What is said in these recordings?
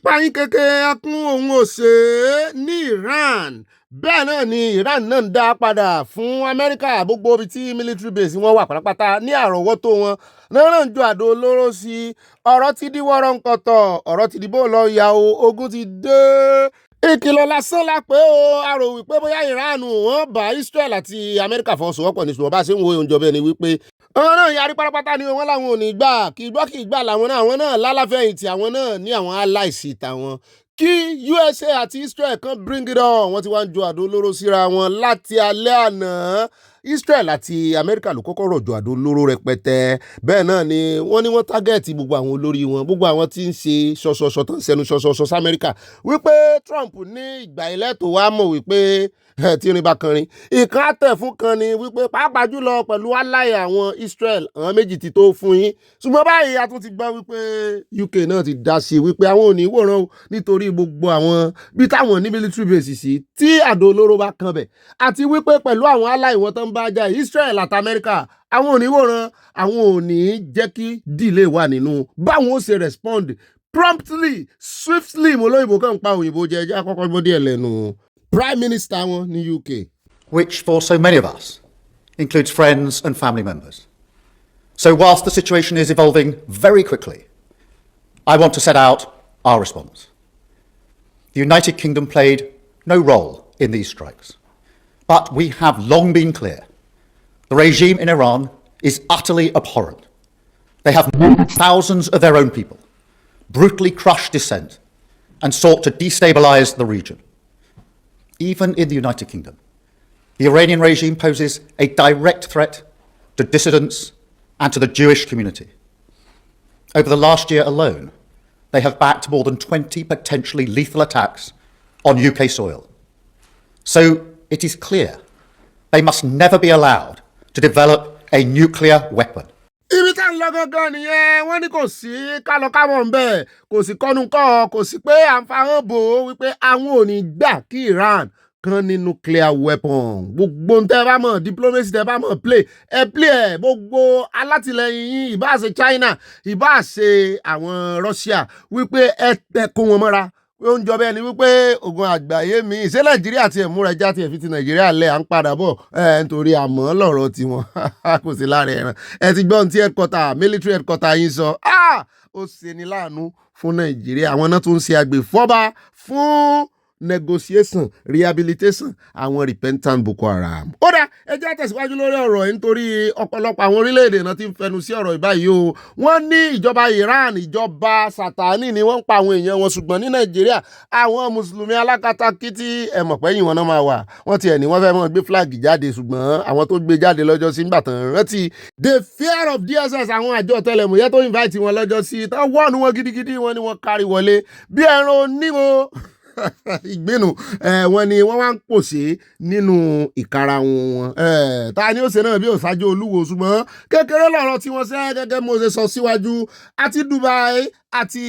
pààyàn kékeré akún òun òsè ní Iran bẹ́ẹ̀ náà ni Iran náà ń dá padà fún Amẹ́ríkà gbogbo ibi tí military base wọn wà pátápátá ní àrọ́wọ́tó wọn náà ń ju àdó olóró sí ọ̀rọ̀ ti di wọ́rọ́ ń kọ̀tọ̀ ọ̀rọ̀ ti di bó lọ ya o ogun ti dé. Ìkìlọ̀ lásán la pé o a rò wípé bóyá Iran wọn bá Israel àti Amẹ́ríkà fọwọ́sowọ́pọ̀ ní ṣùgbọ́n bá ṣe ń wo oúnjẹ bẹ́ẹ̀ ni wípé àwọn náà yarí pátápátá ni wọn láwọn ò ní gbà kí gbọ́ kí gbà làwọn náà lálàfẹ̀yìntì àwọn náà ní àwọn allies tàwọn kí USA àti Israel kan bring it on wọ́n ti wá ń ju àdó olóró síra wọn láti alẹ́ àná. Israel àti Amẹ́ríkà ló kọ́kọ́ rọ̀jò àdó olóró rẹpẹtẹ bẹ́ẹ̀ náà ni wọ́n tágẹ́ẹ̀tì gbogbo àwọn olórí wọn gbogbo àwọn tí ń ṣe ṣọṣọṣọ tó ń ṣẹnu ṣọṣọṣọ sí Amẹ́ríkà wípé Trump ní ìgbà ilẹ̀ tó wá mọ̀ wípé tí irin bá kan rin ìkan àtẹ̀ fún kan ni wípé pàápàá jùlọ pẹ̀lú aláyà àwọn Israel àwọn méjì ti tó fún yín ṣùgbọ́n báyìí a tún ti gbọ́ wípé UK náà ti dá sí wípé àwọn ò ní wòran o nítorí gbogbo àwọn bí táwọn ní military base sí tí àdó olóró bá kan bẹ̀ àti wípé pẹ̀lú àwọn aláì wọn tó ń bá jà Israel àti Amẹ́ríkà àwọn ò ní wòran àwọn ò ní jẹ́ kí delay wà nínú báwọn ó ṣe respond promptly swiftly mo lóyìnbó kan pa òyìnbó jẹ́ ẹjẹ́ àkọ́kọ́ bó díẹ̀ lẹ́nu Prime Minister wọn ní UK. Which for so many of us includes friends and family members. So whilst the situation is evolving very quickly, I want to set out our response. The United Kingdom played no role in these strikes, but we have long been clear. The regime in Iran is utterly abhorrent. They have murdered thousands of their own people, brutally crushed dissent, and sought to destabilize the region. Even in the United Kingdom, the Iranian regime poses a direct threat to dissidents and to the Jewish community. Over the last year alone, they have backed more than 20 potentially lethal attacks on UK soil. So it is clear they must never be allowed to develop a nuclear weapon. Ibi tá ń lọ gangan nìyẹn wọ́n ní kò sí kálọkámọ̀ ń bẹ̀ kò sí kọ́nukọ́ kò sí pé à ń fahàn bò ó wípé àwọn ò ní gbà kí Iran kan ní nuclear weapon gbogbo tẹ́ bá mọ̀ diplomacy tẹ́ bá mọ̀ play ẹ̀ gbogbo alátìlẹyìn yín ìbá ṣe China ìbá ṣe àwọn Russia wípé ẹ kó wọn mọ́ra ó ń jọ bẹ́ẹ̀ ni wípé ogun àgbáyé mi ṣé Nàìjíríà tiẹ̀ múra ẹja tiẹ̀ fi ti Nàìjíríà lẹ̀ à ń padà bọ̀ nítorí àmọ́ lọ̀rọ̀ tiwọn kò sí lára ẹ̀ràn ẹ ti gbọ́n tí military headquarter yín sọ ó ṣe ni láàánú fún Nàìjíríà àwọn náà tún ń ṣe agbèfọ́ba fún negotiation rehabilitation àwọn repentant Boko Haram. Ó dá ẹjẹ́ àtẹ̀síwájú lórí ọ̀rọ̀ yìí nítorí ọ̀pọ̀lọpọ̀ àwọn orílẹ̀-èdè náà ti ń fẹnu sí ọ̀rọ̀ ìbáyìí o. Wọ́n ní ìjọba Iran ìjọba Sátánì ni wọ́n ń pa àwọn èèyàn wọn ṣùgbọ́n ní Nàìjíríà àwọn mùsùlùmí alákatakítí ẹ̀mọ̀pẹ́yìn wọn náà máa wà. Wọ́n tiẹ̀ ní wọ́n fẹ́ mọ́ gbé flag jáde ṣùgbọ́n àwọn tó gbé jáde lọ́jọ́ sí nígbà tán rántí the fear of DSS àwọn àjọ ọ̀tẹlẹ̀múyẹ́ tó invite wọn lọ́jọ́ sí tán wọ́ọ̀nù wọn gidigidi wọn ni wọ́n kárí wọlé bí ẹran oníwo ìgbénu wọn ni wọ́n wá ń pòṣé nínú ìkarahun wọn ta ni ó ṣe náà bí òṣáájú olúwo ṣùgbọ́n kékeré lọ́rọ̀ tí wọ́n ṣe gẹ́gẹ́ mo ṣe sọ síwájú àti Dubai àti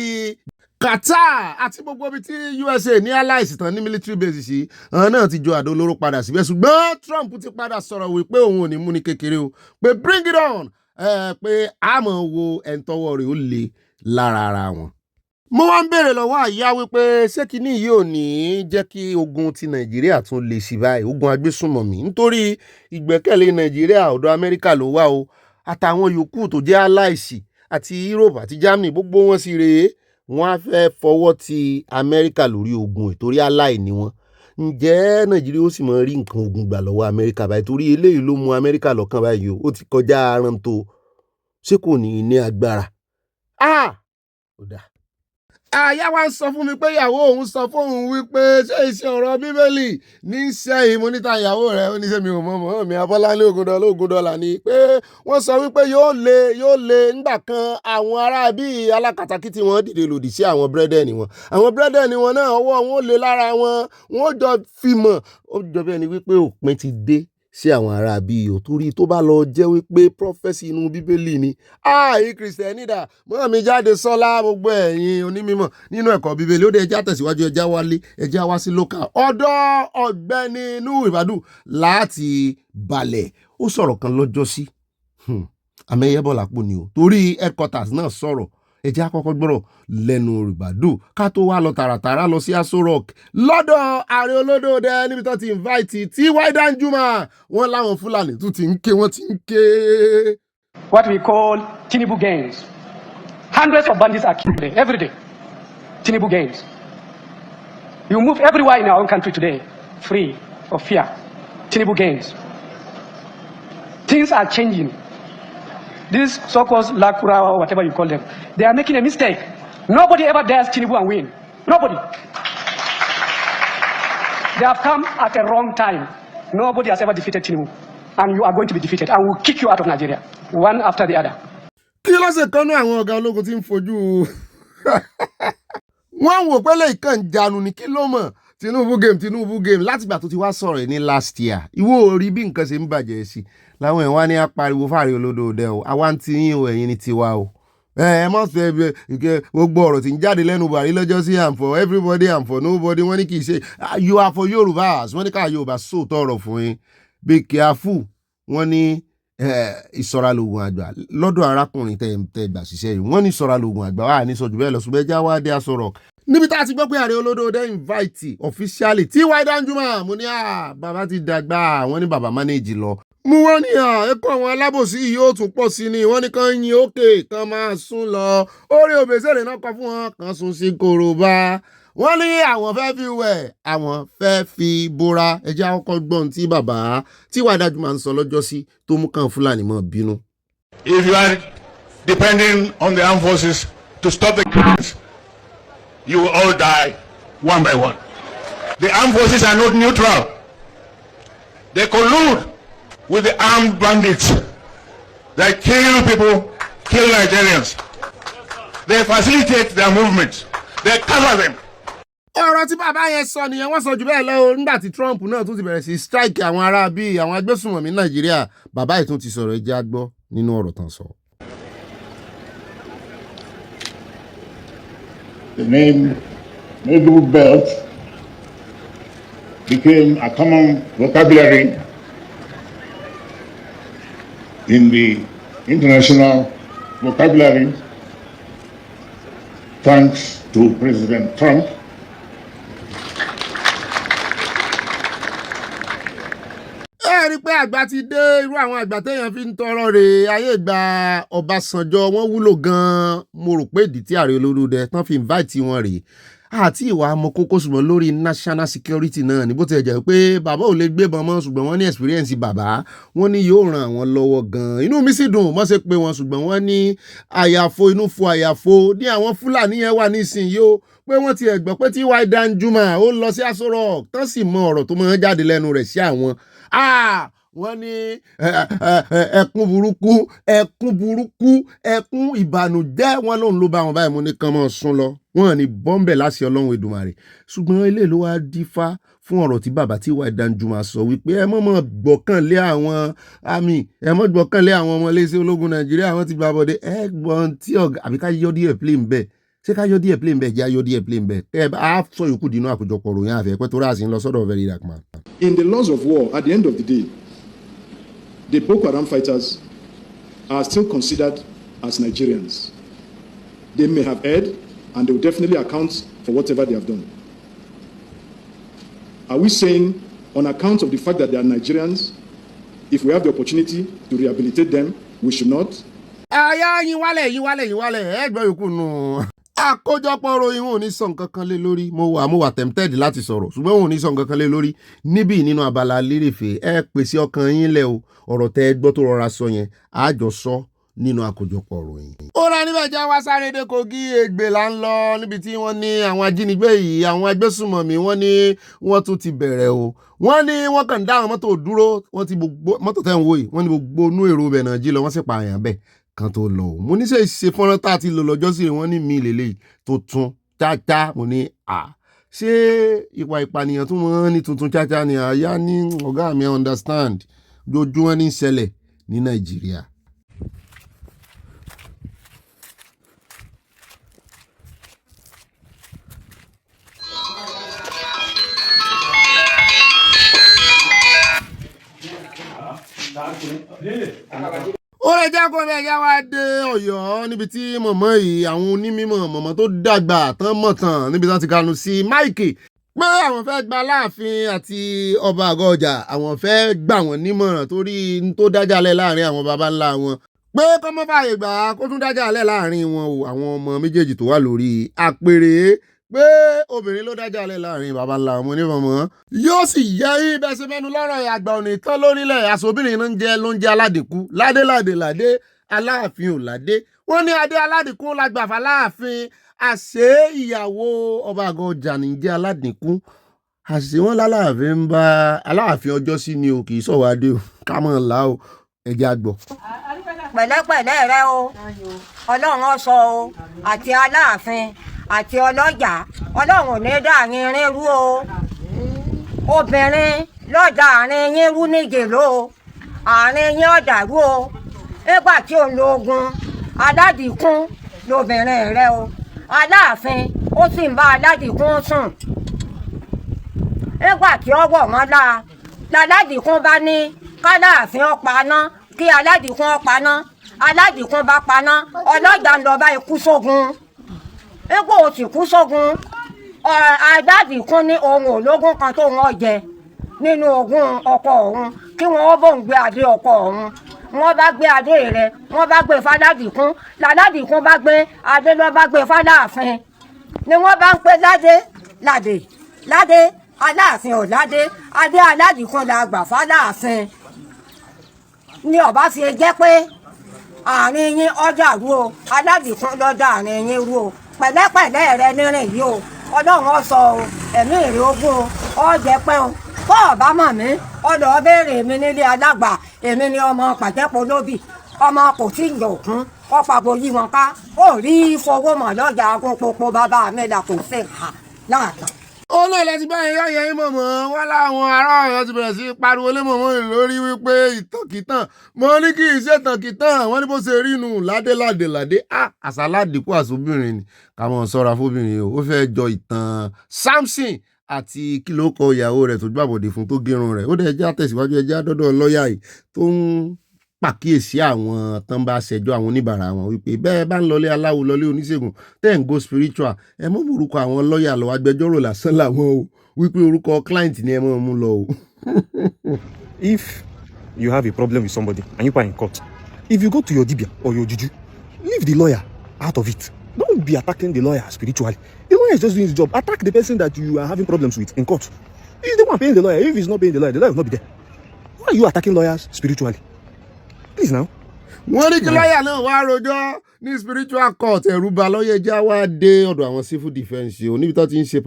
Qatar àti gbogbo ibi tí USA ní allies tán ní military base sí àwọn náà ti ju àdó olóró padà síbẹ̀ ṣùgbọ́n Trump ti padà sọ̀rọ̀ wípé òun ò ní mú ní kékeré o pé bring it on pé àmọ́ wo ẹ̀ńtọ́wọ́ rẹ̀ ó le lára ara wọn. Mo wá ń béèrè lọ́wọ́ àyà wípé ṣé kinní yìí ò ní jẹ́ kí ogun ti Nàìjíríà tún lè sí báyìí ogun agbésùnmọ̀mí nítorí ìgbẹ́kẹ̀lé Nàìjíríà ọ̀dọ̀ Amẹ́ríkà ló wà o àtàwọn yòókù tó jẹ́ allies àti Europe àti Germany gbogbo wọn sì rèé wọ́n á fẹ́ fọwọ́ ti Amẹ́ríkà lórí ogun ìtorí ally ni wọ́n ǹjẹ́ Nàìjíríà ó sì mọ rí nǹkan ogun gbà lọ́wọ́ Amẹ́ríkà báyìí torí eléyìí ló mú Amẹ́ríkà lọ́kàn báyìí o ó ti kọjá aran tó ṣé kò ní agbára ó dáa. Àyà wa ń sọ fún mi pé ìyàwó òun sọ fóun wípé ṣé iṣẹ́ ọ̀rọ̀ Bíbélì ní í ṣe ìmúníta ìyàwó rẹ̀ ó ní ṣe mi ò mọ̀ mi Abọ́láńlé Ògúndọ́là ni pé wọ́n sọ wípé yóò le nígbà kan àwọn ará bíi alákatakítí wọn dìde lòdì sí àwọn bírẹ́dẹ̀nì wọn àwọn bírẹ́dẹ̀nì wọn náà ọwọ́ wọn ó le lára wọn wọn ó jọ fìmọ̀ ó jọ bí ẹni wípé òpin ti dé sí àwọn ará bíi òtúrí tó bá lọ jẹ́ wípé prọfẹ́sì inú Bíbélì ni ààyè kìrìsìtẹ́nì dà mọ́ mi jáde sọ́lá gbogbo ẹ̀yin onímọ̀ nínú ẹ̀kọ́ Bíbélì ó dé ẹjá tẹ̀síwájú ẹjá wá sí lókà ọ̀dọ̀ Ọ̀gbẹ́ni Ìbàdàn láti balẹ̀ ó sọ̀rọ̀ kan lọ́jọ́ sí àmẹ́yẹ́bọ̀lápò ni o torí headquarters náà sọ̀rọ̀ ẹ jẹ́ àkọ́kọ́ gbọ́rọ̀ lẹ́nu Ribadu ká tó wá lọ tààràtàrà lọ sí Aso Rock lọ́dọ̀ ààrẹ olódòdẹ níbi tó ti invite T.Y. Danjuma wọ́n láwọn Fúlàní tún ti ń ké wọ́n ti ń ké. What we call Tinubu gangs. Hundreds of bandits are killed every day. Tinubu gangs. You move everywhere in our own country today, free of fear. Tinubu gangs. Things are changing. These so-called Lakura or whatever you call them, they are making a mistake. Nobody ever dares Tinubu and win. Nobody. They have come at a wrong time. Nobody has ever defeated Tinubu. And you are going to be defeated. And we'll kick you out of Nigeria, one after the other. Kí ló ṣe kan náà àwọn ọ̀gá ológun tí ń fojú wọ́n wò pé lè kàn jánu ní kí ló mọ̀ Tinubu game látìgbà tó ti wá sọ̀rọ̀ ní last year ìwọ ò rí bí nǹkan ṣe ń bàjẹ́ sí láwọn ẹ̀ wá ní apariwo fáre olódòdẹ o àwa ń ti yín o ẹ̀yin ní tiwa o ẹ mọ̀ sọ ẹ gbogbo ọ̀rọ̀ tí ń jáde lẹ́nu Buhari lọ́jọ́ sí am for everybody am for nobody wọ́n ní kì í ṣe you are for Yorùbá wọ́n ní ká Yorùbá sóòótọ́ ọ̀rọ̀ fún yín be careful wọ́n ní ìṣọ́ra lògùn àgbà lọ́dọ̀ arákùnrin tẹ́ gbà ṣiṣẹ́ yìí wọ́n ní ìṣọ́ra lògùn àgbà wà ní sọ́jú bẹ́ẹ̀ lọ ṣùgbọ́n ẹja wá dé Aso Rock níbi tá a ti gbọ́ pé ààrẹ olódòdẹ invite officially T.Y. Danjuma mo ní bàbá ti dàgbà wọ́n ní bàbá manage lọ mú wọ́n ní ẹ̀kọ́ àwọn alábòsí yìí ó tún pọ̀ sí ni wọ́n ní kàn yin òkè kan máa sún lọ orí òbèsèrè náà kọ fún wọn kan sún sí korobá wọ́n ní àwọn fẹ́ fi wẹ̀ àwọn fẹ́ fi bóra ẹjẹ́ àkọ́kọ́ gbọ́n tí bàbá T.Y. Danjuma ń sọ lọ́jọ́ sí tó mú kàn Fúlàní mọ́ bínú. If you are depending on the armed forces to stop the killings, you will all die one by one. The armed forces are not neutral. They collude with the armed bandits. They kill people, kill Nigerians. They facilitate their movements. They cover them. Ọ̀rọ̀ tí bàbá yẹn sọ nìyẹn wọ́n sọ jù bẹ́ẹ̀ lọ nígbà tí Trump náà tún ti bẹ̀rẹ̀ sí strike àwọn ará bíi àwọn agbésùnmọ̀mí Nàìjíríà bàbá yìí tún ti sọ̀rọ̀ ẹjẹ́ àgbọ́ nínú ọ̀rọ̀ tán sọ. The name Middle Belt became a common vocabulary in the international vocabulary thanks to President Trump. Rí pé àgbà ti dé irú àwọn àgbà téèyàn fi ń tọrọ rè ayé ìgbà Ọbásanjọ́ wọ́n wúlò gan-an mo rò pé ìdí tí ààrẹ olódòdẹ tán fi invite wọn rèé àti ìwà àmọ́ kókó ṣùgbọ́n lórí national security náà ní bó ti jẹ́ pé bàbá ò lè gbébọn mọ́ ṣùgbọ́n wọ́n ní experience bàbá wọ́n ní yóò ràn àwọn lọ́wọ́ gan-an inú mi sì dùn mọ́ ṣe pé wọn ṣùgbọ́n wọ́n ní àyàfo inú fo àyàfo ní àwọn Fúlàní yẹn wà nísìnyí ó pé wọ́n ti ẹ̀ gbọ́ pé T.Y. Danjuma ó lọ sí Aso Rock tán sì mọ ọ̀rọ̀ tó máa ń jáde lẹ́nu rẹ̀ sí àwọn wọ́n ní ẹkún burúkú ẹkún ìbànújẹ́ wọn lòun ló bá wọn báyìí mo ní kàn mọ́ sún lọ wọn ní bọ́m̀bẹ̀ láti Ọlọ́run Èdùmàrè ṣùgbọ́n eléyìí ló wá dífá fún ọ̀rọ̀ tí bàbá T.Y. Danjuma sọ wípé ẹ mọ̀ gbọ́kànlé àwọn ọmọ iléeṣẹ́ ológun Nàìjíríà wọ́n ti gbà bọ́dé ẹ̀gbọ́n tí ọ̀gá àbí ká yọ díẹ̀ plé ń bẹ̀ ṣé ká yọ díẹ̀ plé ń bẹ̀ jẹ́ ayọ́ díẹ̀ plé ń bẹ̀ ẹ bá sọ yòókù dínú àkójọpọ̀ ròyìn àfẹ́ pẹ́ tó rà sí ń lọ sọ́dọ̀ very dark man. In the laws of war, at the end of the day, the Boko Haram fighters are still considered as Nigerians. They may have erred, and they will definitely account for whatever they have done. Are we saying, on account of the fact that they are Nigerians, if we have the opportunity to rehabilitate them, we should not? Yín wálẹ̀ ẹgbẹ́ yòókù nù. Àkójọpọ̀ ròyìn wọn ò ní sọ nǹkan kan lé lórí mo wà tempted láti sọ̀rọ̀ ṣùgbọ́n wọn ò ní sọ nǹkan kan lé lórí níbí nínú Abala Lerefe ẹ pèsè ọkàn yín lẹ̀ o ọ̀rọ̀ tẹ́ ẹ gbọ́ tó rọra sọ yẹn àjọ sọ nínú àkójọpọ̀ ròyìn. Ó rà níbẹ̀ já wá sáré dé Kogi Ègbè là ń lọ níbi tí wọ́n ní àwọn ajínigbé yìí àwọn agbésùnmọ̀mí wọ́n ní wọ́n tún ti bẹ̀rẹ̀ o wọ́n ní wọ́n kàn dá àwọn mọ́tò dúró wọ́n ti gbogbo mọ́tò tẹ́ ń wò yìí wọ́n ní gbogbo inú èrò bẹ̀ náà jí lọ wọ́n sì pààyàn bẹ́ẹ̀ kan tó lọ o mo ní ṣe fọ́nrán tá a ti lò lọ́jọ́ sí wọ́n ní mi lélẹ́yìí tuntun cháchá mo ní ṣé ìwà ìpànìyàn tún wọ́n ní tuntun cháchá ni àyà ní ọ̀gá mi understand dojú wọn ní ṣẹlẹ̀ ní Nàìjíríà. ó lè jẹ́ kó bẹ́ẹ̀ yá wá dé Ọ̀yọ́ níbi tí mọ̀mọ́ yìí àwọn onímọ̀ mọ̀mọ́ tó dàgbà tán mọ̀ tán níbi tí wọ́n ti kanu sí máìkì pé àwọn fẹ́ gba Aláàfin àti ọba àgọ́ ọjà àwọn fẹ́ gbà wọ́n nímọ̀ràn torí n tó dájà lẹ̀ láàrin àwọn baba ńlá wọn pé kọ́mọ́ fààyè gbà kó tún dájà lẹ̀ láàrin wọn o àwọn ọmọ méjèèjì tó wà lórí àpèrè pé obìnrin ló dájà lẹ̀ láàrin baba ńlá wọn onímọ̀mọ́ yóò sì yẹ ibẹ̀ sí mẹ́nu lọ́rọ̀ àgbà òní tán lórílẹ̀ àṣọbìnrin ló ń jẹ́ aládìkú ládé Aláàfin ò ládé wọ́n ní adé aládìkú lágbàfà Aláàfin àṣé ìyàwó ọba àgọ́ ọjà ní jẹ́ aládìkú àṣé wọn lálàáfin ń bá Aláàfin ọjọ́ sí ni o kì í sọ̀rọ̀ adé o ká mọ̀ ńlá o ẹ̀jẹ̀ àgbọ̀. pẹ̀lẹ́pẹ̀lẹ́ rẹ o ọlọ́run sọ o àti Aláàfin àti ọlọ́jà ọlọ́run ò ní dàrin irin rú o obìnrin lọ́jà àárín yín rú níjèló o àárín yín ọ̀dàrú o nígbà tí ò ń lo ogun aládìkún lobìnrin rẹ o Aláàfin ó sì ń bá aládìkún sùn nígbà tí ó wọ̀ wọ́n láládìkún bá ní k'Aláàfin ó paná kí aládìkún ó paná aládìkún bá paná ọlọ́jà ń lọ bá ikú sógun nígbà ó sì kú sógun aládìkún ní ohun ológun kan tó wọ́n jẹ nínú ogún ọkọ òun kí wọ́n bóun gbé adé ọkọ òun wọ́n bá gbé adé rẹ̀ wọ́n bá gbé f'Aládìkún láládìkún bá gbé adé lọ bá gbé f'Aláàfin ni wọ́n bá ń pè ládé Aláàfin ò ládé adé Aládìkún la gbà f'Aláàfin ni ọba fi jẹ́ pé àárín yín ọjà rú o Aládìkún lọ́jà àárín yín rú o pẹ̀lẹ́pẹ̀lẹ́ rẹ nírìn yìí o ọlọ́run ó sọ o ẹ̀mí ìrè ogún o ọ̀jẹ̀ pẹ́ o kọ́ ọ̀bá mọ̀ mí ọ̀dọ̀ béèrè mi nílé alágbà èmi ni ọmọ pàtẹ́pọ̀ lóbì ọmọ kò tí ì yọ̀ kún ọ̀pàgbò yí wọn ká ó rí fowó mọ̀ lọ́jà agunpopo bàbá mi là kò sí hà láàtàn. ó náà láti bá ẹyọ yẹn mọ̀mọ́ wọn láwọn ará Ọ̀yọ́ ti bẹ̀rẹ̀ sí pariwo lé mọ̀mọ́ rẹ̀ lórí wípé ìtànkìtàn mo ní kí n ṣe ìtànkìtàn wọn ní bó ṣe rí inú ládé àṣà aládìkú àṣọbìnrin ni ká mọ̀ ṣọ́ra fóbìnrin o ó fẹ́ jọ ìtàn Samson àti kí ló kọ ìyàwó rẹ̀ tó gbàbọ̀dé fún tó gérun rẹ̀ ó dẹ̀ já tẹ̀síwájú ẹjẹ́ àdọ́dọ̀ lọ́ọ̀yà yìí tó ń pàkíyèsí àwọn tán bá ṣẹjọ́ àwọn oníbàárà wọn wípé bẹ́ẹ̀ bá ń lọlé aláwo lọlé oníṣègùn tẹ́ ń go spiritual ẹ mọ́ orúkọ àwọn lọ́ọ̀yà lọ agbẹjọ́rò lásán làwọn o wípé orúkọ client ni ẹ mọ́ mú lọ o. If you have a problem with somebody and you are in court, if you go to your dibia or your juju, leave the lawyer out of it. Don't be attacking the lawyer spiritually. The lawyer is just doing his job. Attack the person that you are having problems with in court. He's the one paying the lawyer. If he's not paying the lawyer will not be there. Why are you attacking lawyers spiritually? Please now. wọ́n ní kí lọ́ọ̀yà náà wá rojọ́ ní spiritual court ẹ̀rù bà lọ́ọ̀yà já wá dé ọ̀dọ̀ àwọn civil defence o níbi tó ti ń ṣe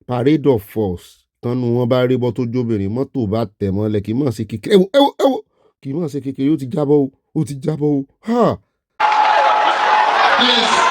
parade of force tánú wọn bá rí bọ́ tó jóbìnrin mọ́tò bá tẹ̀ mọ́lẹ̀ kì í mọ̀ ṣe kékeré ẹ̀wọ̀ kì í mọ̀ ṣe kékeré ó ti jábọ́ o ha. Please.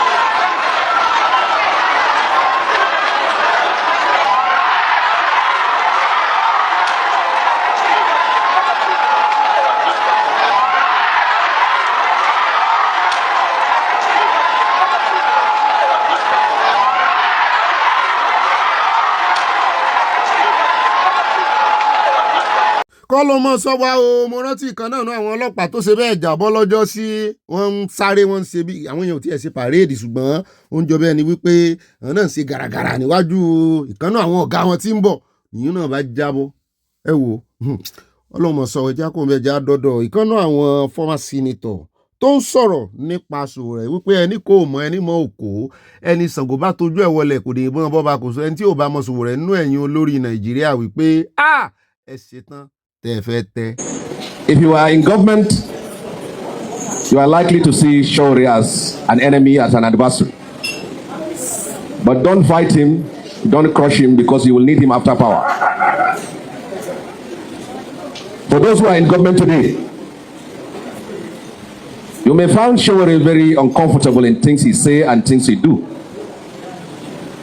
kọ́ ló mọ̀ sọ wá o mo rántí kan náà àwọn ọlọ́pàá tó ṣe bẹ́ẹ̀ jábọ́ lọ́jọ́ sí wọ́n ń sáré wọ́n ń ṣe bí àwọn èèyàn ò tiẹ̀ ṣe pàréèdì ṣùgbọ́n ó ń jọ bẹ́ẹ̀ ni wípé àwọn náà ń ṣe gàràgàrà níwájú ìkan náà àwọn ọ̀gá wọn tí ń bọ̀ nìyí náà bá jábọ́ ẹ wò ọlọ́mọ sọ ẹja kò ń bẹ já dọ́dọ̀ ìkan náà àwọn former senator tó ń sọ̀rọ̀ nípa Sowore wípé ẹni kò mọ ẹni mọ òkò ẹni Ṣàngó bá tójú ẹ̀ wọlé kò dé ìbọn bọ́ba kò sọ ẹni tí ò bá mọ Sowore nínú ẹ̀yin olórí Nàìjíríà wípé ẹ ṣetán. If you are in government, you are likely to see Sowore as an enemy, as an adversary. But don't fight him, don't crush him, because you will need him after power. For those who are in government today, you may find Sowore very uncomfortable in things he say and things he do.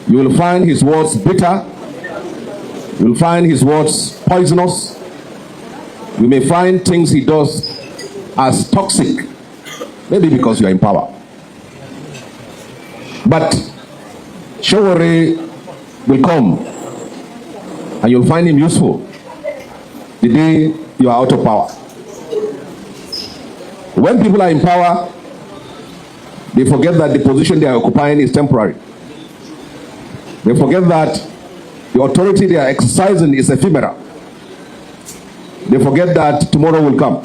You will find his words bitter. You will find his words poisonous. You may find things he does as toxic, maybe because you are in power. But Sowore will come and you'll find him useful the day you are out of power. When people are in power, they forget that the position they are occupying is temporary. They forget that the authority they are exercising is ephemeral. They forget that tomorrow will come.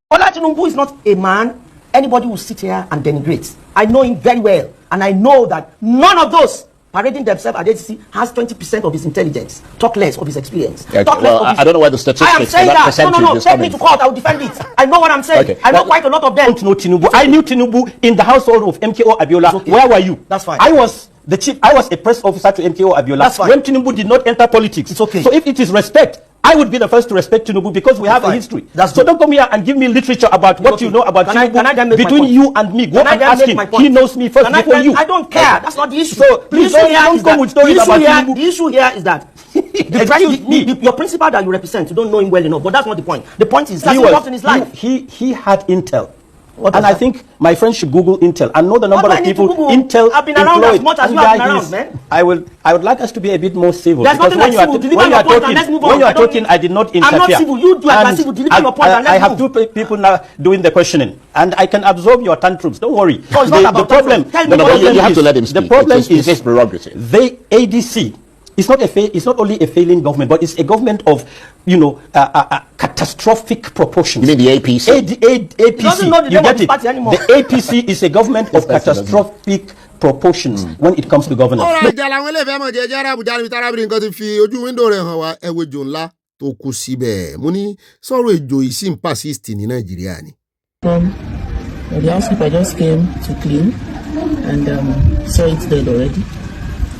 Bola Tinubu is not a man anybody will sit here and denigrate. I know him very well, and I know that none of those parading themselves at ADC has 20% of his intelligence. Talk less of his experience. Okay, Talk well, less of his... I don't know where the statistics I am saying that. percentage No. is Take coming me to court. I will defend it. I know what I'm saying. Okay. I know quite a lot of them. Don't know Tinubu. I knew Tinubu in the household of MKO Abiola. Okay. Where were you? That's fine. I was the chief. I was a press officer to MKO Abiola. That's fine. When Tinubu did not enter politics. It's okay. So if it is respect, I would be the first to respect Tinubu because we have a history. That's so good. don't come here and give me literature about what you know about Can Tinubu I then make my between point? you and me. Go Can I and then ask make him. my point? He knows me first before you. I don't care. That's not the issue. So The please issue here don't is come that- with stories the issue about here- Tinubu. The issue here is that Excuse me. your principal that you represent, you don't know him well enough. But that's not the point. The point is that's He involved in his life. He had intel. What And was I that? think my friends should Google Intel and know the number What of do I need to people Google? Intel I've been around as employed much as you under have been his- around, man. I would like us to be a bit more civil. There's because nothing like when civil. you Deliver are, when you your are point and talking, let's move when on. you I are don't talking, need- I did not I'm not interfere. civil. You do And aggressive. Deliver your point and let's I have move. two people now doing the questioning, and I can absorb your tantrums. Don't worry. No, it's not The about problem. tantrums. Tell me the what problem you have is- to let him The speak. problem It's is his prerogative. the ADC. It's not only a failing government, but it's a government of catastrophic proportions. You mean the APC? APC. doesn't know the You name of get his it? party anymore. The APC is a government of catastrophic proportions when it comes to governance. ọ̀rọ̀ ìjà làwọn ilé ìfẹ́ mọ̀ jẹ́jẹ́ arábùjá níbi tárábìnrin kan ti fi ojú wíńdò rẹ̀ hàn wá ẹ̀wọ̀ ejò ńlá tó kú síbẹ̀. mo ní sọ̀rọ̀ ejò yìí sì ń persist ní nàìjíríà ni. The housekeeper just came to clean and saw it dead already.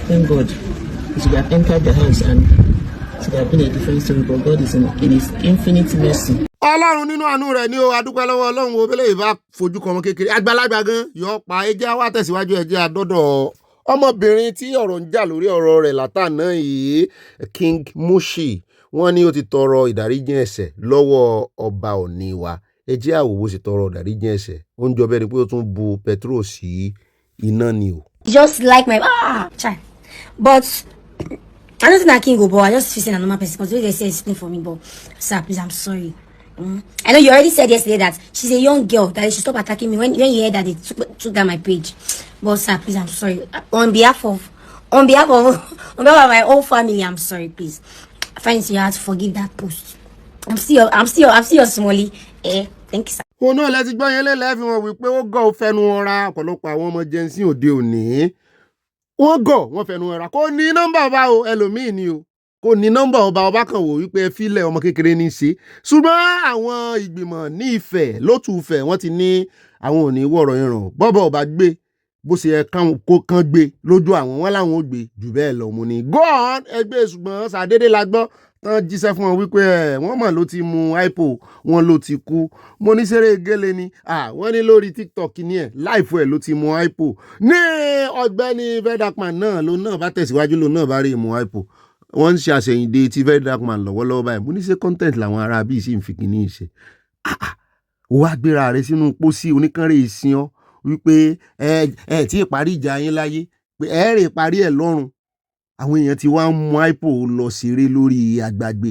Thank God. It should have entered the house and it should have been a different story, but God is in His infinite mercy. ọlọ́run nínú àánú rẹ̀ ni ó adúpẹ́ lọ́wọ́ ọlọ́run obìnrin ìbá fojú kan ọmọ kékeré àgbàlagbà gan yọ pa ẹjẹ́ wá tẹ̀síwájú ẹjẹ́ àdọ́dọ̀ ọmọbìnrin tí ọ̀rọ̀ ń jà lórí ọ̀rọ̀ rẹ̀ látàná yìí King Mushi wọ́n ní ó ti tọrọ ìdáríjìn ẹ̀ṣẹ̀ lọ́wọ́ ọba Ọ̀ọ̀ni wa ẹjẹ́ àwòwò sì tọrọ ìdáríjìn ẹ̀ṣẹ̀ ó ń jọ bẹ́ẹ̀ ni pé ó tún bu petrol sí iná ni o. Just like my child. But I don't think that King go, but I just feel saying a normal person because they say it's for me. But sir, please, I'm sorry. I know you already said yesterday that she's a young girl, that she should stop attacking me when you heard that they took down my page. But sir, please, I'm sorry. On behalf of my whole family, I'm sorry, please. I find it hard to forgive that post. I'm still your Somali. Thank you, sir. òun náà lẹ́ti gbọ́ yẹn lẹ́lẹ́ fi hàn wípé ó gọ̀ ó fẹnu ọ̀ra ọ̀pọ̀lọpọ̀ àwọn ọmọ jẹ́nsí òde òní wọ́n gọ̀ wọ́n fẹnu ọ̀ra kò ní nọ́mbà ọba o ẹlòmíì ni o kò ní nọ́mbà ọba kan wò wípé fílẹ̀ ọmọ kékeré ní í ṣe ṣùgbọ́n àwọn ìgbìmọ̀ ní Ifẹ̀ lótùúfẹ̀ wọ́n ti ní àwọn ò ní wọ̀rọ̀ ìràn bọ́bọ̀ ọba gbé bó ṣe yẹ kó kan gbé lójú àwọn wọn láwọn ò gbé jù bẹ́ẹ̀ lọ mo ní go on ẹgbẹ́ ṣùgbọ́n ṣàdédé la gbọ́ tán jíṣẹ́ fún wọn wípé wọ́n mọ̀ ló ti mu ipo wọn ló ti kú mo ní ṣeré gélé ni wọ́n ní lórí TikTok ní ẹ̀ láìfo ẹ̀ ló ti mu ipo ní Ọ̀gbẹ́ni Vedakman náà ló náà bá tẹ̀síwájú ló náà bá rí mu ipo wọ́n ń ṣe àṣẹyìndé ti Vedakman lọ́wọ́lọ́wọ́ báyìí mo ní ṣe content làwọn ará bíi sì ń fi kíní ṣe wá gbéra rẹ sínú pósí oníkànrè ìsìn ọ wípé ẹ tí ì parí ìjà yín láyé pé ẹ rè parí ẹ lọ́run àwọn èèyàn ti wá ń mú ipo lọ ṣeré lórí àgbàgbé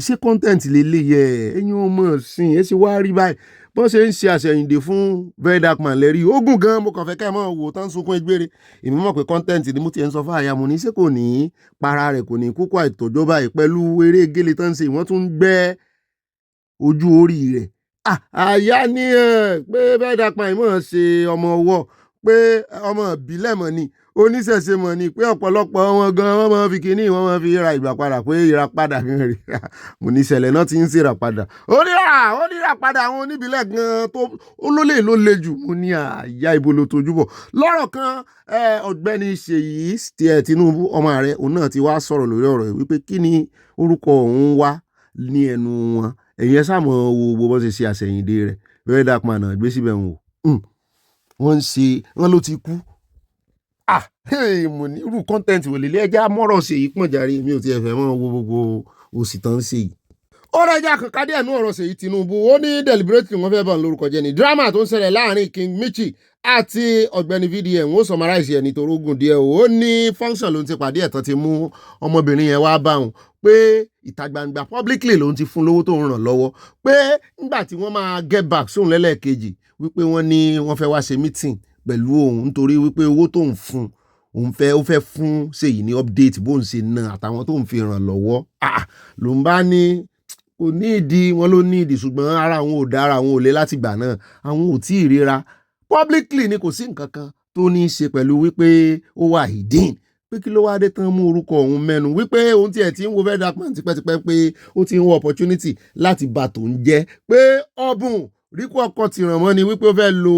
ṣé kọ́ńtẹ́ǹtì lélẹ́yẹ ẹ̀yin ọmọ sìn ẹ sì wá rí báyìí bọ́n ṣe ń ṣe àṣẹyìndè fún Vedakman lẹ́rí Ogun gan mo kàn fẹ́ kẹ́ ẹ mọ̀ wò tán sunkún ẹgbẹ́rẹ́ èmi mọ̀ pé kọ́ńtẹ́ǹtì ni mo ti ń sọ fún àyà mo ní ṣé kò ní para rẹ̀ kò ní kúkú àìtọ́jọ́ báyìí pẹ̀lú eré gélé tán ṣe wọ́n tún ń gbẹ́ ojú orí rẹ̀ àyà ni pé Vedakman mọ̀ ṣe ọmọ ọwọ́ pé ọmọ ìbílẹ̀ mọ̀ ni oníṣẹ̀ṣe mọ̀ ni pé ọ̀pọ̀lọpọ̀ wọn gan wọ́n máa fi kíní wọ́n máa fi ra ìgbà padà pé ìra padà kan rí mo ní ìṣẹ̀lẹ̀ náà ti ń ṣèrà padà onírà padà àwọn oníbílẹ̀ gan tó olólè ló le jù mo ní àyà ibo ló tojú bọ̀ lọ́rọ̀ kan Ọ̀gbẹ́ni Ṣèyí Tinubu ọmọ rẹ̀ òun náà ti wá sọ̀rọ̀ lórí ọ̀rọ̀ yìí wípé kí ni orúkọ òun wá ní ẹnu wọn ẹ̀yin ẹ sáàmọ̀ wo bó ṣe ṣe àṣẹyìndé rẹ̀ Vedakman náà gbé síbẹ̀ wọn wọ́n ló ti kú mo ní irú kọ́ńtẹ́ǹtì wò lélẹ́ ẹjẹ́ amọ́rọ̀ ṣe yìí pọ̀n jàre mi ò tiẹ̀ fẹ́ mọ́ wo gbogbo òsì tán ṣe yìí ó rẹjà kankan díẹ̀ nú ọ̀rọ̀ Ṣèyí Tinubu ó ní deliberately wọ́n fẹ́ bá òun lórúkọ jẹ́ ni drama tó ń ṣẹlẹ̀ láàrin King Michi àti Ọ̀gbẹ́ni VDM ó summarize ẹ̀ nítorí ogun díẹ̀ ó ní function ló ń ti pàdé ẹ̀tàn ti mú ọmọbìnrin yẹn wá bá òun pé ìta gbangba publicly ló ń ti fún lówó tó ń ràn lọ́wọ́ pé nígbà tí wọ́n máa get back sóun lẹ́lẹ́kejì wípé wọ́n ní wọ́n fẹ́ wá ṣe meeting pẹ̀lú òun nítorí wípé owó tó ń fún òun ó fẹ́ fún Ṣèyí ní update bó ń ṣe ná àtàwọn tó ń fi ràn lọ́wọ́ ló ń bá ní kò ní ìdí wọn ló ní ìdí ṣùgbọ́n ara àwọn ò dára àwọn ò lé láti gbà náà àwọn ò tí ì ríra publicly ni kò sí nǹkan kan tó ní í ṣe pẹ̀lú wípé ó wà hidden pé kí ló wá dé tán mú orúkọ òun mẹ́nu wípé òun tiẹ̀ ti ń wo federal plan tipẹ́tipẹ́ pé ó ti ń wọ opportunity láti bà tó ń jẹ́ pé ọ̀bùn ríkú ọkọ̀ ti ràn mọ́ ni wípé ó fẹ́ lo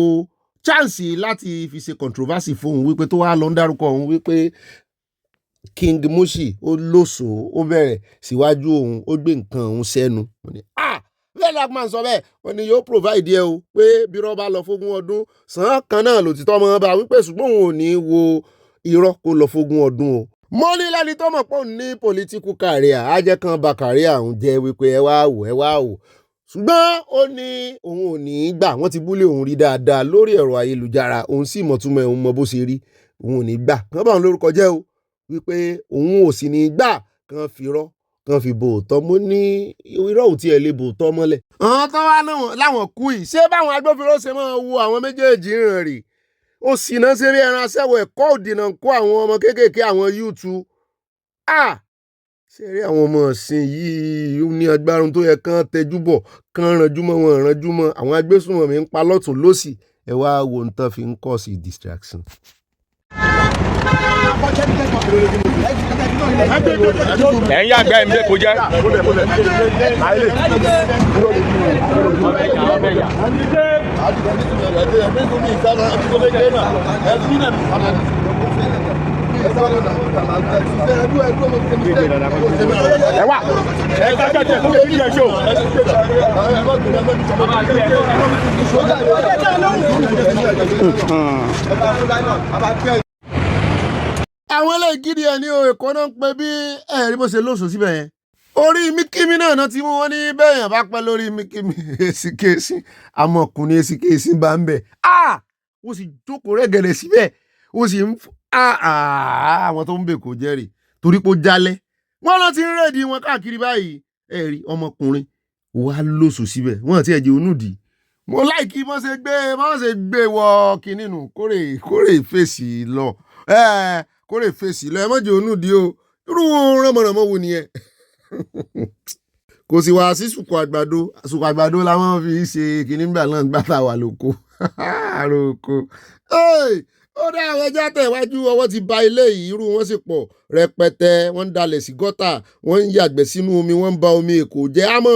chance láti fi ṣe controversy fún òun wípé tó wá lọ ń dárúkọ òun wípé King Mushi ó lóṣò ó bẹ̀rẹ̀ síwájú òun ó gbé nǹkan òun sẹ́nu bẹ́ẹ̀ man sọ bẹ́ẹ̀ wọ́n ní yóò provide ẹ o pé bí irọ́ bá lọ fógún ọdún sàn kan náà lòtítọ́ mọ́ bá wípé ṣùgbọ́n òun ò ní wo irọ́ kó lọ fógún ọdún o. mo ní lẹ́ni tó mọ̀ pé òun ní political career ajẹ́ kan ba career òun jẹ́ wípé ẹ wá wò ṣùgbọ́n ó ní òun ò ní gbà wọ́n ti búlé òun rí dáadáa lórí ẹ̀rọ ayélujára òun sì mọ̀túnmọ̀ òun mọ bó ṣe rí òun ò ní gbà kán bá òun lórúkọ jẹ́ o wípé òun ò sì ní gbà kán fi rọ́ kán fi bò tọ́ mo ní irọ́ ò tiẹ̀ lè bò tọ́ mọ́lẹ̀. àwọn tó wá láwọn kú yìí ṣé báwọn agbófinró ṣe máa wo àwọn méjèèjì ràn rè ó sì náà ṣe rí ẹran aṣẹ́wó ẹ̀kọ́ òdìnà kó àwọn ọmọ kéékèèké àwọn yúùtù ṣe rí àwọn ọmọ ọ̀sìn yìí ó ní agbára tó yẹ kán tẹjú bọ̀ kán ranjú mọ́ wọn ranjú mọ́ àwọn agbésùnmọ̀mí ń pa lọ́tún lọ́sì ẹ wá wo nǹkan fi ń kọ́ sí distraction. ẹ̀yin àgbẹ̀ ẹ̀mí kò jẹ́. àwọn eléyìí gidi ẹ̀ ní Èkó náà ń pe bí ẹ̀rí bó ṣe lóṣù síbẹ̀ yẹn orí míkímí náà ti mú wọn ní bẹ́ẹ̀yàn bá pẹ́ lórí míkímí èsìkéèsì amọ̀kùnrin èsìkéèsì bá ń bẹ̀ ó sì jókòó rẹ́gẹ̀dẹ̀ síbẹ̀ ó sì ń àwọn tó ń bè kò jẹ́rìí torí pé ó jálẹ̀ wọ́n lọ ti ń rèdí wọn káàkiri báyìí ẹ̀rí ọmọkùnrin wà lóṣù síbẹ̀ wọ́n ti ẹ̀jẹ̀ onúdìí mo láìkí wọ́n ṣe gbé wọ kinní nù kórè fèsì lọ kórè fèsì lọ ẹ mọ̀jẹ̀ onúdìí o irú ránmọ̀ránmọ̀ wo nìyẹn kò sì wá sí sùkú àgbàdo làwọn fi ṣe kinní gbà náà gbà tá a wà lóko àròkọ ó dá àwọn ẹja tẹ̀wájú ọwọ́ ti ba ilé yìí irú wọn sì pọ̀ rẹpẹtẹ wọ́n ń dalẹ̀ sí gọ́tà wọ́n ń yàgbẹ́ sínú omi wọ́n ń ba omi Èkó jẹ́ àmọ́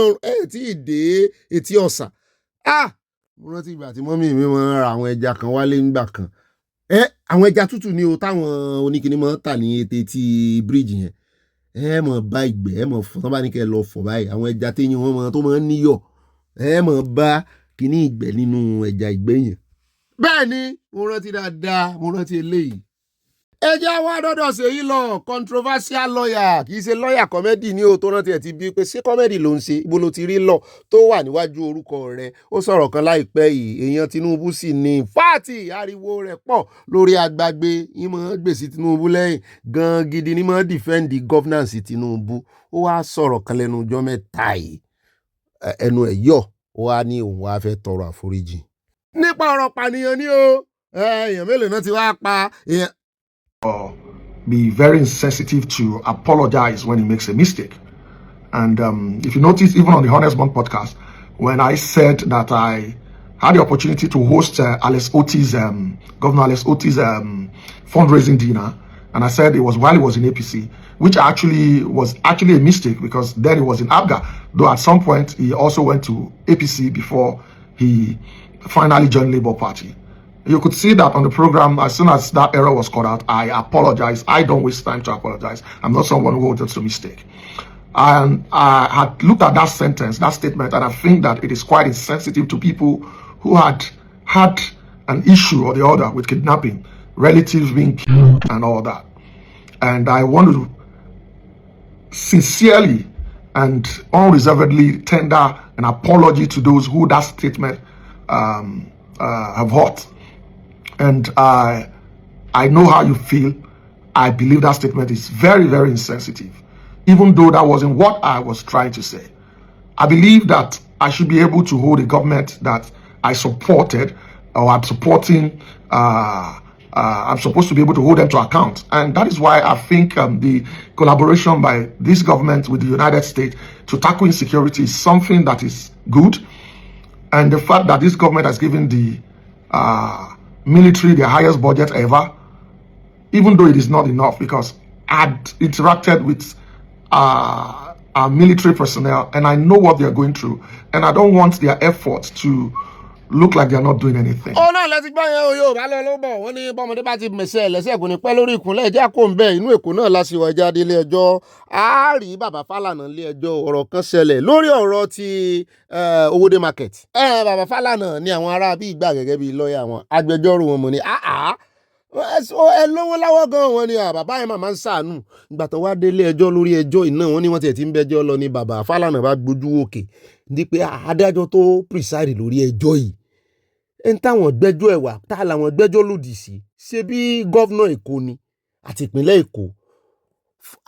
tí ì dé etí ọ̀sà mo rántí ìgbà tí mọ́mí mi máa ń ra àwọn ẹja kan wálé nígbà kan àwọn ẹja tútù ni o táwọn oníkìní máa ń tà ní etí bíríìjì yẹn mọ̀ bá ìgbẹ́ mọ̀ fọ́ tán bá ní kẹ́ lọ fọ̀ báyìí àwọn ẹja téyìn wọn tó máa ń níyọ̀ mọ̀ bá kíní ìgbẹ́ nínú ẹja ìgbẹ́ yẹn. bẹ́ẹ̀ ni mo rántí dáadáa mo rántí eléyìí. ẹja wá dọ́dọ̀ Ṣèyí lọ controversial lawyer kì í ṣe lawyer comedy ní o tó rántí ẹ̀ ti bí pé ṣé comedy ló ń ṣe ibo ló ti rí lọ tó wà níwájú orúkọ rẹ̀ ó sọ̀rọ̀ kan láìpẹ́ yìí èèyàn Tinubu sì ní fáàtì ariwo rẹ̀ pọ̀ lórí agbágbé ìmọ̀ gbèsè Tinubu lẹ́yìn gan gidi ní mọ̀ defend governance Tinubu ó wá sọ̀rọ̀ kan lẹ́nu ọjọ́ mẹ́ta yìí ẹnu ẹ̀ yọ̀ ó wá ní òun wá fẹ́ tọrọ àforíjì nípa ọ̀rọ̀ pànìyàn ní o èèyàn mélòó náà ti wá pa èèyàn. Be very sensitive to apologize when he makes a mistake. And if you notice, even on the Honest Monk podcast, when I said that I had the opportunity to host Governor Alex Otti's fundraising dinner, and I said it was while he was in APC, which was actually a mistake because then he was in ABGA, though at some point he also went to APC before he finally joined Labour Party. You could see that on the program, as soon as that error was caught out, I apologize. I don't waste time to apologize. I'm not someone who holds a mistake. And I had looked at that sentence, that statement, and I think that it is quite insensitive to people who had had an issue or the other with kidnapping, relatives being killed and all that. And I want to sincerely and unreservedly tender an apology to those who that statement have hurt. And I know how you feel. I believe that statement is very, very insensitive, even though that wasn't what I was trying to say. I believe that I should be able to hold a government that I supported or I'm supporting. I'm supposed to be able to hold them to account. And that is why I think the collaboration by this government with the United States to tackle insecurity is something that is good. And the fact that this government has given the military the highest budget ever, even though it is not enough, because I'd interacted with our military personnel and I know what they're going through, and I don't want their efforts to look like they're not doing anything. Oh no, let's go yo bá lọ lọ́bọ̀ wọ́n ní bọ́mọdé bá ti mẹ̀sẹ̀ lẹ́sẹ̀ kò ní pẹ́ lórí ìkúnlẹ̀ ẹjẹ́ kò ń bẹ inú Èkó náà láṣìwọ̀ ẹja dé ilé ẹjọ́ á rí bàbá Fálànà ilé ẹjọ́ ọ̀rọ̀ kan ṣẹlẹ̀ lórí ọ̀rọ̀ ti Owódé market. Bàbá Fálànà ni àwọn ará bí ìgbà gẹ́gẹ́ bí lọ́ọ̀yà wọn agbẹjọ́rò wọn mọ̀ ní ẹ lówó láwọ́ gan wọn ni bàbá yẹn máa ń ṣàánú ìgbà tó wá délé ẹjọ́ lórí ẹjọ́ iná wọn ni wọ́n tiẹ̀ ti ń bẹjọ́ lọ ní bàbá Fálànà bá gbójú òkè ní pé adájọ́ tó preside lórí ẹjọ́ yìí ẹni táwọn gbẹ́jọ́ ẹ̀ wà tá làwọn gbẹ́jọ́ lòdì sí ṣe bí gọ́vnà Èkó ni àti ìpínlẹ̀ Èkó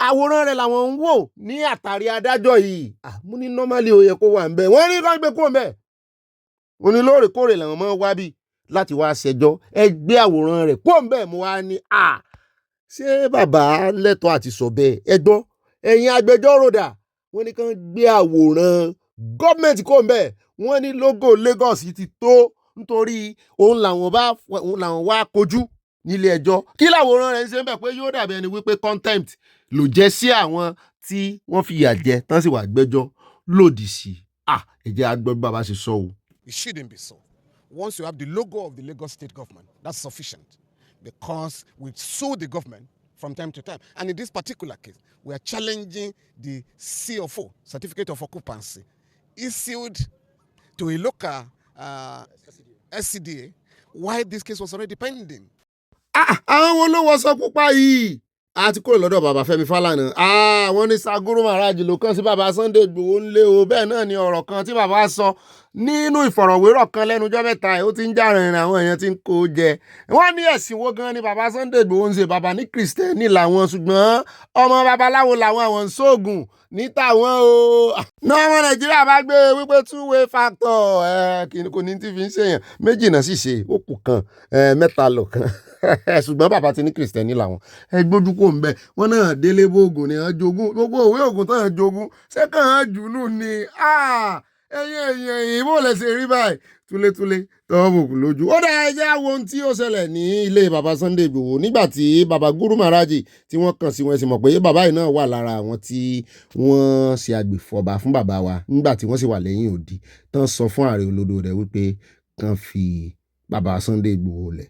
àwòrán rẹ̀ làwọn ń wò ní àtàrí adájọ́ yìí mo ní normally ó yẹ kó wà ń bẹ̀ wọ́n ní kán gbé kó ń bẹ̀ wọ́n ní lóòrèkóòrè làwọn máa ń wá bí láti wá ṣẹjọ́ ẹ gbé àwòrán rẹ̀ kó ń bẹ̀ mo wá ní ṣé bàbá lẹ́tọ̀ọ́ àti sọ bẹ́ẹ̀ ẹ gbọ́ ẹ̀yin agbẹjọ́rò dà wọ́n ní kán gbé àwòrán gọ́ọ̀mẹ̀ntì kó ń bẹ̀ wọ́n ní logo Lagos ti tó nítorí òun làwọn wá kojú nílé ẹjọ́ kí làwòrán rẹ̀ ń ṣe ń bẹ̀ pé yóò dàbí ẹni wípé contempt ló jẹ́ sí àwọn tí wọ́n fi yà jẹ tán sì wà gbẹ́jọ́ lòdì sí ẹ jẹ́ agbọ́ bí bàbá ṣe sọ o. It shouldn't be so. Once you have the logo of the Lagos state government, that's sufficient, because we sue the government from time to time. And in this particular case, we are challenging the CFO, Certificate of Occupancy, issued to a local SCDA, while this case was already pending. Àwọn olówó sọ pupa yìí àti kúrò lọ́dọ̀ bàbá Fẹ́mi Fálànà wọ́n ní Saguru Maraji ló kàn sí bàbá Sunday Igboho ńlé o bẹ́ẹ̀ náà ni ọ̀rọ̀ kan tí bàbá sọ nínú ìfọ̀rọ̀wérọ̀ kan lẹ́nujọ́ mẹ́ta ó ti ń já rìnrìn àwọn èèyàn tí ń kó jẹ wọ́n ní ẹ̀sìn wo gan ni bàbá Sunday Igboho ń ṣe bàbá ní Kristẹni làwọn ṣùgbọ́n ọmọ babaláwo làwọn àwọn ń ṣoògùn ní tàwọn o náà ọmọ Nàìjíríà bá gbé wípé two-way factor kò ní tí fi ń ṣèyàn méjì náà sì ṣe ó kù kan mẹ́ta lọ kan ṣùgbọ́n bàbá ti ní Kristẹni làwọn gbójú kò ń bẹ wọn náà délé bóògùn ni wọn jogún gbogbo òwe ògùn tó ń jogún ṣé kàn án jùnú ni ẹ̀yin ìbò lè ṣe rí báyìí túlétúlé tọwọ́ bòkù lójú. Ó dá ẹjẹ́ àwọn ohun tí ó ṣẹlẹ̀ ní ilé bàbá Sunday Igboho nígbà tí bàbá Guru Maraji tí wọ́n kàn sí wọn sì mọ̀ pé bàbá yìí náà wà lára àwọn tí wọ́n ṣe agbèfọ̀bà fún bàbá wa nígbà tí wọ́n sì wà lẹ́yìn odi tán sọ fún ààrẹ olódò rẹ̀ wípé kàn fi bàbá Sunday Igboho lẹ̀.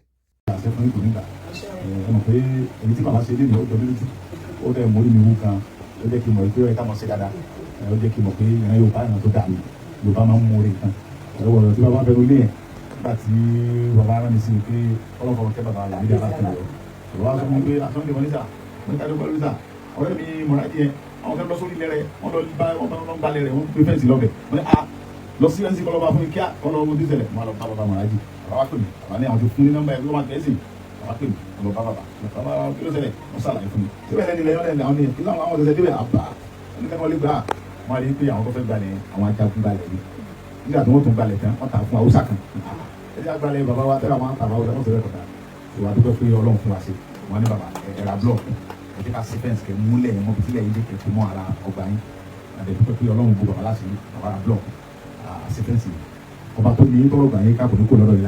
Ọmọ pé èyí tí bàbá ṣe lé ní ọjọ́ lójú ó dẹ̀ mórí mi wú kan ó jẹ́ kí n mọ̀ pé ẹ̀ka mọ̀ sí dáadáa ó jẹ́ kí n mọ̀ pé ìran Yorùbá ìran tó dà mí Yorùbá máa ń mú orí kan ọ̀rọ̀ tí bàbá fẹ́ lé yẹn nígbà tí bàbá rán mi sí pé ọlọ́kọ̀ kẹ́ bàbá yàrá ìjà láti lọ bàbá sọ fún mi pé àtúndì wọn níta wọn níta ló pẹ̀lú níta ọ̀rẹ́ mi Mọ̀rájì yẹn àwọn fẹ́ lọ sórí ilẹ̀ rẹ̀ wọ́n lọ gbalẹ̀ rẹ̀ wọ́n pé fẹ́ǹsì lọ́bẹ̀ wọ́n ní lọ sí ẹ̀ǹsì kọlọ́ba fún mi kíá kọlọ́ ọmọ tó ṣẹlẹ̀ wọn lọ bá bàbá Mọ̀rájì bàbá pè mí bàbá ní àwọn tó fún ní nọ́mbà ẹ̀ ló máa tẹ̀ sí bàbá pè mí ọlọ́ bá bàbá kí ló ṣẹlẹ̀ wọ́n ṣàlàyé fún mi síbẹ̀ lẹ́ni lẹ́yìn ọ̀lẹ́ni àwọn ènìyàn kí láwọn àwọn ọ̀sẹ̀ débẹ̀ àbá ẹni kẹ́kọ̀ọ́ lè gbà wọ́n rí pé àwọn tó fẹ́ gbalẹ̀ àwọn ajagun gbalẹ̀ ni nígbà tí wọ́n tún gbalẹ̀ tán wọ́n tà fún Haúsá kan ẹni àgbàlẹ̀ bàbá wa tẹ́lẹ̀ àwọn àtàwọn Haúsá náà tó rẹ̀ kọ̀dà ìwà tó fẹ́ pé Ọlọ́run fún wa ṣe wọ́n ní bàbá ẹ̀rà blọọ̀kù ẹ̀jẹ̀ ká sífẹ́ǹsì kẹ́ múlẹ̀ mọ́ bí sílẹ̀ yìí kẹ́ mọ́ ara ọgbà yín àdẹ̀dẹ̀ pé Ọlọ́run bó bàbá láti bàbá ra blọọ̀kù sífẹ́ǹsì ọba tó ní tọ́lọ̀ gbà yín káàkó ní kò lọ́dọ̀ yìí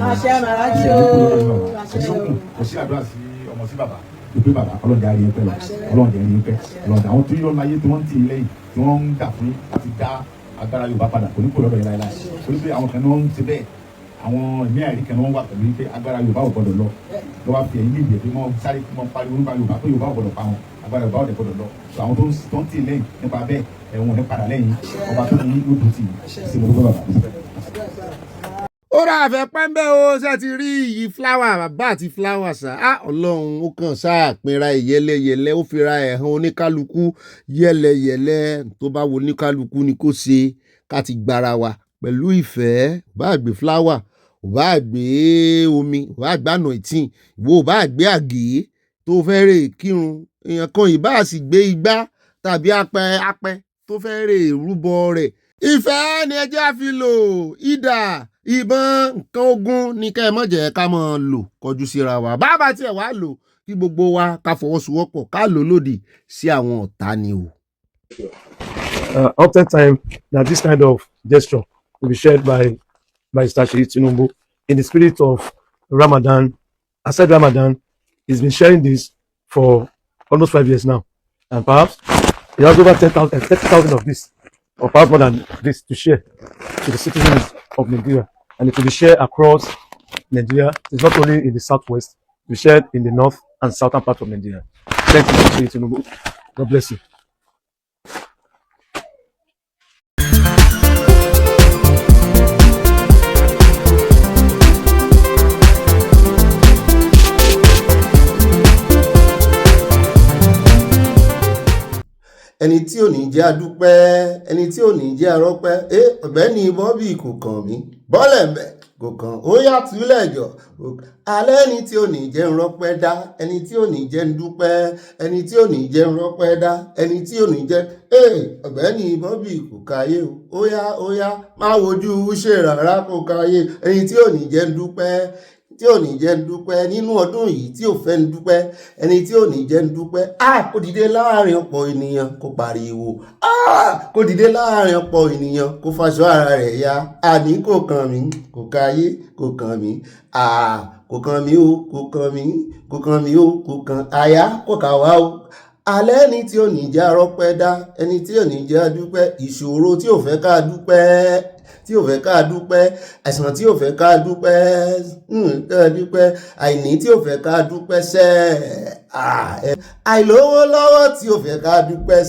kò sí àdúrà sí ọmọ sí bàbá ìpè bàbá ọlọ́dẹ àárín pẹ́ lọ ọlọ́dẹ àárín pẹ́ ọlọ́dẹ àwọn tó yọ láyé tí wọ́n ń tì í lẹ́yìn tí wọ́n ń dà fún láti dá agbára Yorùbá padà kò ní kò lọ́dọ̀ yìí láéláé torí pé àwọn kan ní wọ́n ń ṣe bẹ́ẹ̀ àwọn ẹ̀mí àìrí kan ní wọ́n wà pẹ̀lú pé agbára Yorùbá ò gbọdọ̀ lọ lọ́wọ́ fi ẹ̀yìn níbi ẹ̀fẹ́ mọ́ sáré mọ́ pariwo nípa Yorùbá pé Yorùbá ò gbọdọ̀ pa wọn agbára Yorùbá ò dẹ̀ gbọdọ̀ lọ àwọn tó ń tì í lẹ́yìn nípa bẹ́ẹ̀ ẹ̀wọ̀n ní padà lẹ́yìn ọba tó ní yóò dùn tì í sí mo dúpẹ́ bàbá. ó rà àfẹ́ pẹ́ńbẹ́ o ṣe ti rí iyì fúláwà bàbá àti fúláwà sá ọlọ́run ó kàn sáà pinra ìyẹlẹyẹlẹ ó fira ẹ̀ hàn oníkálukú yẹlẹyẹlẹ tó bá wo oníkálukú ni kò ṣe ká ti gbára wa pẹ̀lú ìfẹ́ bá gbé fúláwà ò bá gbé omi ò bá gbé àná ìtìn ìwọ ò bá gbé àgé tó fẹ́ rè kírun èèyàn kan ìbá sì gbé igbá tàbí apẹ tó fẹ́ rè rúbọ rẹ̀ ìfẹ́ ni ẹ jẹ́ á fi lò ìdà ìbọn nǹkan ogun ní kẹ́ ẹ mọ̀ jẹ́ ká mọ̀ lò kọjú síra wa bàbá tiẹ̀ wá lò kí gbogbo wa ká fọwọ́sowọ́pọ̀ ká lò lòdì sí àwọn ọ̀tá ni o. Oftentimes that this kind of gesture will be shared by Tinubu in the spirit of Ramadan. Aside Ramadan, he's been sharing this for almost 5 years now, and perhaps he has over 30,000 of this, or perhaps more than this, to share to the citizens of Nigeria, and it will be shared across Nigeria. It's not only in the southwest; it will be shared in the north and southern part of Nigeria. Thank you, Tinubu. God bless you. ẹni tí ò ní jẹ́ adúpẹ́ ẹni tí ò ní jẹ́ arọ́pẹ́ ọ̀gbẹ́ni Bobby kò kàn mí bọ́lẹ̀ mbẹ́ kò kàn ó yà túlẹ̀ jọ alẹ́ ẹni tí ò ní jẹ́ nrọ́pẹ́ dá ẹni tí ò ní jẹ́ ndúpẹ́ ẹni tí ò ní jẹ́ nrọ́pẹ́ dá ẹni tí ò ní jẹ́ ọ̀gbẹ́ni Bobby kò káyé o ó yá má wojú ṣe rárá kò káyé ẹni tí ò ní jẹ́ ndúpẹ́ tí ò ní jẹ́ ń dúpẹ́ nínú ọdún yìí tí ò fẹ́ ń dúpẹ́ ẹni tí ò ní jẹ́ ń dúpẹ́ kó dìde láàrin ọ̀pọ̀ ènìyàn kó pariwo kó dìde láàrin ọ̀pọ̀ ènìyàn kó faṣọ ara rẹ̀ ya àní kò kàn mí kò káyé kò kàn mí kò kàn mí o kò kàn mí kò kàn mí o kò kàn àyà kò kà wá o alẹ́ ẹni tí ò ní jẹ́ arọ́pẹ́ dá ẹni tí ò ní jẹ́ dúpẹ́ ìṣòro tí ò fẹ́ ká dúpẹ́ tí ò fẹ́ ká dúpẹ́ àìsàn tí ò fẹ́ ká dúpẹ́ àìní tí ò fẹ́ ká dúpẹ́ àìlówó lọ́wọ́ tí ò fẹ́ ká dúpẹ́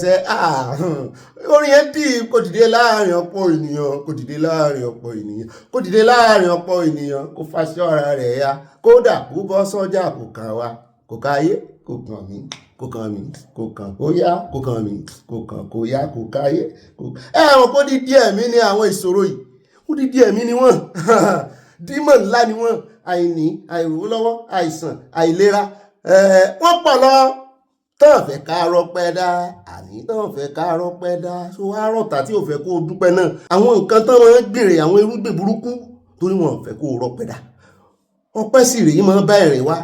orin ẹ̀ dì kó dìde láàrin ọ̀pọ̀ ènìyàn kó dìde láàrin ọ̀pọ̀ ènìyàn kó dìde láàrin ọ̀pọ̀ ènìyàn kó faṣọ ara rẹ̀ ya kódà kó bọ́ sọ́jà kò kàn wá kò káyé kò kàn mí kò kàn mí kò kàn kó yá kò kàn mí kò kàn kó yá kò káyé ẹ̀wọ̀n kó dídí ẹ̀mí ní àwọn ìṣòro yìí ó dídí ẹ̀mí ni wọ́n dímọ̀ ńlá ni wọ́n àìní àìrówó lọ́wọ́ àìsàn àìlera wọ́n pọ̀ lọ tán fẹ́ ká rọpẹ́ dá àní tán fẹ́ ká rọpẹ́ dá so wá rọ̀tà tí ò fẹ́ kó o dúpẹ́ náà àwọn nǹkan tán máa ń gbèrè àwọn irúgbìn burúkú torí wọn ò fẹ́ kó o rọpẹ́ dá ọpẹ́ sì rèé máa bá ẹ̀rìn wá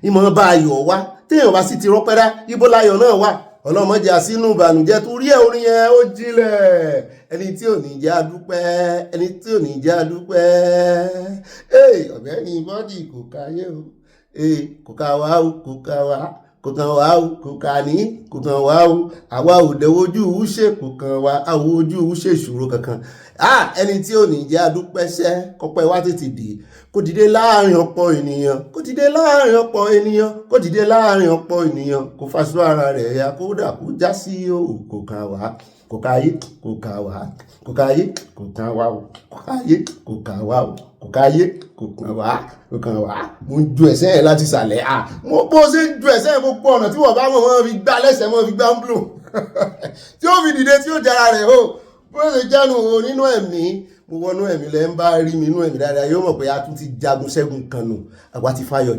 ìmọ̀ bá ayọ̀ wá téèyàn bá sì ti rọpẹ́ dá ibo láyọ̀ náà wà ọlọ́mọdé àsínú ìbànújẹ́ torí ẹ̀ orin yẹn ó jinlẹ̀ ẹni tí ò ní jẹ́ adúpẹ́ ẹni tí ò ní jẹ́ adúpẹ́ ọ̀gbẹ́ni Bobby kò káyé o kò ká wá o kò ká wá kò kàn wá o kò kà ní kò kàn wá o àwa ò dẹ̀wojú ṣe kò kàn wá àwọn ojú ṣe ìṣòro kankan ẹni tí ò ní jẹ́ adúpẹ́ sẹ́ kọ́pẹ́ wá tètè dé kó dìde láàrin ọ̀pọ̀ ènìyàn kó dìde láàrin ọ̀pọ̀ ènìyàn kó dìde láàrin ọ̀pọ̀ ènìyàn kó faṣọ ara rẹ̀ ya kódà kó já sí o kò kàn wá kò káyé kò kàn wá kò káyé kò kàn wá o kò káyé kò kàn wá o kò káyé kò kàn wá kò kàn wá mo ń ju ẹsẹ̀ yẹn láti sàlẹ̀ mo bó ṣe ń ju ẹsẹ̀ yẹn gbogbo ọ̀nà tí wọ́n bá wọn fi gbá lẹ́sẹ̀ wọn fi gbá ń blò tí ó fi dìde tí ó jara rẹ̀ o bó ṣe jánu o nínú ẹ̀mí mo wọnú ẹ̀mí lẹ́ ń bá rí mi inú ẹ̀mí dáadáa yóò mọ̀ pé a tún ti jagun ṣẹ́gun kan nù àwa ti fayọ̀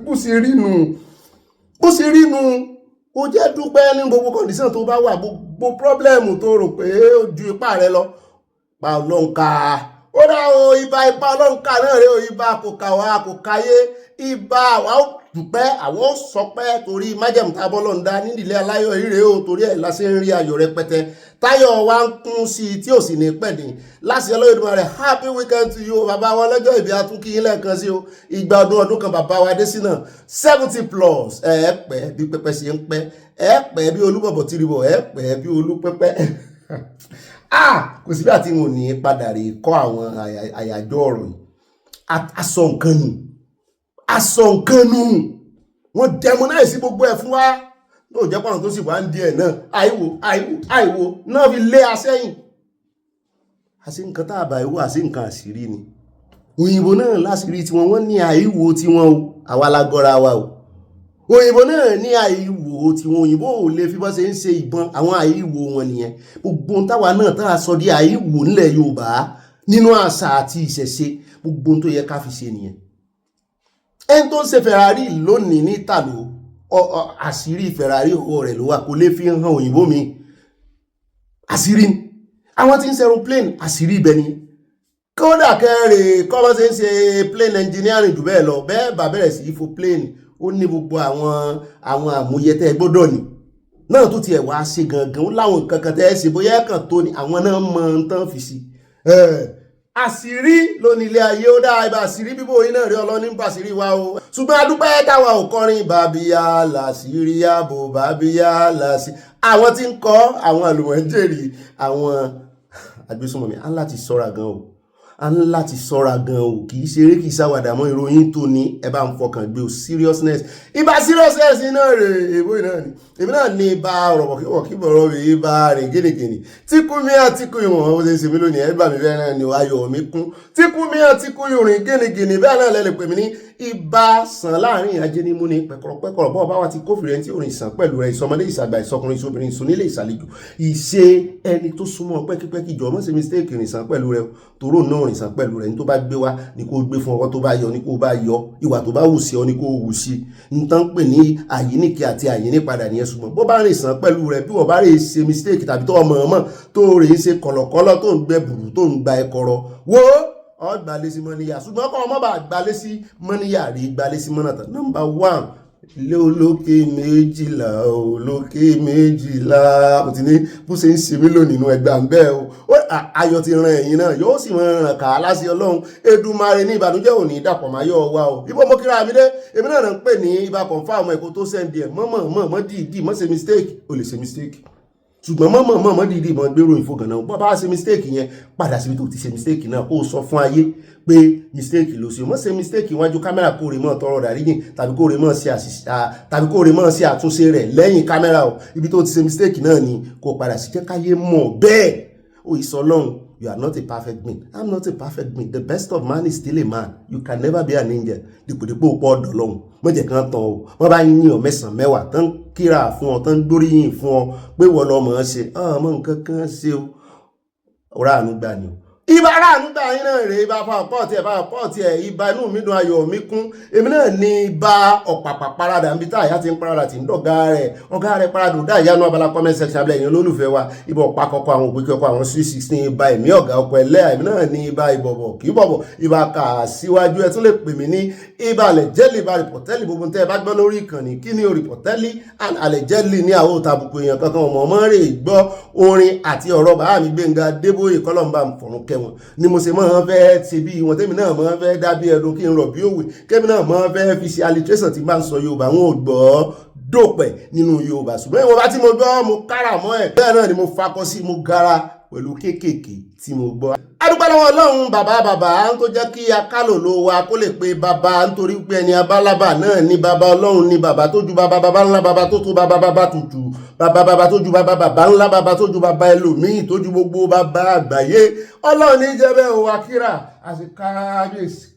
bó ṣe rí nu ó jẹ́ dúpẹ́ ní gbogbo kọ̀ǹdíṣàn tó bá wà gbogbo pọ́blẹ́mù tó rò pé ó ju ipá rẹ lọ pa ọlọ́nkà ó dá o ibà ipa ọlọ́nkà náà rẹ o ibà kò kà wá kò káyé ibà àwa ó dúpẹ́ àwọn ó sọpẹ́ torí májẹ̀mú tá a bọ́ lọ́nda nídìílé aláyọ̀ ire o torí ẹ̀ la ṣe ń rí ayọ̀ rẹpẹtẹ táyọ̀ wa ń kún sí i tí ò sì ní pẹ̀lú láti ọlọ́yọ̀dúnmọ́ rẹ̀ happy weekend to you bàbá wa lọ́jọ́ ìbí atúnkì yín lẹ́ẹ̀kan sí o ìgbà ọdún kan bàbá wa dé sí náà 70+ pẹ́ bí pẹ́pẹ́ ṣe ń pẹ́ pẹ́ bí olúbọ̀bọ̀ tìrìbọ̀ pẹ́ bí olúpẹ́pẹ́ kò sí bí àti mo ní padà rí kọ́ àwọn àyájọ́ ọ̀rọ̀ yìí aṣọ nǹkan nù wọ́n demonize gbogbo ẹ̀ fún wa ló jẹ́ pọ̀nà tó sì wá ń di ẹ̀ náà àìwò náà fi lé asẹ́yìn àṣí nǹkan tá àbà ìwò àṣí nǹkan àṣírí ni òyìnbó náà láṣìírí tiwọn wọ́n ní àìwò tiwọn o àwa lágọ́ra wa o òyìnbó náà ní àìwò tiwọn òyìnbó ò lè fi bọ́ ṣe ń ṣe ìbọn àwọn àìwò wọn nìyẹn gbogbo táwa náà tá a sọ di àìwò nílẹ̀ Yorùbá nínú àṣà àti ìṣẹ̀ṣe gbogbo tó yẹ ká fi ṣe nìyẹn ẹni tó ń ṣe Ferrari lónìí ní ìtàló àṣírí Ferrari ọwọ́ rẹ̀ ló wà kò lè fi hàn òyìnbó mi àṣírí àwọn tí ń ṣe aeroplane àṣírí ibẹ̀ ni kódà kẹrè kọ́mọ́ ṣe ń ṣe plane engineering jù bẹ́ẹ̀ lọ bẹ́ẹ̀ bá bẹ̀rẹ̀ sí fo plane ó ní gbogbo àwọn àmúyẹ tẹ́ gbọ́dọ̀ ní náà tó tiẹ̀ wá ṣe gangan ó láwọn nǹkan kan tẹ́ ṣe bóyá ẹ̀kan tó ní àwọn náà mọ ń tán fi sí àṣírí lónìí ilé ayé ó dá ibà àṣírí bíbò iná rí ọlọ́ní ń pàṣírí wa o ṣùgbọ́n adúpẹ́ táwa ò kọrin bàbíyá làṣírí ààbò bàbíyá làṣí àwọn tí ń kọ́ àwọn àlùmọ̀jèrì àwọn agbésùnmọ̀mí á láti ṣọ́ra gan o a ní láti ṣọ́ra gan o kì í ṣeré kì í ṣàwàdà mọ́ ìròyìn tó ní ẹ bá ń fọkàn gbé o seriousness ibà seriousness iná rè èbó iná ni èmi náà ní ibà ọ̀rọ̀ kí bọ̀rọ̀ rè ibà rè gẹ́nìgẹ́nì tíkú mi àtíkú ìwọ̀n ó ṣe ṣe mí lónìí ẹ bá mi fẹ́ náà ni ayọ̀ mi kún tíkú mi àtíkú ìrìn gẹ́nìgẹ́nì bẹ́ẹ̀ náà lẹ́lẹ̀ pè mí ní ibà sàn láàrin ajé ní múni pẹ̀kọ̀rọ̀pẹ̀kọ̀rọ̀ bọ́ọ̀ bá wa ti kófìrí ẹni tí òrìn sàn pẹ̀lú rẹ̀ ìsọmọdé ìsàgbà ìsọkùnrin ìsọbìnrin ìsúnílé ìsàlejò ìṣe ẹni tó súnmọ́ pẹ́kípẹ́kí jọ mọ́ sí mistake rìn sàn pẹ̀lú rẹ̀ tòró náà rìn sàn pẹ̀lú rẹ̀ ní tó bá gbé wá ní kó gbé fún ọwọ́ tó bá yọ ní kó bá yọ ìwà tó bá wù sí ọ ní kó wù sí ní tán pè ní àyíníkì àti àyínípadà nìyẹn ṣùgbọ́n bó bá rìn sàn pẹ̀lú rẹ̀ bí wọ́n bá rè ṣe mistake tàbí tó ọmọ ọmọ tó rè ṣe kọ̀lọ̀kọ́lọ̀ tó ń gbẹ bùrù tó ń gba ẹkọrọ wo ọgbàlẹ́sí mọ́níyà ṣùgbọ́n kọ́ ọmọ bá gbàlẹ́sí mọ́níyà rí gbàlẹ́sí mọ́nàtà number 1 ilé olókè méjìlá olókè méjìlá mo ti ní bó ṣe ń ṣe mí lónìí inú ẹgbà ń bẹ́ẹ̀ o ayọ̀ ti ran ẹ̀yìn náà yóò sì máa ràn ká láti Ọlọ́run Èdùmàrè ní ìbànújẹ́ òní dàpọ̀ máa yọ wa o ibo mo kíra mi dé èmi náà ń pè ní ibà confam ẹ̀kọ́ tó sẹ́ndì ẹ̀ mọ́ dìídì mọ́ ṣe mistake o lè ṣe mistake ṣùgbọ́n mọ́ dìídì mọ́ gbèrò ìfò gànà bọ́ bá ṣe mistake yẹn padà síbi tó ti ṣe mistake náà kó sọ fún ayé pé mistake ló ṣe mọ́ ṣe mistake iwájú kámẹ́rà kó rè mọ́ tọrọ dáríjìn tàbí kó rè mọ́ sí àtúnṣe rẹ̀ lẹ́yìn kámẹ́rà o ibi tó ti ṣe mistake náà ni kó padà sí jẹ́ káyé mọ̀ bẹ́ẹ̀ o ìsọlọ́run you are not a perfect being. I'm not a perfect being. The best of man is still a man. You can never be an angel. Dípòdípò pọ̀ ọ̀dọ̀ lọ́hùn. Wọ́n jẹ́ kán tán o. Wọ́n bá yín ọ mẹ́sàn-án mẹ́wàá tán kíra fún ọ tán gbóríyìn fún ọ pé wọ́n lọ mọ̀ ọ́n ṣe. Ọmọ nǹkan kan ṣe o. Ọ̀rá àánú gbà ni o. Ibà ara àánú gbà yín náà rèé ibà pọ́ọ̀tì ẹ̀ ibà inú mi dùn ayọ̀ mi kún. Èmi náà ní ibà ọ̀pàpà parada níbi tá àyà ti ń parada tí ń dọ̀gá rẹ̀ parada dá ìyanu abala comment section abẹ́lẹ̀ yẹn olólùfẹ́ wa ibà ọ̀pá kọ́kọ́ àwọn òpin kọ́kọ́ àwọn 316 ibà ẹ̀mí ọ̀gá ọkọ̀ ẹlẹ́yà èmi náà ní ibà ìbọ̀bọ̀ kì í bọ̀bọ̀ ibà kà síwájú ẹ tún lè pè mí ní ibà àlẹ̀jẹ́lì ibà rìpọ̀tẹ́lì gbogbo tẹ́ ẹ bá gbọ́ lórí ìkànnì kí ni rìpọ̀tẹ́lì àlẹ̀jẹ́lì ní àwọn òtàbùkù èèyàn kankan ọmọ rè gbọ́ orin àti ọ̀rọ̀ bàá mi Gbénga Débóyè kọ́lọ́mbà fọ̀rùn kẹwọn ni mo ṣe máa fẹ́ ṣe bí wọn tẹ́mi náà máa fẹ́ dábí ẹdun kí n rọ̀ bí òwe kẹ́mi náà máa fẹ́ fi ṣe alliteration tí bá ń sọ Yorùbá wọn ò gbọ́ dópẹ̀ nínú Yorùbá ṣùgbọ́n ìwọ̀n bá tí mo gbọ́ mo kára mọ́ ẹ̀ bẹ́ẹ̀ náà ni mo fakọ sí mo gara pẹ̀lú kéékèèké tí mo gbọ́. adúpẹ́ lọ́wọ́ Ọlọ́run bàbá tó jẹ́ kí akálò ló wa kó lè pe bàbá nítorí pé ẹni abálábà náà ní bàbá Ọlọ́run ní bàbá tó ju bàbá ńlá bàbá tó tó bàbá tutù bàbá tó ju bàbá ńlá bàbá tó ju bàbá ẹlòmíì tó ju gbogbo bàbá àgbáyé Ọlọ́run ní jẹ́bẹ́ o akíra àti kábíyèsí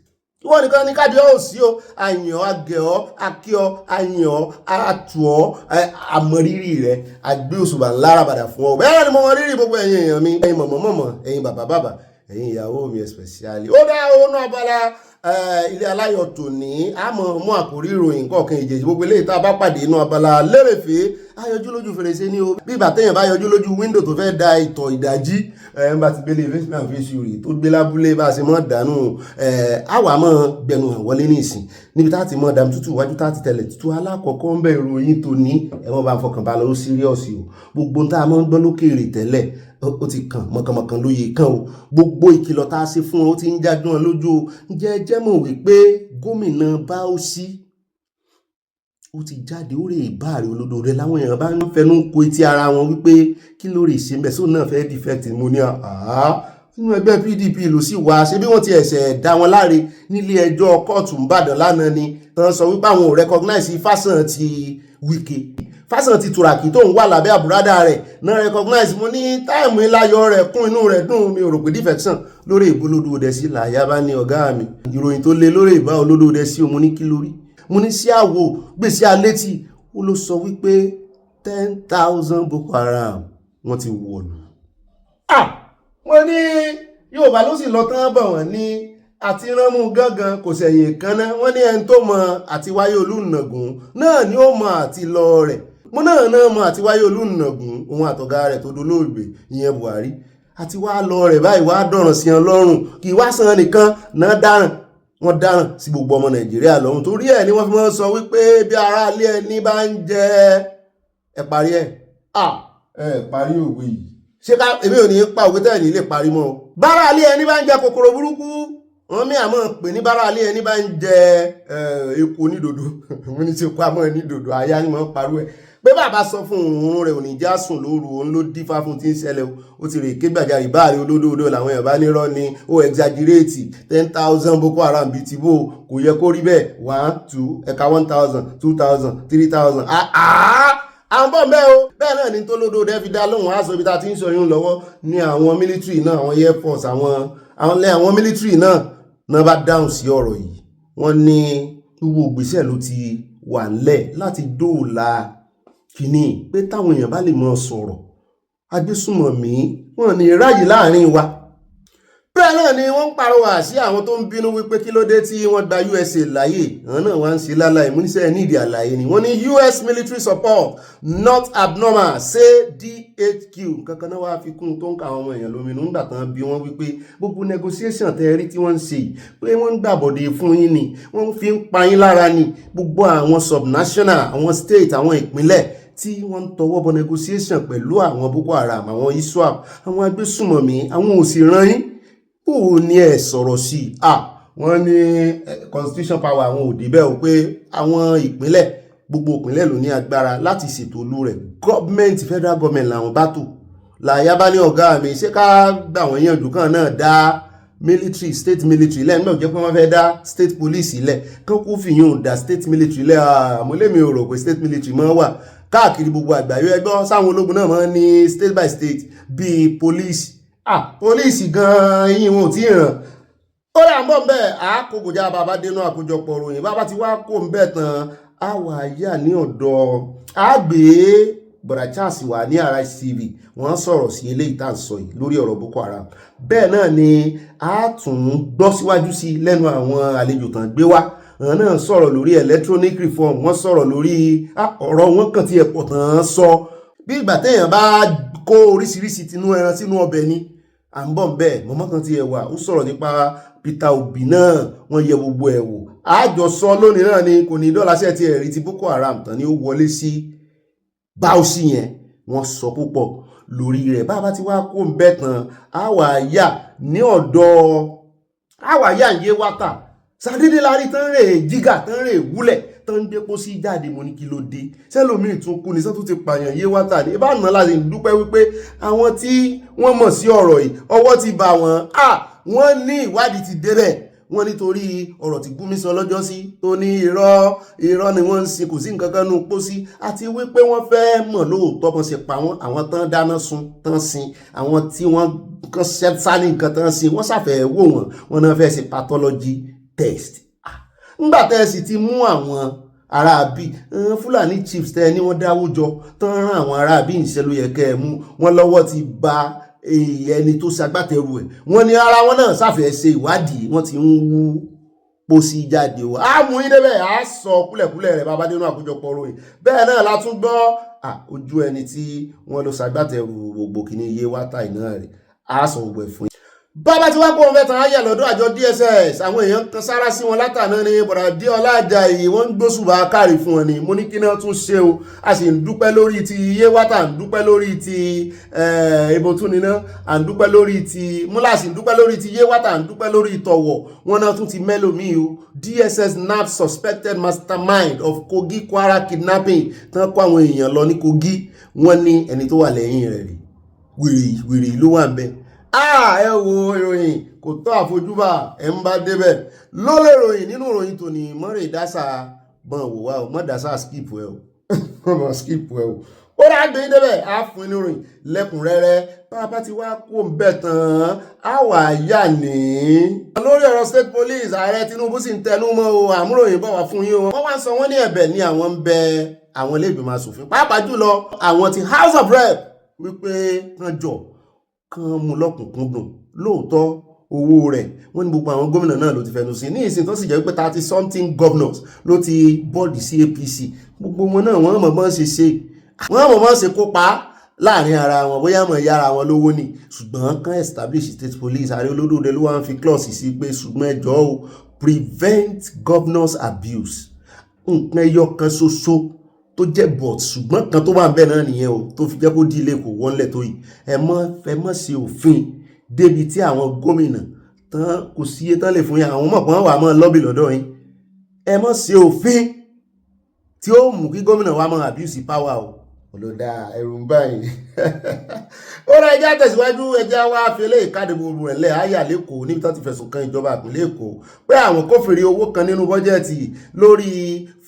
wọ́n nìkan ní káàdì ọ̀ sí o àyàn agẹ̀ọ́ akíọ́ àyàn àtùọ́ àmọ̀rírì rẹ̀ àgbé òṣùbà ńlára padà fún ọ bẹ́ẹ̀ ni mo mọ rírì gbogbo ẹ̀yin èèyàn mi ẹ̀yin mọ̀mọ́ ẹ̀yin bàbá ẹ̀yin ìyàwó mi especially ó dá owó náà abala ilé aláyọ̀ tòní àmọ́ mú àkórí ìròyìn kọ̀ọ̀kan ìjèjì gbogbo eléyìí tá a bá pàdé inú Abala Lerefe ayọjú lójú fèrèsé ní o bí ìgbà téèyàn bá yọjú lójú wíńdò tó fẹ́ da ìtọ̀ ìdájí ẹ̀ ń bá ti gbélé investment fèsì tó gbé lábúlé bá a ṣe mọ́ dànù àwa mọ́ gbẹnu wọlé ní ìsìn níbi tá a ti mọ́ dàmú tútù wájú tá a ti tẹ̀lẹ̀ tútù alákọ̀ọ́kọ́ ń bẹ̀ ìròyìn tòní ẹ̀wọ̀n bá fọkàn balẹ̀ ó síríọ̀sì o gbogbo tá a mọ́ gbọ́ lókèèrè tẹ́lẹ̀ ó ti kàn mọ̀kànmọ̀kàn lóye kan o gbogbo ìkìlọ̀ tá a ṣe fún ọ ó ti ń jágbọ́n lójú o jẹ́ mọ̀ wípé gómìnà Bauchi ó ti jáde ó rè báàrí olódò rẹ láwọn èèyàn bá ń fẹnu ko etí ara wọn wípé kí ló rè ṣe mbẹ́sọ̀ náà fẹ́ defect mo ní nínú ẹgbẹ́ PDP ló sì wá ṣe bí wọ́n ti ẹ̀sẹ̀ dá wọn láre nílé ẹjọ́ kóòtù ńbàdàn lánàá ni tán sọ wípé àwọn ò recognize Fáṣọ̀rántì Wike Fásánti Turaki tó ń wà lábẹ́ àbúradà rẹ̀ náà recognize mo ní táìmù ìláyọ̀ rẹ̀ kún inú rẹ̀ dùn mi ò rò pé defection lórí ìbólódó dẹ̀ sí làyà bá ní ọ̀gá mi ìròyìn tó lé lórí ìbá olódó dẹ̀ sí mo ní kí lórí mo ní sí àwò gbèsè alétí ó ló sọ wípé 10,000 Boko Haram wọ́n ti wọ̀lú. Wọ́n ní Yorùbá ló sì lọ tán bọ̀ wọ́n ní àti ránmú gángan kò sẹ̀yìn kan náà wọ́n ní ẹni tó mọ àti wáyé olùnàgún náà ni ó mọ àti lọ rẹ̀ mo náà mọ àti wáyé olùnàgún òun àtọ̀gá rẹ̀ tó dolóògbé ìyẹn Buhari àti wá lọ rẹ̀ báyìí wá dọ̀ràn sí wọn lọ́rùn kì í wá san nìkan náà dáràn wọ́n dáràn sí gbogbo ọmọ Nàìjíríà lọ́rùn torí ẹ̀ ni wọ́n fi máa ń sọ wípé bí aráalé ẹni bá ń jẹ ẹ parí ẹ̀ ẹ parí òwe yìí ṣé ká èmi ò ní pa òwe tẹ́ẹ̀ ní lè parí mọ́ báráalé ẹni bá ń jẹ kòkòrò burúkú wọ́n mí àmọ́ pè ní báráalé ẹni bá ń jẹ epo onídòdó wọ́n ní tí kó àmọ́ onídòdó àyà ni wọ́n parú ẹ̀ pé bàbá sọ fún òun rẹ̀ òní já sùn lóru òun ló dífá fún tí ń ṣẹlẹ̀ ó ti rè ké gbàjarì báàrí olódòdó làwọn èèyàn bá nírọ́ ni ó exaggerate 10,000 Boko Haram bíi ti bò kò yẹ kó rí bẹ́ẹ̀ 1 2 ẹ̀ka 1,000 2,000 3,000 àwọn bọ́ mẹ́ o bẹ́ẹ̀ náà ni tó lódò dẹ́ fi dá lóhùn aṣọ ibi tá ti ń sọ yún lọ́wọ́ ní àwọn military náà àwọn air force àwọn military náà bá dáhùn sí ọ̀rọ̀ yìí wọ́n ní gbogbo ìgbésẹ̀ ló ti wà ńlẹ̀ láti dóòlà kìíní pé táwọn èèyàn bá lè mọ sọ̀rọ̀ agbésùmọ̀mí wọn ní ráyè láàrin wa bẹ́ẹ̀ náà ni wọ́n ń pàrọwà sí àwọn tó ń bínú wípé kí ló dé tí wọ́n gba USA láyè àwọn náà wá ń ṣe láláì múnísẹ́ nídìí àlàyé ni wọ́n ní US military support not abnormal say DHQ kankan náà wá fi kún tó ń ka àwọn ọmọ èèyàn lóminú nígbà tán bí wọ́n wípé gbogbo negotiation tẹ́rí tí wọ́n ń ṣe pé wọ́n ń gbàbọ̀dé fún yín ni wọ́n fi ń pa yín lára ni gbogbo àwọn subnational àwọn state àwọn ìpínlẹ̀ tí wọ́n ń tọwọ́ bọ negotiation pẹ̀lú àwọn Boko Haram àwọn ISWAP àwọn agbésùmọ̀mí àwọn òsì ran yín ó ní ẹ sọ̀rọ̀ sí wọ́n ní constitution power àwọn òdì bẹ́ẹ̀ o pé àwọn ìpínlẹ̀ gbogbo ìpínlẹ̀ ló ní agbára láti ṣètò olú rẹ̀ gọ́ọ̀mẹ̀ntì federal government làwọn bá tò làyà bá ní ọ̀gá mi ṣé ká gbà wọ́n yànjú kan náà dá military state military lẹ́nu náà jẹ́ pé wọ́n fẹ́ dá state police lẹ̀ kán kó fìyàn dá state military lẹ̀ àmúlẹ́mi ò rò pé state military máa wà káàkiri gbogbo àgbáyé ẹgbọ́n sáwọn ológun náà máa ń ní state by state bíi police pólíìsì gan-an yìí wọn ò tí ì ràn ó rà ń bọ̀ bẹ́ẹ̀ àákòkòjá bàbá dénú àkójọpọ̀ ròyìn bàbá ti wá kó ń bẹ̀ tán á wà yà ní ọ̀dọ̀ àgbé bọ̀dà Charles wà ní Arise TV wọ́n sọ̀rọ̀ sí eléyìí tá à ń sọ yìí lórí ọ̀rọ̀ Boko Haram bẹ́ẹ̀ náà ni a tún gbọ́ síwájú sí lẹ́nu àwọn àlejò tán gbé wá àwọn náà sọ̀rọ̀ lórí electronic reform wọ́n sọ̀rọ̀ lórí ọ̀rọ̀ wọn kàn tí ẹ̀pọ̀ tán sọ bí ìgbà téèyàn bá kó oríṣiríṣi tinú ẹran sínú ọbẹ̀ ni à ń bọ̀ bẹ́ẹ̀ mọ́mọ́ kan ti ẹ̀wà ó sọ̀rọ̀ nípa Peter Obi náà wọ́n yẹ gbogbo ẹ̀ wò àjọsọ lónìí náà ni kò ní dọ́làṣẹ́ ti ẹ̀rí ti Boko Haram tán ni ó wọlé sí báwọsí yẹn wọ́n sọ púpọ̀ lórí rẹ̀ bá ti wá kó ń bẹ́ tán àwàyà ní ọ̀dọ̀ àwàyà ń yé wátà sàdédé lárí tán rè jígà tán rè wúlẹ̀ tán ń dépò sí jáde mo ní kí ló dé sẹ́lòmíì tún kú ní sẹ́tún ti pààyàn yé wátà ní ìbáná láti dúpẹ́ wípé àwọn tí wọ́n mọ̀ sí ọ̀rọ̀ yìí ọwọ́ ti bá wọn wọ́n ní ìwádìí ti débẹ̀ wọ́n nítorí ọ̀rọ̀ tí Gúnmi sọ lọ́jọ́ sí tó ní irọ́ ni wọ́n ń sin kò sí nǹkan kan nù pósí àti wípé wọ́n fẹ́ mọ̀ lóòótọ́ kan ṣe pa wọ́n àwọn tán dáná sun tán sin àwọn tí wọ́n kan ṣẹ́sá ní nǹkan tán sin wọ́n ṣàfẹ́ wò wọ́n náà fẹ́ ṣe pathology test ńgbà tẹ́ sì ti mú àwọn aráabí Fúlàní chiefs tẹ́ ní wọ́n dáwó jọ tán rán àwọn aráabí ìṣẹ́ ló yẹ kẹ́ ẹ mú wọn lọ́wọ́ ti ba ẹni tó ṣagbátẹrù ẹ̀ wọ́n ní ara wọn náà ṣàfẹ́ ṣe ìwádìí wọ́n ti ń wú pósí jáde o mú yín débẹ̀ sọ kúlẹ̀kúlẹ̀ rẹ̀ bàbá nínú àkójọpọ̀ ròyìn bẹ́ẹ̀ náà la tún gbọ́ ojú ẹni tí wọ́n lọ ṣagbátẹrù gbogbo kìíní iye wátà iná rẹ̀ sọ gbogbo ẹ̀ fún yín. Bàbá tí wọ́n kó wọn fẹ́tàn ayé lọ́dọ̀ àjọ DSS àwọn èèyàn kan sára sí wọn látàná ní bọ̀dà dé ọlájà yìí wọ́n ń gbóṣùbà kárì fún wọn ni mo ní kí náà tún ṣe o a sì ń dúpẹ́ lórí ti iye wátà ń dúpẹ́ lórí ti ebo tún níná à ń dúpẹ́ lórí ti múlá sì ń dúpẹ́ lórí ti iye wátà ń dúpẹ́ lórí tọ̀wọ̀ wọn náà tún ti mẹ́lòmíì o DSS nab suspected mastermind of Kogi Kwara kidnapping tán kó àwọn èèyàn lọ ní Kogi wọ́n ní ẹni tó wà lẹ́yìn rẹ̀ rí wèrè ló wà ń bẹ ẹ wo ìròyìn kò tọ́ àfojúbà ẹ ń bá débẹ̀ ló lè ròyìn nínú ìròyìn tòní mọ́rẹ̀ ìdásà bọ̀n wò wá o mọ́ dásà skip ẹ o ọmọ skip ẹ o ó rà gbé débẹ̀ á fún inú rìn lẹ́kùnrẹ́rẹ́ bàbá ti wá kó ń bẹ̀ tán á wà yà ní. lórí ọ̀rọ̀ state police ààrẹ Tinubu sì ń tẹnu mọ́ o àmúròyìn bọ̀ wá fún yín o wọ́n wá ń sọ wọ́n ní ẹ̀bẹ̀ ní àwọn ń bẹ àwọn ilé ìgbìmọ̀ asòfin pàápàá jùlọ àwọn ti House of Rep wípé kan jọ kan mú lọ́kùnkúndùn lóòótọ́ owó rẹ̀ wọ́n ní gbogbo àwọn gómìnà náà ló ti fẹnu sí ní ìsìn tó sì jẹ́ wípé 30 something governors ló ti bọ́ọ̀dì sí APC gbogbo wọn náà wọ́n mọ̀ bọ́n ṣe kópa láàrin ara wọn bóyá mọ̀ yára wọn lówó ni ṣùgbọ́n kan establish state police ààrẹ olódòdó ló wá ń fi clause sí pé ṣùgbọ́n ẹjọ́ o prevent governors abuse nǹkan ẹyọ kan ṣoṣo tó jẹ́ bọ̀t ṣùgbọ́n kan tó wà ń bẹ̀ náà nìyẹn o tó fi jẹ́ kó di ilé kò wọ́nlẹ̀ tó yìí ẹ mọ́ ṣe òfin débi tí àwọn gómìnà tán kò sí iye tán lè fún yín àwọn mọ̀pọ̀ wà mọ́ lọ́bì lọ́dọ̀ yín ẹ mọ́ ṣe òfin tí ó mú kí gómìnà wa mọ́ abuse power o olódà ẹ̀rù ń báyìí ó rẹ ẹjá tẹ̀síwájú ẹjá wá fi eléyìí káàdì gbogbo rẹ̀ lẹ̀ àyà lẹ́kọ̀ọ́ níbi tó ti fẹ̀sùn kan ìjọba ìpínlẹ̀ Èkó pé àwọn kófìrí owó kan nínú bọ́jẹ́ẹ̀tì lórí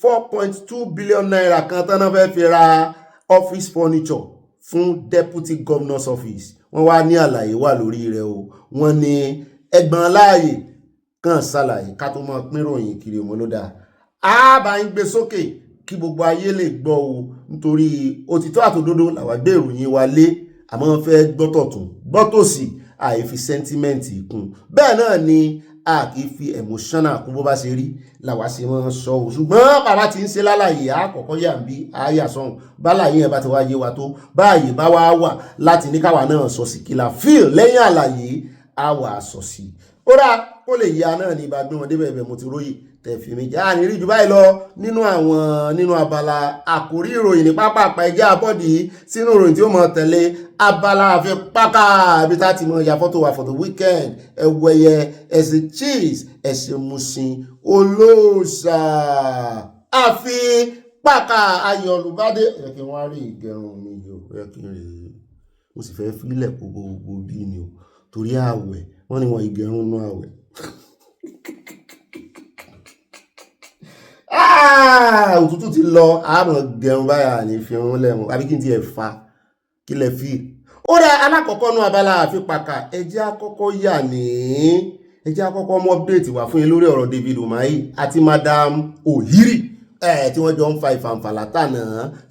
4.2 billion naira kan tán náà fẹ́ fi ra office furniture fún deputy governor's office wọ́n wá ní àlàyé wà lórí rẹ̀ o wọ́n ní ẹgbọ̀n láàyè kan ṣàlàyé ká tó mọ pínròyìn kiri wọn ló dáa á bá ń gbé sókè kí gbogbo ayé lè gbọ́ o nítorí òtítọ́ àtòdodo làwa gbé ìròyìn wa lé àmọ́ wọ́n fẹ́ gbọ́tọ̀tún gbọ́tòsì àìfi sẹ́ńtímẹ́ǹtì kún bẹ́ẹ̀ náà ni a kì í fi emotional kún bó bá ṣe rí làwa ṣe wọ́n sọ o ṣùgbọ́n bàbá ti ń ṣe lálàyé àkọ́kọ́ yà ń bí àyà sọ̀hún bálàyé ẹ̀ bá ti wá yé wa tó báyìí bá wá wà láti ní káwa náà sọ sí kí la fíìl lẹ́yìn àlàyé á wà sọ sí ó rà kó lè yá náà ní ìbá gbé wọn débẹ̀ ibẹ̀ mo ti róye tẹ̀fì méjì àníríì jù báyìí lọ nínú abala àkórí ìròyìn ní pápápá ẹjẹ́ àbọ̀dì sínú ìròyìn tí ó mọ̀ tẹ̀lé abala àfipáká ibi tá ti mọ̀ ya fọ́tò wà for the weekend ẹ̀wẹ̀yẹ ẹ̀sìn cheese ẹ̀sìn musin olóòṣà àfipáká ayọ̀ olùbádé ẹ̀kí wọ́n á rí ìgẹrun mi yóò ẹ̀kí rẹ̀ mo sì fẹ́ fílẹ̀ gbogbo bí ni o torí àwẹ̀ wọ́n ní wọn ìgẹrun nú àwẹ̀ òtútù ti lọ àmọ́ gẹrun báyà ní fi rún lẹ́wọ̀n àbí kí n ti ẹ̀ fa kí lẹ fi ó rẹ alákọ̀ọ́kọ́ nú abala àfipáká ẹjẹ́ àkọ́kọ́ yà ní ẹjẹ́ àkọ́kọ́ mú update wà fún yín lórí ọ̀rọ̀ David Umahi àti Madam Ohiri tí wọ́n jọ ń fa ìfàǹfà látànà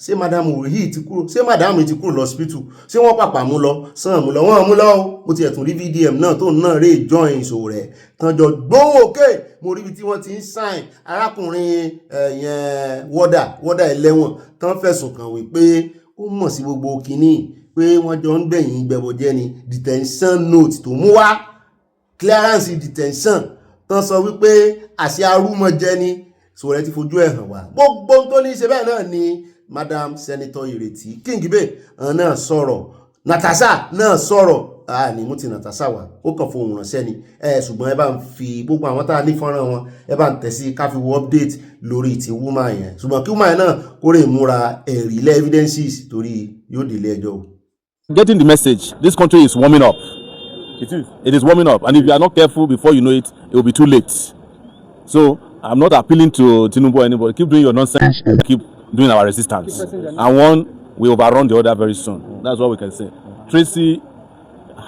ṣé Madam Ohiri ti kúrò ṣé Madam ti kúrò lọ́sípítù ṣé wọ́n pàpà mú lọ sàn mú lọ wọ́n mú lọ ó ti ẹ̀tún rí VDM náà tó náà rè join ìṣòro rẹ̀ tán jọ gbóhùn òkè mo rí ibi tí wọ́n ti ń sign arákùnrin yẹn wọ́dà ẹlẹ́wọ̀n tán fẹ̀sùn kàn wípé ó mọ̀ sí gbogbo kínní pé wọ́n jọ ń gbẹ̀yìn gbẹ̀bọ̀jẹ́ ni detention note tó mú wá clearance detention tán sọ wípé àṣẹ arúmọjẹ ni sọ̀rọ̀ ẹ ti fojú ẹ̀ hàn wá gbogbo tó ní í ṣe bẹ́ẹ̀ náà ni Madam Senator Ireti Kingbe náà sọ̀rọ̀ Natasha náà sọ̀rọ̀ ní mú ti Natasha wá ó kàn fohùn ránṣẹ́ ni ṣùgbọ́n ẹ bá ń fi gbogbo àwọn tá a ní fọ́nrán wọn ẹ bá ń tẹ̀ sí ká fi wo update lórí ti woman yẹn ṣùgbọ́n kí woman yẹn náà kó lè múra ẹ̀rí ilẹ̀ evidences torí yóò délé ẹjọ́. Getting the message, this country is warming up. It is warming up, and if you are not careful before you know it, it will be too late. So I'm not appealing to Tinubu or anybody. Keep doing your nonsense. Keep doing our resistance. And one will overrun the other very soon. That's what we can say. Tracy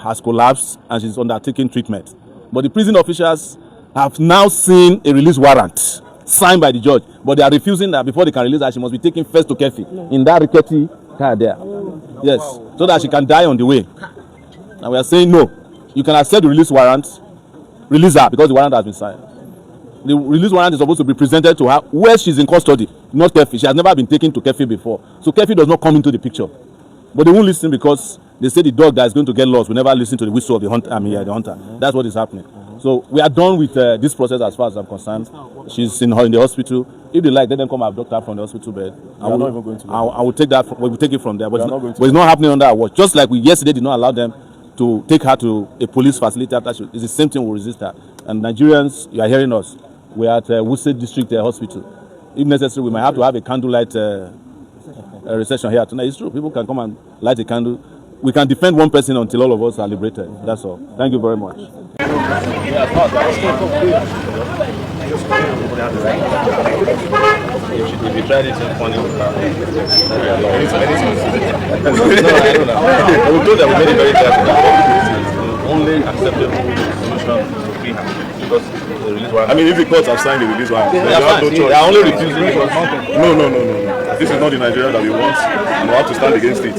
has collapsed and she's undertaking treatment. But the prison officials have now seen a release warrant signed by the judge. But they are refusing that before they can release her, she must be taken first to Kefi in that rickety car there. Yes, so that she can die on the way. And we are saying no. You can accept the release warrant, release her because the warrant has been signed. The release warrant is supposed to be presented to her where she's in custody, not Kefi. She has never been taken to Kefi before. So Kefi does not come into the picture. But they won't listen because they say the dog that is going to get lost will never listen to the whistle of the hunter. The hunter. That's what is happening. So we are done with this process as far as I'm concerned. She's in the hospital. If they like, let them come abduct her from the hospital bed. I will take that. We will take it from there. But it's not happening under our watch. Just like we yesterday did not allow them to take her to a police facility after it's the same thing. We resist her. And Nigerians, you are hearing us. We are at Wuse District Hospital. If necessary, we might have to have a candlelight reception here tonight. It's true. People can come and light a candle. We can defend one person until all of us are liberated. That's all. Thank you very much. If you tried it in funny, we told them we made it very clear that only acceptable solution to be because the release warrant. I mean, if the courts have signed the release warrant, then you have no choice. They are only refusing. No. This is not the Nigeria that we want, and we have to stand against it.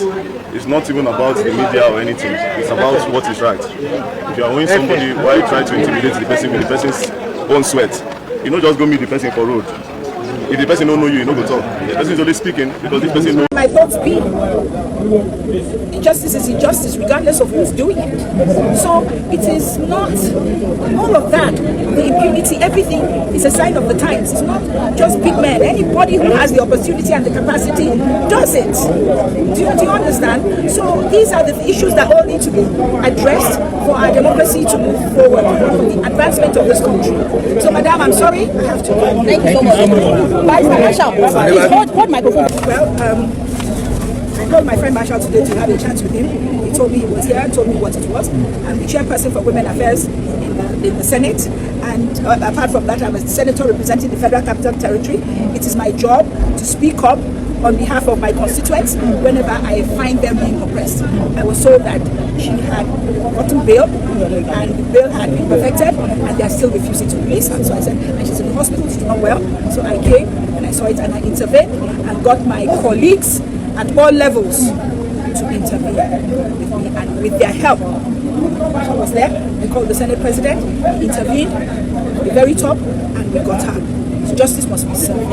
It's not even about the media or anything. It's about what is right. If you are owing somebody, why try to intimidate the person with the person's own sweat? You don't just go meet the person for road. If the person don't know you, you don't go talk. The person is only speaking because this person knows. My thoughts be injustice is injustice regardless of who's doing it. So it is not all of that. The impunity, everything is a sign of the times. It's not just big men. Anybody who has the opportunity and the capacity does it. Do you understand? So these are the issues that all need to be addressed for our democracy to move forward, for the advancement of this country. So, Madam, I'm sorry, I have to go. Thank you so much. Please hold microphone. Well, I called my friend Marshall today to have a chat with him. He told me he was here, told me what it was. I'm the chairperson for Women Affairs in the Senate, and apart from that, I'm a senator representing the Federal Capital Territory. It is my job to speak up on behalf of my constituents whenever I find them being oppressed. I was told that she had gotten bail, and the bail had been perfected, and they are still refusing to release her. So I said, and she's in the hospital, she's not well. So I came and I saw it, and I intervened and got my colleagues at all levels to intervene with me, and with their help. I was there, we called the Senate President, he intervened at the very top, and we got her. So justice must be served.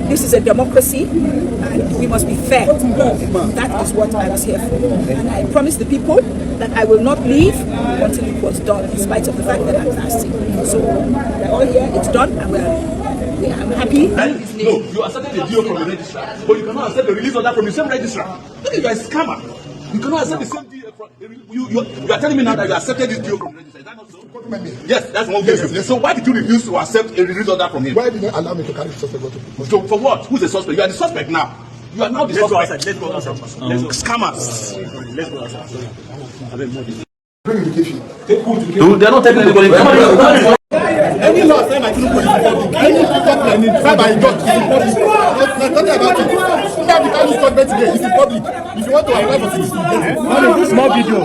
This is a democracy, and we must be fair. That is what I was here for. And I promised the people that I will not leave until it was done, in spite of the fact that I'm fasting. So we're all here, it's done, and I'm happy. No, you accepted the deal from the registrar, but you cannot accept the release order from the same registrar. Look, you are a scammer. You cannot accept the same deal from. You are telling me now that you accepted this deal from the registrar. Is that not so? Yes, that's one case. Yes. So why did you refuse to accept a release order from him? Why did you allow me to carry the suspect? So for what? Who's the suspect? You are the suspect now. You are now the suspect. Let's go outside. Scammers. Let's go outside. They are not taking anybody. Any law say my Tinubu is public. Any document signed by a judge is public. Let's talk about it. Now the kind of judgment today is in public. If you want to arrive at this, get it. Small video.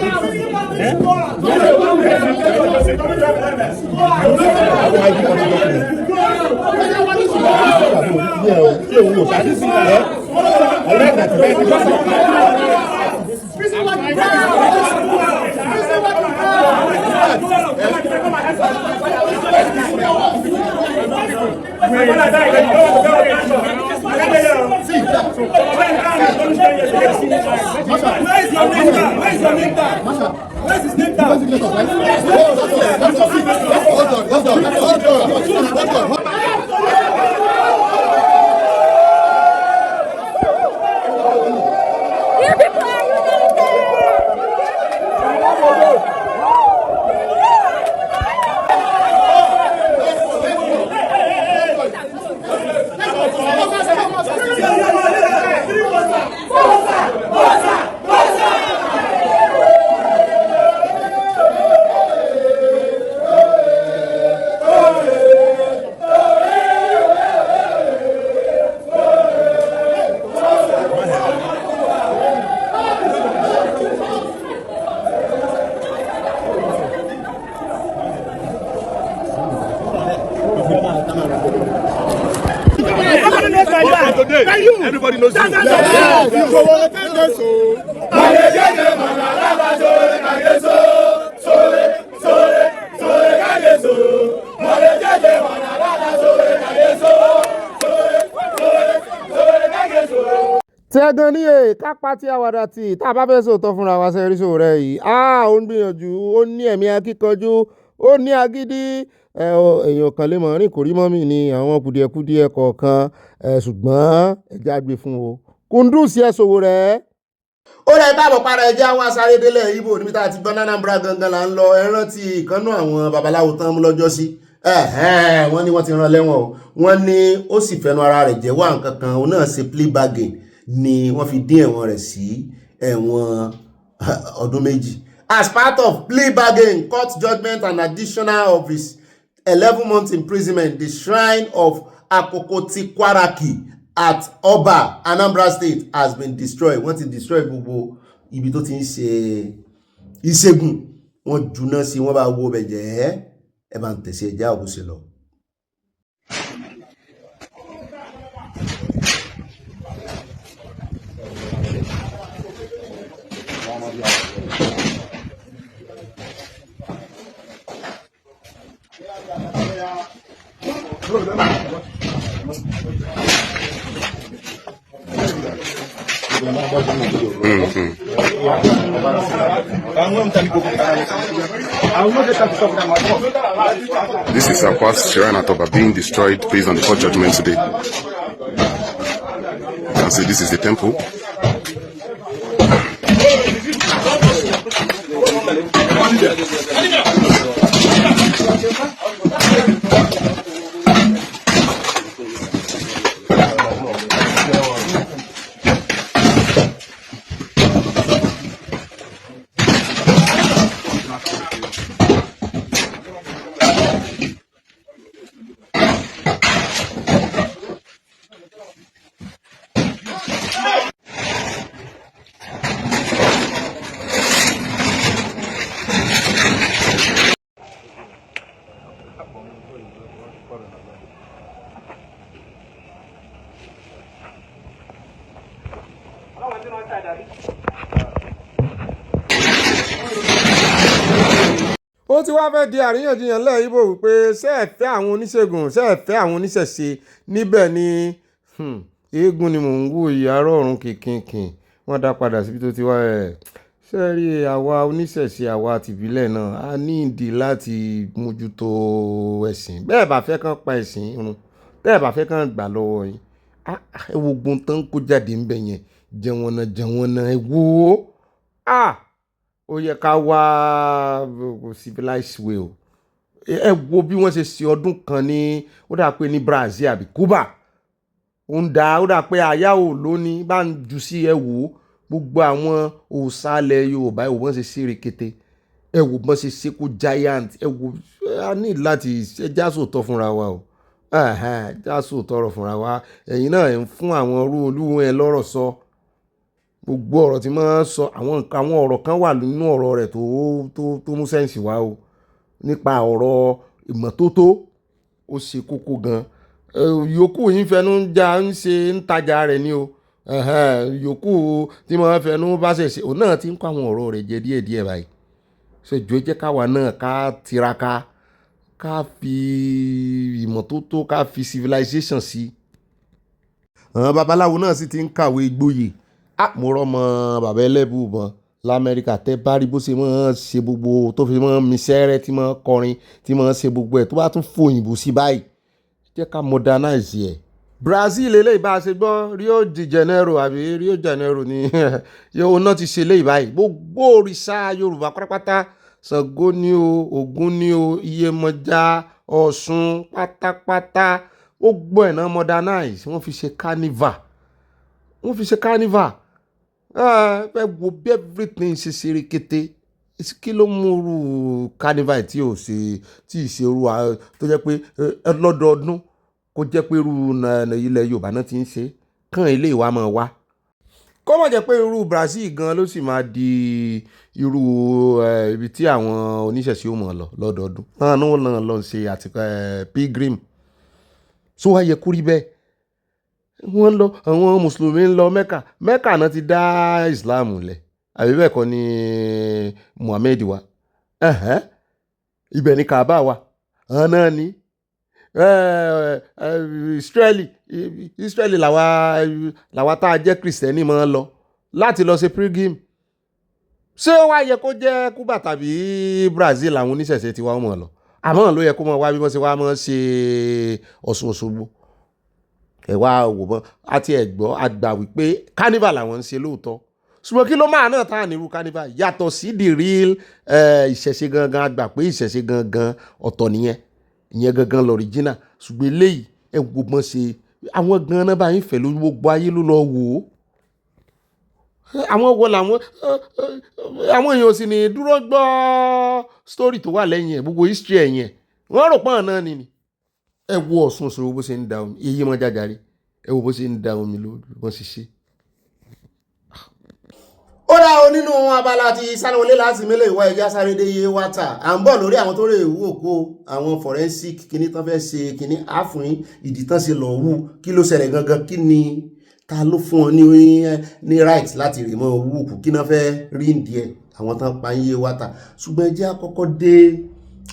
Everybody knows you. tẹ́gàn ní kápá tí àwàdà tí tá a bá fẹ́ sòótọ́ fúnra wa ṣe rí sòrò rẹ̀ yìí ó ń gbìyànjú ó ní ẹ̀mí akíkanjú ó ní agídí èèyàn kan lè mọ̀ rìn kò rí mọ́mì ní àwọn kùdìẹ̀kùdìẹ̀ kọ̀ọ̀kan ṣùgbọ́n ẹ̀já gbé fún o Kúndùsì ẹ̀ sòwò rẹ̀. ó rẹ̀ káàbọ̀ para ẹja wá sáré délẹ̀ Ìgbò níbi tá a ti gbọ́ Anambra gangan là ń lọ ẹ rántí ìkànnú àwọn babaláwo tán mú lọ́jọ́ sí wọ́n ní wọ́n ti rán lẹ́wọ̀n o wọ́n ní ó sì fẹnu ara rẹ̀ jẹ́wọ́ nǹkan kan òun náà ṣe plea bargain ni wọ́n fi dín ẹ̀wọ̀n rẹ̀ sí ẹ̀wọ̀n ọdún méjì as part of plea bargain court judgment and additional of his 11 months imprisonment. The shrine of Akokoti Kwaraki at Oba, Anambra State has been destroyed. Wọ́n ti destroy gbogbo ibi tó ti ń ṣe ìṣègùn. Wọ́n jùnà sí wọ́n bá wó bẹ̀jẹ̀ ẹ bá ń tẹ̀sí ẹja òkúṣe lọ. This is Akwa's Shrine at Oba being destroyed based on the court judgment today. You can see this is the temple. Ó ti wá fẹ́ di àríyànjiyàn lẹ́yìn Ìgbò wípé ṣé ẹ fẹ́ àwọn oníṣègùn ṣé ẹ fẹ́ àwọn oníṣẹ̀ṣe níbẹ̀ ni eégún ni mò ń wò ìyàrá ọ̀run kìnkìnkìn wọ́n dá padà síbi tó ti wá ẹ̀ ṣe rí àwa oníṣẹ̀ṣe àwa tìbílẹ̀ náà a ní ìdí láti mójútó ẹ̀sìn bẹ́ẹ̀ bá fẹ́ kàn pa ẹ̀sìn run bẹ́ẹ̀ bá fẹ́ kàn gbà lọ́wọ́ yín ẹ wo gbọ́n tán kó jáde ńbẹ̀ yẹn jẹ̀wọ̀n náà ẹ wo ó yẹ ká wá civilized way o ẹ wo bí wọ́n ṣe ṣe ọdún kan ní ó dà pé ní Brazil àbí Cuba ó dà pé àyà ò lónìí bá ń jù sí ẹ wò ó gbogbo àwọn òsàlẹ̀ Yorùbá ẹ wò wọ́n ṣe ṣe rekete ẹ wò wọ́n ṣe ṣe kó giant ẹ wò a ní láti ṣe jásòótọ́ fúnra wa o jásòótọ́ fúnra wa ẹ̀yin náà ẹ̀ ń fún àwọn olúwo ẹ lọ́rọ̀ sọ. Gbogbo ọ̀rọ̀ tí máa ń sọ àwọn ọ̀rọ̀ kan wà nínú ọ̀rọ̀ rẹ̀ tó mú sẹ́ǹsì wá o nípa ọ̀rọ̀ ìmọ́tótó ó ṣe kókó gan yòókù yín fẹnu ń tajà rẹ̀ ni o yòókù tí máa fẹnu bá ṣẹ̀ṣẹ̀ òun náà ti ń kó àwọn ọ̀rọ̀ rẹ̀ jẹ díẹ̀díẹ̀ báyìí ṣèjọ́ jẹ́ káwa náà ká tiraka ká fi ìmọ́tótó ká fi civilization sí. Àwọn babaláwo náà sì ti ń kàwé gboyè mo rọ́mọ bàbá ẹlẹ́bùbọn lamẹ́ríkà tẹ́ bá rí bó ṣe máa ń ṣe gbogbo tó fi máa ń mi sẹ́rẹ́ tí máa ń kọrin tí máa ń ṣe gbogbo ẹ̀ tó bá tún fòyìnbó sí báyìí jẹ́ ká modernize ẹ̀. Brazil eléyìí bá a ṣe gbọ́ Rio de Janeiro ni yóò náà ti ṣe eléyìí báyìí gbogbo òrìṣà Yorùbá pátápátá Ṣàngó ni o Ògún ni o Iyemọja Ọ̀ṣun pátápátá gbogbo ẹ̀ náà modernize wọ́n fi ṣe carnival ẹ wo bí everything ṣe ṣe rekete kí ló mú irú carnival tí ì ṣe irú tó jẹ́ pé lọ́dọọdún kó jẹ́ pé irú ilẹ̀ Yorùbá náà ti ń ṣe kàn ilé ìwà máa wá kó má jẹ́ pé irú Brazil gan ló sì máa di irú ibi tí àwọn oníṣẹ̀ṣe ó mọ̀ lọ lọ́dọọdún náà lọ ṣe àti pilgrim so wá yẹ kó rí bẹ́ẹ̀ wọ́n lọ àwọn mùsùlùmí ń lọ mẹ́kà náà ti dá islam lẹ̀ àbí bẹ́ẹ̀ kọ́ ni muhammed wa ibẹ̀ ni kaaba wa àwọn náà ní israeli làwa tá a jẹ́ kristẹni máa ń lọ láti lọ ṣe pilgrim ṣé ó wá yẹ kó jẹ́ Cuba tàbí Brazil làwọn oníṣẹ̀ṣe ti wá mọ̀ lọ àmọ́ ló yẹ kó mọ̀ wá bí wọ́n ṣe wá mọ̀ ṣe Ọ̀ṣun Òṣogbo ẹ̀wà òwòmọ́ àti ẹ̀gbọ́ àgbà wípé carnival làwọn ń ṣe lóòótọ́ ṣùgbọ́n kí ló máa náà tá à nírú carnival yàtọ̀ sí the real ìṣẹ̀ṣe gangan àgbà pé ìṣẹ̀ṣe gangan ọ̀tọ̀ nìyẹn ìyẹn gangan l'original ṣùgbọ́n eléyìí ẹ wo bọ́n ṣe àwọn gan náà bá yín fẹ́ lójú gbogbo ayé ló lọ wò ó àwọn wo làwọn àwọn èèyàn sì ní dúró gbọ́ story tó wà lẹ́yìn ẹ̀ gbogbo history ẹ̀ yẹn wọ́n rò pọ́n náà ni ẹ wo Ọ̀ṣun Òṣogbo bó ṣe ń da omi èyí mọ́ jájàre ẹ wo bó ṣe ń da omi lóòlù wọ́n ṣe ṣe. ó dá o nínú abala ti Sanawole láti mélòó ìwà ẹja sáré dé iye wátà à ń bọ̀ lórí àwọn tó rè wú òkú àwọn forensic kíní tán fẹ́ ṣe kíní àfún ìdí tán ṣe lọ wú kí ló ṣẹlẹ̀ gangan kí ni ta ló fún ọ ní right láti rè mọ́ owó òkú kí náà fẹ́ rí ìdí ẹ̀ àwọn tán pa iye wátà ṣùgbọ́n ẹjẹ́ àkọ́kọ́ dé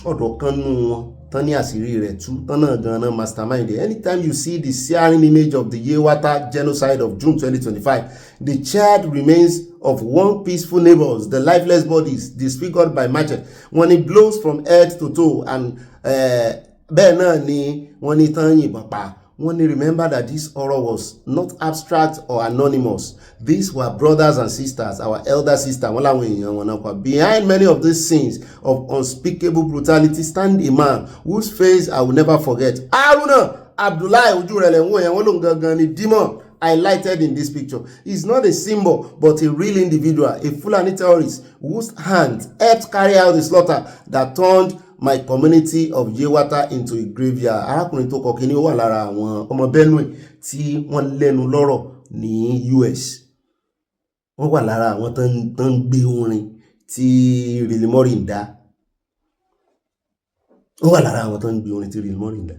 ọ̀dọ̀ kan nù wọn tán ní àṣírí rẹ̀ tú tán náà gan-an mastermind. Anytime you see the searing image of the Yewata genocide of June 2025, the charred remains of one peaceful neighbors, the lifeless bodies disfigured by machete. When it blows from head to toe and bẹ́ẹ̀ náà ni wọ́n ní tán yìnbọn pa. When you remember that this horror was not abstract or anonymous, these were brothers and sisters, our elder sister. Behind many of these scenes of unspeakable brutality stand a man whose face I will never forget. Haruna Abdullahi Ojurele demon highlighted in this picture. He's not a symbol, but a real individual, a Fulani terrorist whose hands helped carry out the slaughter that turned my community of Yewata into a graveyard. Arákùnrin tó kọ kíní ó wà lára àwọn ọmọ Benue tí wọ́n lẹ́nu lọ́rọ̀ ní US. Wọ́n wà lára àwọn tán gbé orin tí Rilimori ń dá. Wọ́n wà lára àwọn tán gbé orin tí Rilimori ń dá.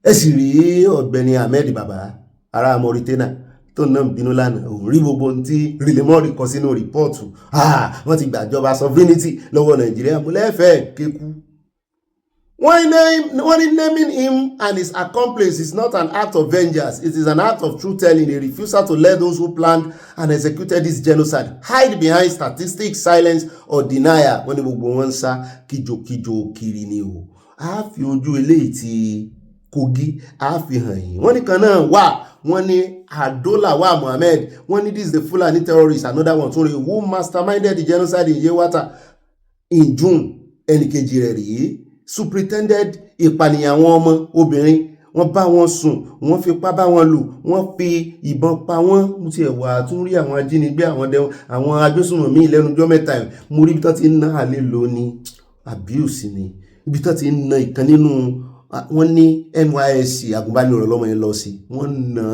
Ẹ sì rí Ogbeni Ahmed Baba ará Mauritania tó náà bínú lánàá òun rí gbogbo tí Rilimori kọ sínú rìpọ́ọ̀tù. Wọ́n ti gbàjọba sovereignty lọ́wọ́ Nàìjíríà mú lẹ́fẹ̀ẹ́ kéku. When naming him and his accomplice is not an act of vengeance, it is an act of truth-telling, a refusal to let those who planned and executed this genocide hide behind statistics, silence, or denial. When gbogbo wọn sá kíjokíjo kiri ni o. A fi ojú eléyìí ti Kogi, a fi hàn yín. Wọ́n ní kan náà wà, wọ́n ní Adola wa Mohammed, wọ́n ní this is the Fulani terrorist, another one, who masterminded the genocide in Yewata in June. Ẹnìkejì rẹ̀ rèé. Superintended ìpànìyàn àwọn ọmọ obìnrin wọ́n bá wọn sùn wọ́n fipá bá wọn lò wọ́n fi ìbọn pa wọ́n mo ti ẹ̀wà tún rí àwọn ajínigbé àwọn agbésùnmọ̀mí lẹ́nujọ́ mẹ́ta mo rí ibi tán ti ń ná àlè lò ní abuse ni ibi tán ti ń ná ìkan nínú wọ́n ní NYSC agùnbánirọ̀ lọ́mọ yẹn lọ sí wọ́n ná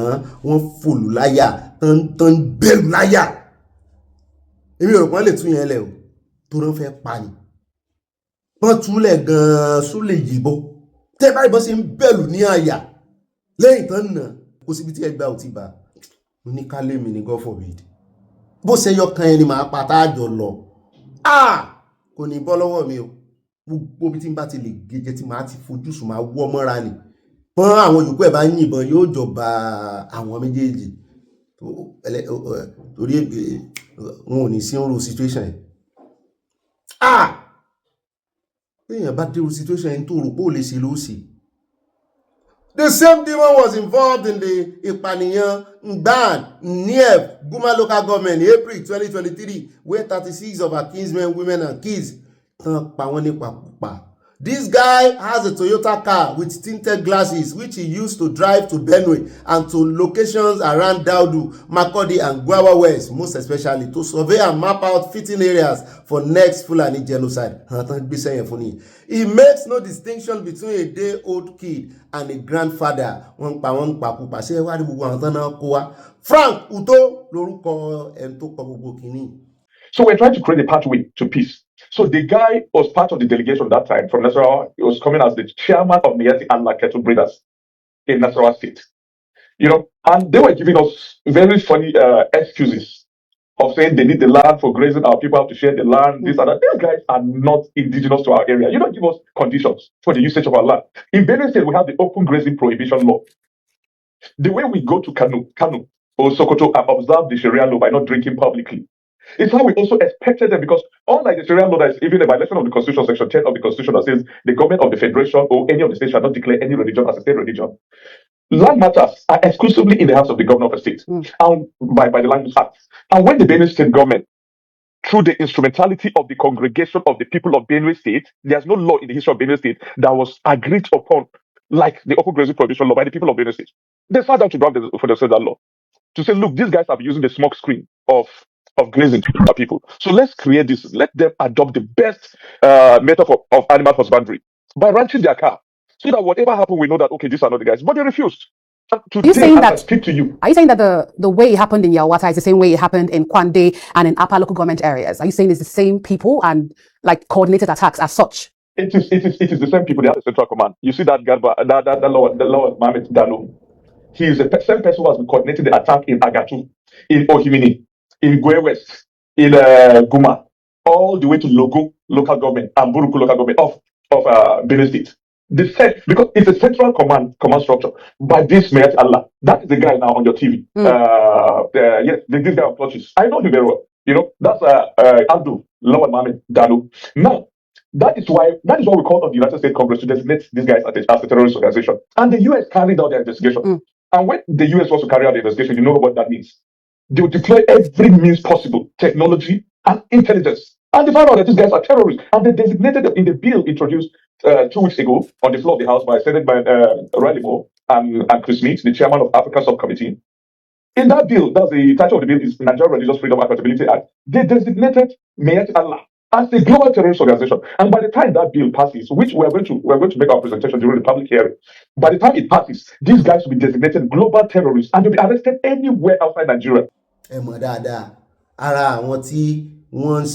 wọ́n fòlù láyà tán bẹ̀rù láyà èmi ò rò pọ́n lè tún yẹn lẹ̀ o tó rán fẹ́ pa ni wọ́n túlẹ̀ gan-an súlè yìnbọn tẹ́ bá ìbọn sí ń bẹ̀lù ní àyà lẹ́yìn tán nà kó síbi tí ẹgbà ò ti bá ní kálé mi ní God forbid bó ṣe yọ kan ẹni máa pa táàjọ lọ kò ní bọ́ lọ́wọ́ mi o gbogbo bí tí n bá ti lè gẹ́gẹ́ tí máa ti fojú sùn máa wọ́ mọ́ra ni pọ́n àwọn yòókù ẹ̀ bá yìnbọn yóò jọba àwọn méjèèjì torí wọn ò ní sí ń ro situation yẹn èèyàn bá dérú situation yẹn tó rò pé ó lè ṣe ló ṣe. The same demon was involved in the ìpànìyàn Ngban near Guma local government in April 2023 where 36 of our kinsmen, women and kids tán pa wọ́n nípa pupa. This guy has a Toyota car with tinted glasses which he used to drive to Benue and to locations around Daudu, Makurdi and Gwawa West, most especially to survey and map out fitting areas for next Fulani genocide. He makes no distinction between a day-old kid and a grandfather. Frank Uto lorúkọ ẹni tó kọ gbogbo kìíní. So we're trying to create a pathway to peace. So the guy was part of the delegation that time from Nasarawa. He was coming as the chairman of Miyetti Allah Cattle Breeders in Nasarawa State. You know, and they were giving us very funny excuses of saying they need the land for grazing, our people have to share the land, this and that. These guys are not indigenous to our area. You don't give us conditions for the usage of our land. In Benue State, we have the open grazing prohibition law. The way we go to Kanu or Sokoto and observe the Sharia law by not drinking publicly, it's how we also expected them, because unlike the Sharia law that is even a violation of the Constitution, Section 10 of the Constitution that says the government of the Federation or any of the states shall not declare any religion as a state religion. Land matters are exclusively in the hands of the governor of the state and by the Land Act. And when the Benue State government, through the instrumentality of the congregation of the people of Benue State, there's no law in the history of Benue State that was agreed upon like the open grazing prohibition law by the people of Benue State. They sat down to draft for themselves that law to say, look, these guys have been using the smoke screen of grazing to our people. So let's create this. Let them adopt the best method of animal husbandry. by renting their car. So that whatever happened, we know that, okay, these are not the guys. But they refused. You saying Today, as I that? speak to you, Are you saying that the way it happened in Yawata is the same way it happened in Kwande and in Apa local government areas? Are you saying it's the same people and like coordinated attacks as such? it is the same people. They have the central command. You see that Garba, the Lord Mohammed Dalo. He is the same person who has been coordinating the attack in Agatu, in Ohimini, in Gwe West, in Guma, all the way to Logo local government and Buruku local government of Benin State. Because it's a central command structure by this Mayat Allah. That is the guy now on your TV. Yes, this guy on clutches. I know him very well. You know, that's Abdul Lawal Mohammed Dalo. Now, that is why we called on the United States Congress to designate these guys as a terrorist organization. And the US carried out their investigation. And when the US wants to carry out the investigation, you know what that means. They will deploy every means possible, technology and intelligence. And they found out that these guys are terrorists. And they designated them in the bill introduced 2 weeks ago on the floor of the House by Senate by Riley Moore and Chris Smith, the chairman of Africa Subcommittee. In that bill, that's the title of the bill is Nigerian Religious Freedom and Accountability Act. They designated Mayat Allah as a global terrorist organization. And by the time that bill passes, which we're going to make our presentation during the public hearing, by the time it passes, these guys will be designated global terrorists and they'll be arrested anywhere outside Nigeria. Ara àwọn tí wọ́n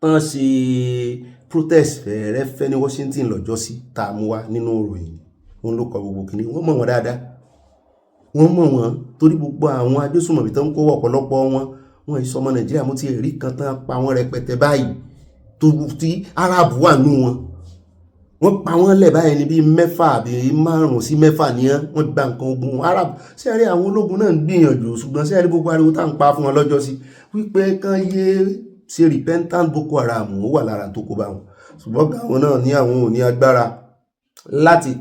ṣe protest fẹ́ẹ́rẹ́fẹ́ ní Washington lọ́jọ́ sí tá a mú wá nínú ìròyìn òun ló kọ gbogbo kìíní wọ́n mọ̀ wọ́n dáadáa wọ́n mọ̀ wọ́n torí gbogbo àwọn agbésùnmọ̀bí tó ń kó ọ̀pọ̀lọpọ̀ wọn ìsọmọ Nàìjíríà mú ti rí kan tán pa wọ́n rẹpẹtẹ báyìí tó tí Arab wà nù wọ́n pa wọ́n lẹ̀ báyìí ní bí 6 àbí 5 sí 6 ní wọ́n gba nǹkan ogun Arab sẹ́ẹ̀rí àwọn ológun náà ń gbìyànjú ṣùgbọ́n sẹ́ẹ̀rí gbogbo ariwo tá ń pa fún wọn lọ́jọ́ sí wípé kán yé ṣe repentant Boko Haram ó wà lára tó kó bá wọn ṣùgbọ́n àwọn náà ní àwọn ò ní agbára láti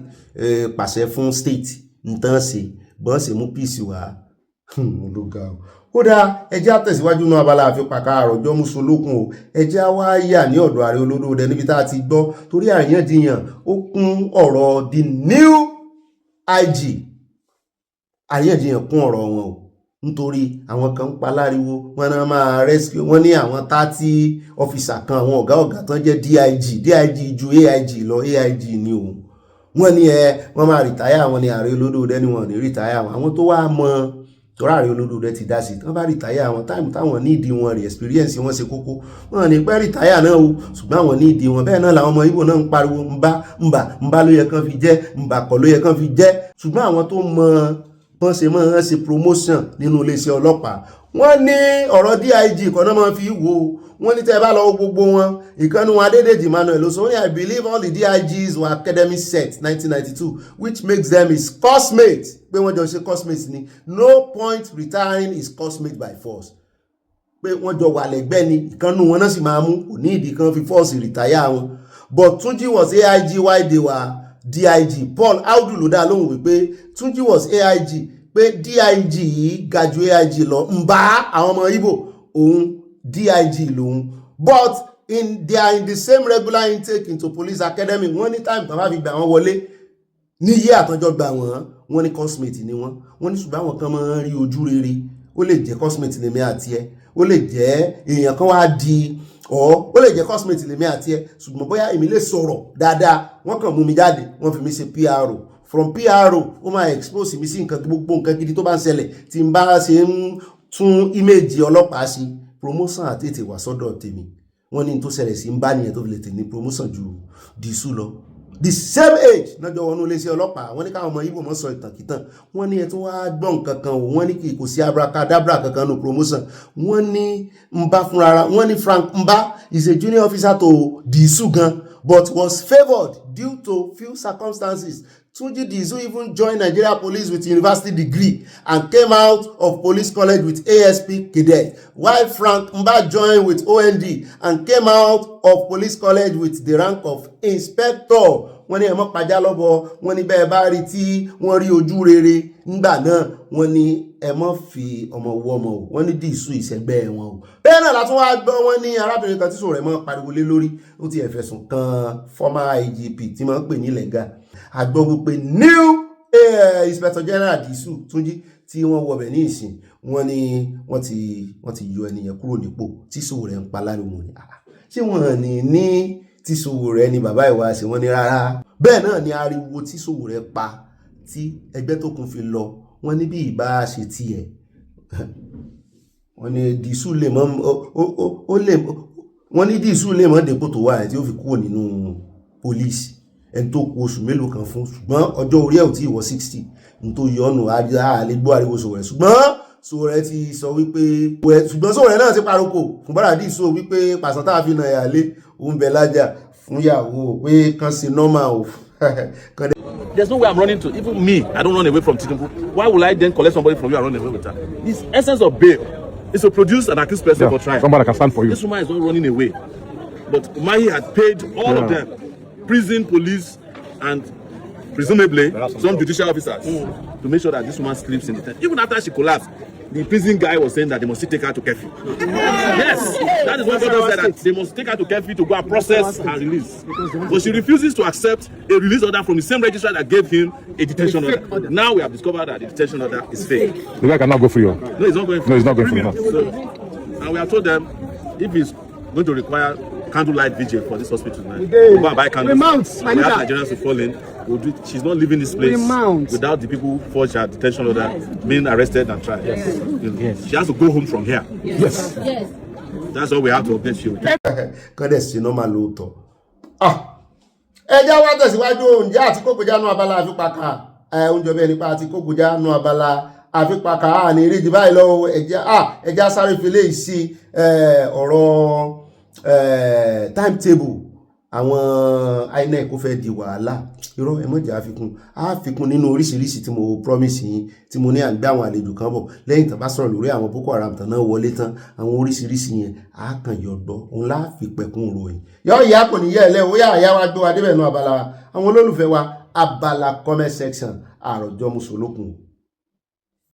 pàṣẹ fún state nǹkan ṣe bọ́n ṣe mú peace wá ló ga o. Kódà ẹjẹ́ àtẹ̀síwájú náà abala àfipàkà àròjọ mùsùlùkùn o ẹjẹ́ wá yà ní ọ̀dọ̀ ààrẹ olódòdẹ níbi tá a ti gbọ́ torí àríyànjiyàn ó kún ọ̀rọ̀ the new IG àríyànjiyàn kún ọ̀rọ̀ wọn o nítorí àwọn kan ń paláriwo wọn náà máa rescue wọn ní àwọn 30 officer kan àwọn ọ̀gá tán jẹ́ DIG ju AIG lọ AIG ni òun wọ́n ní wọ́n máa rìtáyà wọn ní ààrẹ olódòdẹ ni wọ́n ní rìtáyà wọn àwọn tó wá mọ́ tọ́rọ ààrẹ olódòdẹ ti dá sí tán bá rìtáyà wọn táìmù táwọn ní ìdí wọn rí experience wọn ṣe kókó wọn ní pẹ́ rìtáyà náà o ṣùgbọ́n àwọn ní ìdí wọn bẹ́ẹ̀ náà làwọn ọmọ Ìgbò náà ń pariwo mbà ló yẹ kán fi jẹ́ mbà kọ́ ló yẹ kán fi jẹ́ ṣùgbọ́n àwọn tó mọ wọ́n ṣe máa ń ṣe promotion nínú iléeṣẹ́ ọlọ́pàá wọ́n ní ọ̀rọ̀ DIG kan náà máa fi wò wọ́n ní tẹ́ bá lọ gbogbo wọn ìkànnì wọn Adédèjì Emmanuel ló sọ ní I believe all the DIGs were academy set 1992 which makes them his cosmates pé wọ́n jọ ṣe cosmates ni no point retiring his cosmate by force pé wọ́n jọ wà lẹ́gbẹ́ ni ìkànnì wọn náà sì máa mú kò ní ìdí kan fi force retire wọn but Tunji was AIG while they were DIG Paul Audu ló dá lóhùn wípé Tunji was AIG pé DIG yìí ga ju AIG lọ ń bá àwọn ọmọ Ìgbò òun DIG lòun but they are in the same regular intake into police academy wọ́n ní time tán bá fi gbà wọ́n wọlé ní yí àtọ́jọ́ gbà wọ́n ní cosmate ni wọ́n ní ṣùgbọ́n àwọn kan máa ń rí ojú rere ó lè jẹ́ cosmate lèmi àti ẹ ó lè jẹ́ èèyàn kan wá di ó lè jẹ́ cosmate lèmi àti ẹ ṣùgbọ́n bóyá èmi lè sọ̀rọ̀ dáadáa wọ́n kàn mú mi jáde wọ́n fi mi ṣe PRO from PRO ó máa expose mi sí nǹkan gbogbo nǹkan gidi tó bá ń ṣẹlẹ̀ tí n bá ṣe ń tún image ọlọ́pàá sí promotion àti ètè wà sọ́dọ̀ tèmi wọ́n ní tó ṣẹlẹ̀ sí ń bá nìyẹn tó fi lè tè ní promotion ju dìísù lọ the same age lọ́jọ́ wọnú iléeṣẹ́ ọlọ́pàá wọ́n ní káwọn ọmọ Ìgbò mọ́ sọ ìtànkìtàn wọ́n ní ẹ tún wá gbọ́n kankan o wọ́n ní kò sí abracadabra kankan no promotion wọ́n ní Mba fúnra wọ́n ní Frank Mba is a junior officer to dìísù gan but was favoured due to few circumstances. Tunji Disu even joined Nigeria Police with university degree and came out of police college with ASP cadet, while Frank Mba joined with OND and came out of police college with the rank of inspector. Wọ́n ní ẹ̀mọ́ pàjá lọ́bọ̀ wọ́n ní bẹ́ẹ̀ bá rí tí wọ́n rí ojú rere nígbà náà wọ́n ní ẹ̀mọ́ fi ọmọ wọ́ ọmọ o wọ́n ní Disu ìṣẹ́gbẹ́ wọn o. Bẹ́ẹ̀ náà látún wá gbọ́ wọ́n ní arábìnrin kan tí sọ̀rọ̀ ẹ̀ mọ́ pariwo lé lórí ó ti ẹ̀fẹ̀sùn kan former IGP tí wọ́n pè ní lẹ́gà àgbọ̀ wípé new inspector general Disu Tunji tí wọ́n wọbẹ̀ ní ìsìn wọ́n ní wọ́n ti yọ ẹnìyẹn kúrò nípò tí sòwò rẹ̀ ń pa láriwo ni ṣé wọ́n ní tí Sowore ni bàbá ìwà ṣe wọ́n ní rárá. Bẹ́ẹ̀ náà ni ariwo tí Sowore pa tí ẹgbẹ́ tó kún fi lọ wọ́n ní bí ìbá ṣe tiẹ̀ wọ́n ní dìísù lè mọ́ wọ́n ní dìísù lè mọ́ dépò tó wà tí ó fi kúrò nínú pólíìsì ẹni tó kù oṣù mélòó kan fún ṣùgbọ́n ọjọ́ orí ẹ̀ ò tí ì wọ 60 ní tó yọ ọ́nù àlégbó ariwo Sowore ṣùgbọ́n Sowore ti sọ wípé ṣùgbọ́n Sowore náà ti paroko fún bára dìísù wípé pàṣán tá a fi nà ẹ̀ àlé òun bẹ̀ lájà fún ìyàwó pé kan sí normal o. There's no way I'm running to. Even me, I don't run away from Tinubu. Why would I then collect somebody from you and run away with her? This essence of bail is to produce an accused person for trial. Somebody can stand for you. This woman is not running away. But Mahi had paid all of them, prison, police, and presumably some judicial officers to make sure that this woman sleeps in the tent. Even after she collapsed, the prison guy was saying that they must take her to curfew. Yes, that is what God said, that they must take her to curfew to go and process and release. But she refuses to accept a release order from the same registrar that gave him a detention order. Now we have discovered that the detention order is fake. The guy cannot go free. No, he's not going free. No, he's not going free. So, and we have told them if he's going to require candlelight vigil for this hospital tonight, we'll go and buy candles. We have Nigerians to fall in. We'll do, she's not leaving this place without the people who forged her detention order being arrested and tried. Yes. Yes. She has to go home from here. Yes. Yes. That's all we have to update you. Kọ́dẹ̀ sí nọ́mà lóòótọ́. Ẹjá wá tẹ̀síwájú oúnjẹ àti kókòjá nú abala àfipáká. Oúnjẹ bẹ́ẹ̀ nípa àti kókòjá nú abala àfipáká ní ìrìjì báyìí lọ́wọ́ ẹjá sáré fi léyìí sí ọ̀rọ̀ timetable àwọn INEC kò fẹ́ di wàhálà irọ́ ẹmọ́jà àfikún nínú oríṣiríṣi tí mo promise yín tí mo ní àgbé àwọn àlejò kan bọ̀ lẹ́yìn tán bá sọ̀rọ̀ lórí àwọn Boko Haram tán náà wọlé tán àwọn oríṣiríṣi yẹn àákàn yọ̀dọ̀ òun láàfi pẹ̀kún ròyìn yọ́ ìyá kò ní yẹ́ ẹ̀lẹ́ ó yá àyá wa gbé wa débẹ̀ nú abala wa àwọn olólùfẹ́ wa abala comment section àròjọ mùsùlùkùn.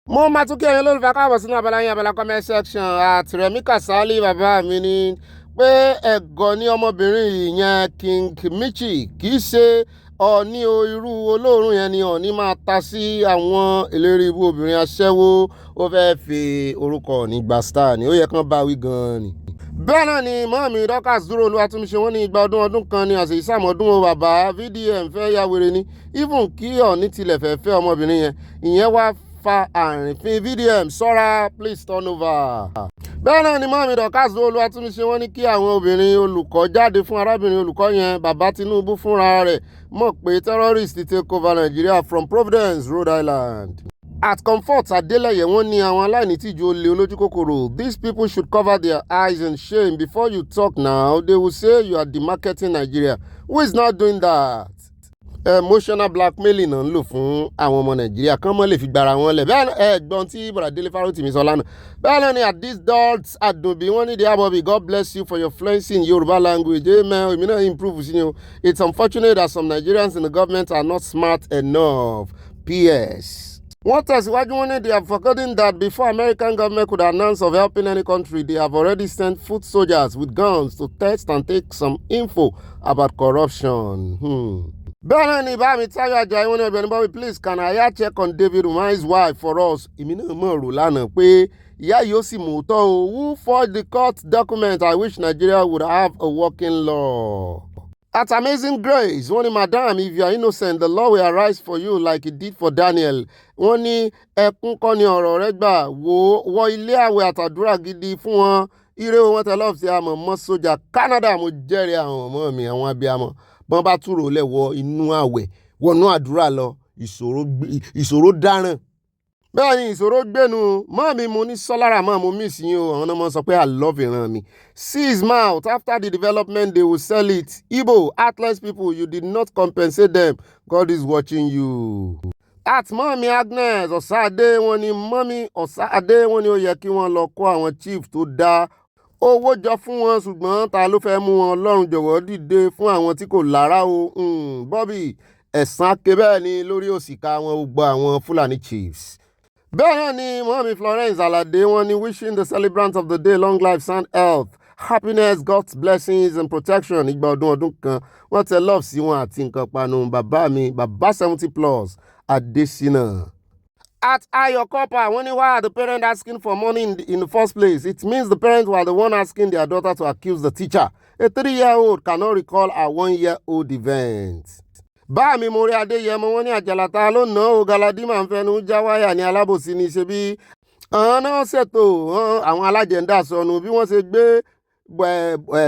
Mo máa tún kí ẹ̀yin olólùfẹ́ káàbọ̀ sínú abala yín abala comment section àtìrẹ̀mí Kàsálí bàbá mi ní pé ẹ̀gọ́ ní ọmọbìnrin yẹn King Michi kì í ṣe ọ̀ní irú olóòórùn yẹn ni ọ̀ní máa ta sí àwọn ìlérí ibú obìnrin aṣẹ́wó ó fẹ́ fi orúkọ ọ̀ní gba star ni ó yẹ kán bá wí gan-an ni. Bẹ́ẹ̀ náà ni mọ́mí Dorcas dúró Olúwatúnmiṣe wọ́n ní igba ọdún kan ni àṣẹ ìsàmọ́dún o bàbá VDM fẹ́ ya wèrè ni even kí ọ̀ní tilẹ̀ fẹ́ ọmọbìnrin yẹn ìyẹn wá fa àrìnfín VDM sọ́ra please turn over. Bẹ́ẹ̀ náà ni mọ́mí Dorcas Olúwatúnmiṣe wọ́n ní kí àwọn obìnrin olùkọ́ jáde fún arábìnrin olùkọ́ yẹn bàbá Tinubu fúnra rẹ̀ mọ̀ pé terrorists ti take over Nigeria from Providence, Rhode Island. At Comfort Adeleye wọ́n ní àwọn aláìnítìjú olè olójú kòkòrò these people should cover their eyes in shame before you talk now they will say you are demarketing Nigeria who is not doing that. Emotional blackmailing náà ń lò fún àwọn ọmọ Nàìjíríà kán mọ́ lè fi gbára wọn lẹ̀ bẹ́ẹ̀ ẹ̀gbọ́n tí bọ̀dà Délé Fárótìmí sọ lánàá bẹ́ẹ̀ náà ni at this dot Àdùnbí wọ́n ní the abobi God bless you for your fluency in Yoruba language amen èmi náà improve sí ni o it's unfortunate that some Nigerians in the government are not smart enough PS. Wọ́n tẹ̀síwájú wọn ní they have forgotten that before American government could announce of helping any country they have already sent foot soldiers with guns to test and take some info about corruption. Bẹ́ẹ̀ náà ni bá mi Táyọ̀ Ajayi wọn ní Ọ̀gbẹ́ni Bobby please can I check on David Umahi's wife for us èmi náà mọ̀ rò lánàá pé ìyá yìí ó sì mú tọ́ o who forged the court document I wish Nigeria would have a working law. At Amazing Grace wọ́n ní madam if you are innocent the law will arise for you like it did for Daniel wọ́n ní ẹkún kọ́ ni ọ̀rọ̀ rẹ gbà wọ ilé àwẹ̀ àtàdúrà gidi fún wọn ire wọn tẹ́lọ̀ sí àmọ́ mọ́ sójà Canada mo jẹ́rìí àwọn ọmọ mi àwọn abiyamọ bọ́n bá túrò lẹ̀ wọ inú àwẹ̀ wọnú àdúrà lọ ìṣòro dáràn bẹ́ẹ̀ ni ìṣòro gbénu mọ́ mi mo ní sọ́lára mọ́ mo miss yín o àwọn ọmọ sọ pé I love ìran mi see his mouth after the development they will sell it Igbo atlas people you did not compensate them God is watching you. At mọ́mí Agnes Ọ̀sáadé wọn ni mọ́mí Ọ̀sáadé wọn ni ó yẹ kí wọ́n lọ kó àwọn chief tó dá owó jọ fún wọn ṣùgbọ́n ta ló fẹ́ mú wọn Ọlọ́run jọ̀wọ́ dìde fún àwọn tí kò lára o Bobby ẹ̀san ké bẹ́ẹ̀ ni lórí òṣìkà wọn gbogbo àwọn Fúlàní chiefs. Bẹ́ẹ̀ náà ni mọ́mí Florence Alade wọn ni wishing the celebrant of the day long life sound health happiness God's blessings and protection ìgbà ọdún kan wọ́n tẹ love sí wọn àti nǹkan panu bàbá mi bàbá 70+ Adesina. At Ayokopa, why are the parents asking for money in the first place? It means the parents were the one asking their daughter to accuse the teacher A 3-year-old cannot recall a 1-year-old event. Bá mi mo rí Adéyẹmọ wọn ní àjàlátà ló ná o Galadima ń fẹnu já wáyà ní alábòsí ní ṣe bí àwọn náà ṣètò àwọn alájẹ̀ndà sọnù bí wọ́n ṣe gbé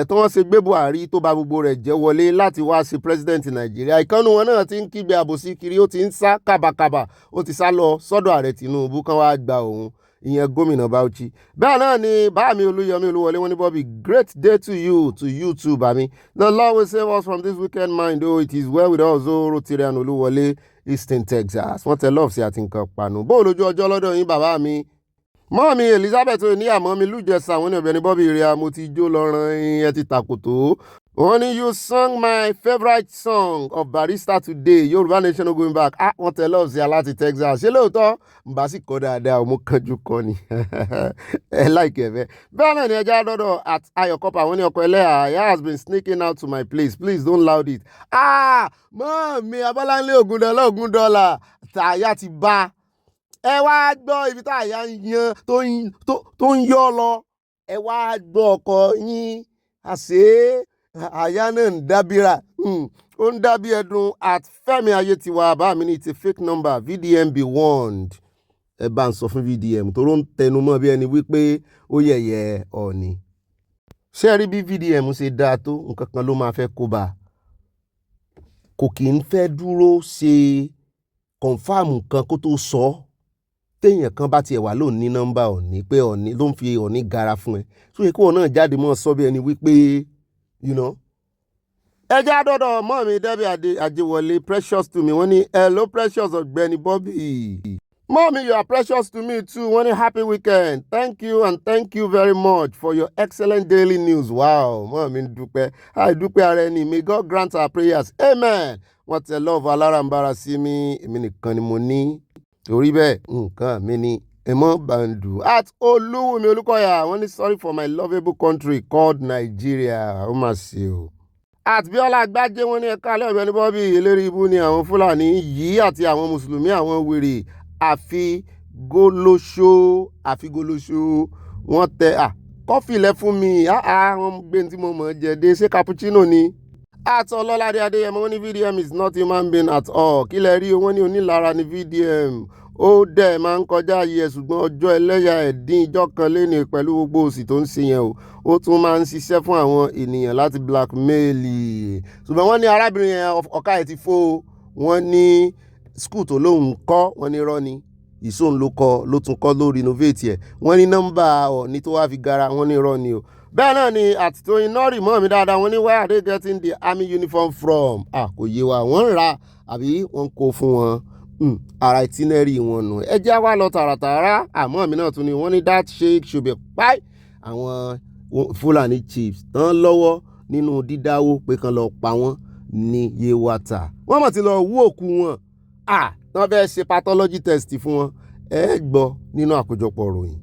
tí wọ́n ṣe gbé Buhari tó ba gbogbo rẹ̀ jẹ́ wọlé láti wá sí president Nàìjíríà. Ìkànnì wọn náà ti ń kígbe àbòsí kiri, ó ti ń sá kàbàkàbà, ó ti sá lọ sọ́dọ̀ ààrẹ Tinubu kan wá gba òun, ìyẹn gómìnà Bauchi. Bẹ́ẹ̀ náà ni báàmí Olúyọmí Olúwọlé wọn ní Bobby, great day to you too bàmí. The Lord will save us from this wicked mind, oh it is well with us, oh Rotirian Olúwọlé, Eastern Texas. Wọ́n tẹ lọ́ọ̀fù sí àti nǹkan panu. Bó lójú ọjọ́ lọ́dọ̀ yín bàbá mi. Mọ́mí Elizabeth oníyàmọ́ mi lùjẹsà àwọn ní Ọ̀gbẹ́ni Bobby rẹ̀ mo ti jó lọ́rùn ẹ ti tàkòtò. Wọ́n ní you sung my favourite song of Barrister today, Yorùbá nation no going back. Wọ́n tẹ lọ́ọ̀fù sí aláti Texas. Ṣé lóòótọ́? Mbà sì kọ́ dáadáa, mo kánjú kọ́ ni. Ẹ láìkẹ́ fẹ́. Bẹ́ẹ̀ náà ni ẹja lọ́dọ̀ at Ayọ̀kọ́pà àwọn ní ọkọ̀ ẹlẹ́yà. Aya has been sneaking out to my place. Please don't loud it. Mọ́mí Abọ́láńlé Ògúndọ́là tàyà ti bá. Ẹ wá gbọ́ ibi tá àyà ń yan tó ń yọ́ lọ. Ẹ wá gbọ́ ọkọ yín àṣé àyà náà ń dábìrà. Ó ń dábì ẹdun at Fẹ́mi Ayétiwa bá mi ní it's a fake number VDM be warned. Ẹ bá ń sọ fún VDM tó ń tẹnu mọ́ bí ẹni wípé ó yẹ̀yẹ́ Ọọ̀ni. Ṣé rí bí VDM ṣe dáa tó nǹkan kan ló máa fẹ́ kó bá. Kò kì í fẹ́ dúró ṣe kọ̀ǹfàmù kan kó tó sọ ọ́. Téèyàn kan bá tiẹ̀ wà lóun ní nọ́mbà Ọọ̀ni pé Ọọ̀ni ló ń fi Ọọ̀ni gara fún ẹ. Tó yẹ kí wọn náà jáde mọ́ sọ bí ẹni wípé ẹ já dọ́dọ̀ mọ́ mi Debbie Ajewole precious to me wọ́n ní hello precious Ọ̀gbẹ́ni Bobby. Mommy, you are precious to me too. One happy weekend. Thank you and thank you very much for your excellent daily news. Wow, Mommy dúpẹ́. I dúpẹ́ ara ẹni. May God grant our prayers. Amen. Wọ́n tẹ love alárànbarà sí mi. Èmi nìkan ni mo ní. Torí bẹ́ẹ̀, nǹkan mi ni Ẹ̀mọ́ Bandu. At Olúwumi Olúkọ̀yà, wọ́n ní sorry for my lovable country called Nigeria. Ó mà ṣe o. At Bíọ́lá Àgbájé wọ́n ní ẹ̀ka alẹ́ Ọ̀gbẹ́ni Bobby eléré ibú ni àwọn Fúlàní yìí àti àwọn Mùsùlùmí àwọn wèrè. Àfi gólóṣó wọ́n tẹ kọfí lẹ fún mi wọ́n gbé tí mo mọ̀ jẹ dé ṣé cappuccino ni. Àtọlọ́ládé Adéyẹmọ wọ́n ní VDM is not human being at all. Kí lẹ rí wọ́n ní onílara ní VDM. Ó dẹ̀ máa ń kọjá ayé ṣùgbọ́n ọjọ́ ẹlẹ́yà ẹ̀dín ìjọ kan léni pẹ̀lú gbogbo òsì tó ń ṣe yẹn o. Ó tún máa ń ṣiṣẹ́ fún àwọn ènìyàn láti blackmail. Ṣùgbọ́n wọ́n ní arábìnrin yẹn ọ̀ka ẹ̀ ti fó wọ́n ní skul tó lóun kọ́ wọ́n ní rọ́ ni ìsóhun ló tún kọ́ ló renovate ẹ̀ wọ́n ní nọ́mbà Ọọ̀ni tó wá fi gara wọ́n ní rọ́ ni o. Bẹ́ẹ̀ náà ni àtìtóyin nọ́ọ̀rì mọ́ mi dáadáa wọ́n ní where are they getting the army uniform from? Kò yé wa wọ́n ń ra àbí wọ́n ń kó fún wọn ara itinerary wọn nù. Ẹ jẹ́ wá lọ tààràtàrà àmọ́ mi náà tún ni wọ́n ní that sheik should be pai àwọn Fúlàní chiefs tán lọ́wọ́ nínú dídáwó pé kan lọ pa wọ́n ní Yewata. Wọ́n mọ̀ ti lọ wú òkú wọn. Wọ́n fẹ́ ṣe pathology test fún wọn. Ẹ gbọ́ nínú àkójọpọ̀ ròyìn.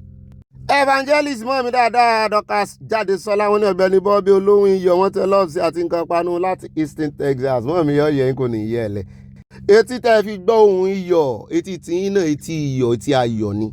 Evangelist mọ́ mi dáadáa Dorcas Jádesọ́lá wọn ní Ọ̀gbẹ́ni Bobby olóhùn iyọ̀ wọ́n tẹ lọ́ọ̀sì àti nǹkan panu láti Eastern Texas. Mọ́ mi yọ yẹn kò ní yẹ ẹ lẹ̀. Etí tẹ́ fi gbọ́ ohùn iyọ̀ etí tiyín náà etí iyọ̀ etí ayọ̀ ni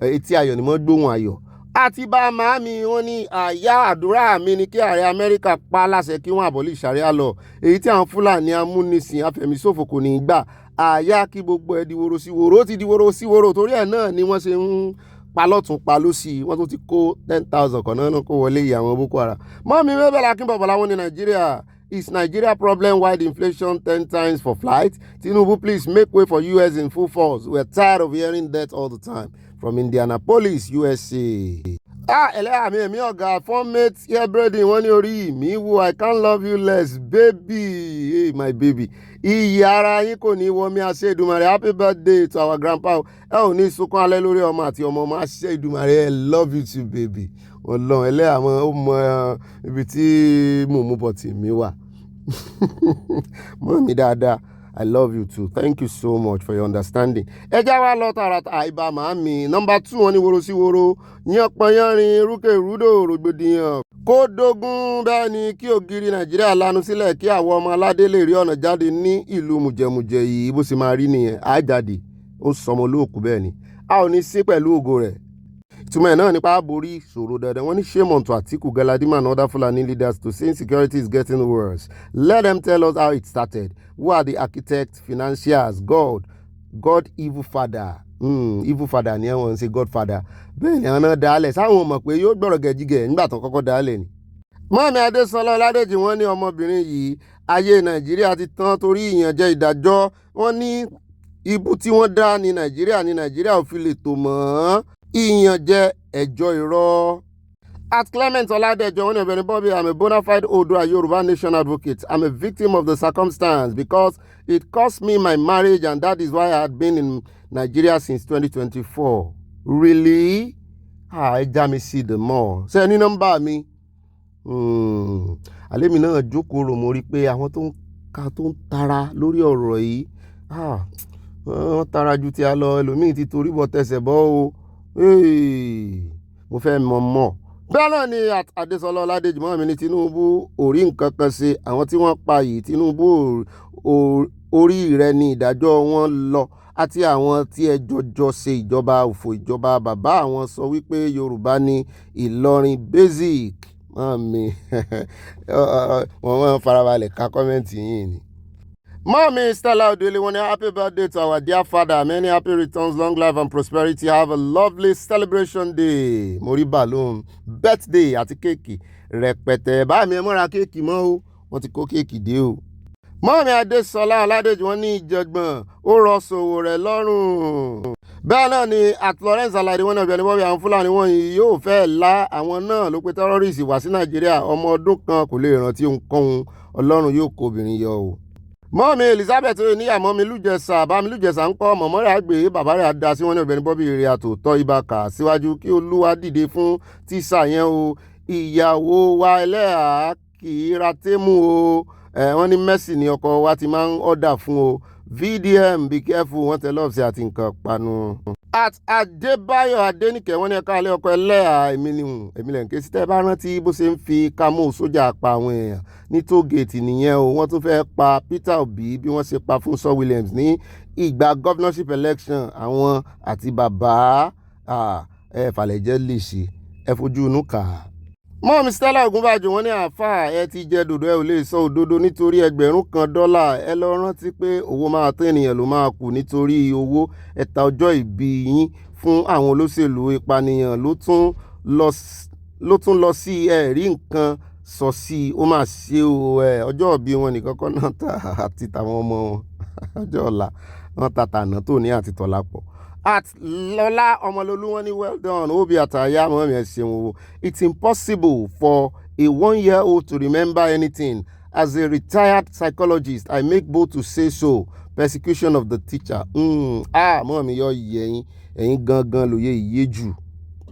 etí ayọ̀ ni mo gbóhùn ayọ̀. Àti bá màámi wọn ní àyà àdúrà mi ni kí ààrẹ Amẹ́ríkà pa láṣẹ kí wọ́n àbọ̀lì ṣàríà lọ èyí tí àwọn Fúlàní amúnisìn afẹ̀míṣòfò kò ní í gbà àyà kí gbogbo ẹ̀ di woro sí woro ó ti di woro sí woro torí ẹ̀ náà ni wọ́n ṣe ń palọ́tún palọ́sì wọ́n tún ti kó 10,000 kan náà kó wọlé ìyá àwọn Boko Haram. Mọ́mí mẹ́bẹ̀lá kí bọ̀bọ̀lá wọn ní Nàìjíríà. Is Nigeria problem wide inflation 10 times for flight? Tinubu, please make way for US in full force. We're tired of hearing that all the time. From Indianapolis, USA. Ẹlẹ́yà mi èmi ọ̀gá formate airbreading wọ́n ní orí mi wo I can't love you less baby hey my baby. Iyì ara yín kò ní wọ mi àṣẹ Èdùmàrè happy birthday to our grandpa. Ẹ ò ní sunkún alẹ́ lórí ọmọ àti ọmọ ọmọ àṣẹ Èdùmàrè I love you too baby. Ọlọ́run ẹlẹ́yà mọ́ ó mọ ibi tí mò ń mú bọ̀ tì mí wà. Mọ́ mi dáadáa. I love you too. Thank you so much for your understanding. Ẹ já wá lọ tààràtà àìbá màámi. Number 2 wọn ní woro sí woro. Yán pọnyánrin rúkè rúdò rògbòdìyàn. Kó dógún bẹ́ẹ̀ ni kí ògiri Nàìjíríà lanu sílẹ̀ kí àwọn ọmọ aládé lè rí ọ̀nà jáde ní ìlú mùjẹ̀mùjẹ̀ yìí bó ṣe máa rí nìyẹn. Á jáde. Ó sọmọ olóòkú bẹ́ẹ̀ ni. A ò ní sí pẹ̀lú ògo rẹ̀. Túmọ̀ ẹ̀ náà nípa borí ìṣòro dandan. Wọ́n ní shame on to Atiku, Galadima and other Fulani leaders to say insecurity is getting worse. Let them tell us how it started. Who are the architects, financiers, God evil father. Evil father ni wọ́n ń ṣe Godfather. Bẹ́ẹ̀ ni àwọn náà dálẹ̀ sáwọn mọ̀ pé yóò gbọ́rọ̀ gẹ̀jígẹ̀ nígbà tó kọ́kọ́ dálẹ̀ ni. Mọ́mí Adésọlá Ọládèjì wọ́n ní ọmọbìnrin yìí ayé Nàìjíríà ti tán torí ìyànjẹ ìdájọ́. Wọ́n ní ibú tí wọ́n dá ní Nàìjíríà ò fi lè tò mọ́ ìyànjẹ ẹjọ́ irọ́. At Clement Oladejo, one of the Bobby, I'm a bona fide Odua Yoruba nation advocate. I'm a victim of the circumstance because it cost me my marriage and that is why I had been in Nigeria since 2024. Really? I jam see the more. Ṣé ní nọ́mbà mi? Àlẹ́ mi náà jókòó rò mo rí pé àwọn tó ń tara lórí ọ̀rọ̀ yìí. Wọ́n tara ju ti a lọ, ẹlòmíì ti torí bọ̀ tẹsẹ̀ bọ́ o. Mo fẹ́ mọ̀. Bẹ́ẹ̀ náà ni Adésọlá Ọládèjì mọ́ mi ní Tinubu orí nǹkan kan ṣe àwọn tí wọ́n pa yìí Tinubu orí rẹ̀ ni ìdájọ́ wọn lọ àti àwọn tí ẹ jọjọ ṣe ìjọba òfò ìjọba bàbá àwọn sọ wípé Yorùbá ní Ìlọrin basic mọ́mí wọ́n farabalẹ̀ ka kọ́mẹ́ǹtì yìí ni. Mommy Stella Odele, one happy birthday to our dear father. Many happy returns, long life and prosperity. Have a lovely celebration day. Mori balloon, birthday àti kéèkì rẹpẹtẹ. Bá mi ẹ mọ́ra kéèkì mọ́ o. Wọ́n ti kó kéèkì dé o. Mommy Adésọlá Ọládèjì wọ́n ní ìjọgbọ̀n ó rọ sòwò rẹ̀ lọ́rùn. Bẹ́ẹ̀ náà ni at Lawrence Alade wọ́n náà bẹ̀rẹ̀ bọ́bí àwọn Fúlàní wọ̀nyí yóò fẹ́ la àwọn náà ló pé tẹ́rọ́rìsì wá sí Nàìjíríà ọmọ ọdún kan kò lè rántí ohunkóhun Ọlọ́run yóò kó obìnrin yọ o. Mọ́mí Elizabeth níyàmọ́ mi lújẹsà bá mi lújẹsà ń kọ́ mọ̀mọ́ rẹ̀ àgbè bàbá rẹ̀ àdá sí wọn ní ọ̀gbẹ́ni Bobby èrè àtòtọ́ ibàkà síwájú kí Olúwa dìde fún tíṣà yẹn o ìyàwó wa ẹlẹ́hàá kì í ra témù o wọ́n ní Mercy ni ọkọ wa ti máa ń ọ̀dà fún o VDM be careful wọ́n tẹ lọ́ọ̀sì àti nǹkan panu. At Adébáyọ̀ Adéníkẹ́ wọ́n ní ẹ̀ka alẹ́ ọkọ̀ ẹlẹ́hàá èmi lẹ̀ ń ké sí tẹ́ bá rántí bó ṣe ń fi kámú sójà pa àwọn èèyàn ní tóògèètì nìyẹn o wọ́n tún fẹ́ pa Peter Obi bí wọ́n ṣe pa fún Sir Williams ní ìgbà governorship election àwọn àti bàbá falẹ̀jẹ́ lè ṣe ẹ fojú inú kà á. Mọ́mí Stella Ogunbàjò wọ́n ní àáfàá ẹ ti jẹ dòdò ẹ ò lè sọ òdodo nítorí $1,000 ẹ lọ rántí pé owó máa tán ènìyàn ló máa kù nítorí owó ẹ̀ta ọjọ́ ìbí yín fún àwọn olóṣèlú ìpànìyàn ló tún lọ sí ẹ̀rí nǹkan sọ sí ó máa ṣe o ọjọ́ ìbí wọn nìkan kọ́ náà àti tàwọn ọmọ wọn ọjọ́ ọ̀la wọn tàtànà tó ní àti tọ̀lá pọ̀. At Lola Omololu wọ́n ní well done Obi Ataya mọ́mí ẹ̀ ṣeun o. It's impossible for a 1-year-old to remember anything. As a retired psychologist, I make bold to say so. Persecution of the teacher. Mọ́mí yọ ẹ̀yin gangan lóye iye jù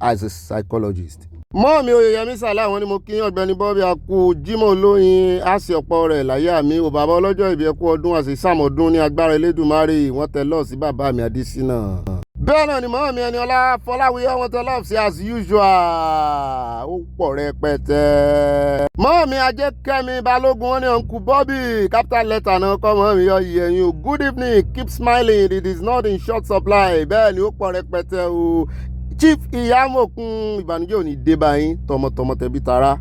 as a psychologist. Mọ́mí Oyèyẹmí Sàlá wọ́n ní mo kí ọ̀gbẹ́ni Bobby àkú Jímọ̀ olóyin àṣẹ ọ̀pọ̀ rẹ̀ láyé mi ò bàbá ọlọ́jọ́ ìbí ẹkú ọdún àṣẹ sàmọ̀dún ní agbára Elédùmarè wọ́n tẹ lọ́ọ̀ sí bàbá mi Adésínà. Bẹ́ẹ̀ náà ni mọ́mí Ẹniọlá Fọláwíyọ́ wọ́n tẹ lọ́ọ̀ sí as usual ó pọ̀ rẹpẹtẹ. Mọ́mí Ajẹ́kẹ́mi Balógun wọ́n ní Uncle Bobby capital letter náà kọ́ mọ́mí yọ ìyẹ̀yìn o. Good evening, keep smiling, it is not in short supply. Bẹ́ẹ̀ ni ó pọ̀ rẹpẹtẹ o. Chief Iyamokun ìbànújẹ́ òní dé báyìí tọmọtọmọ tẹbí tará.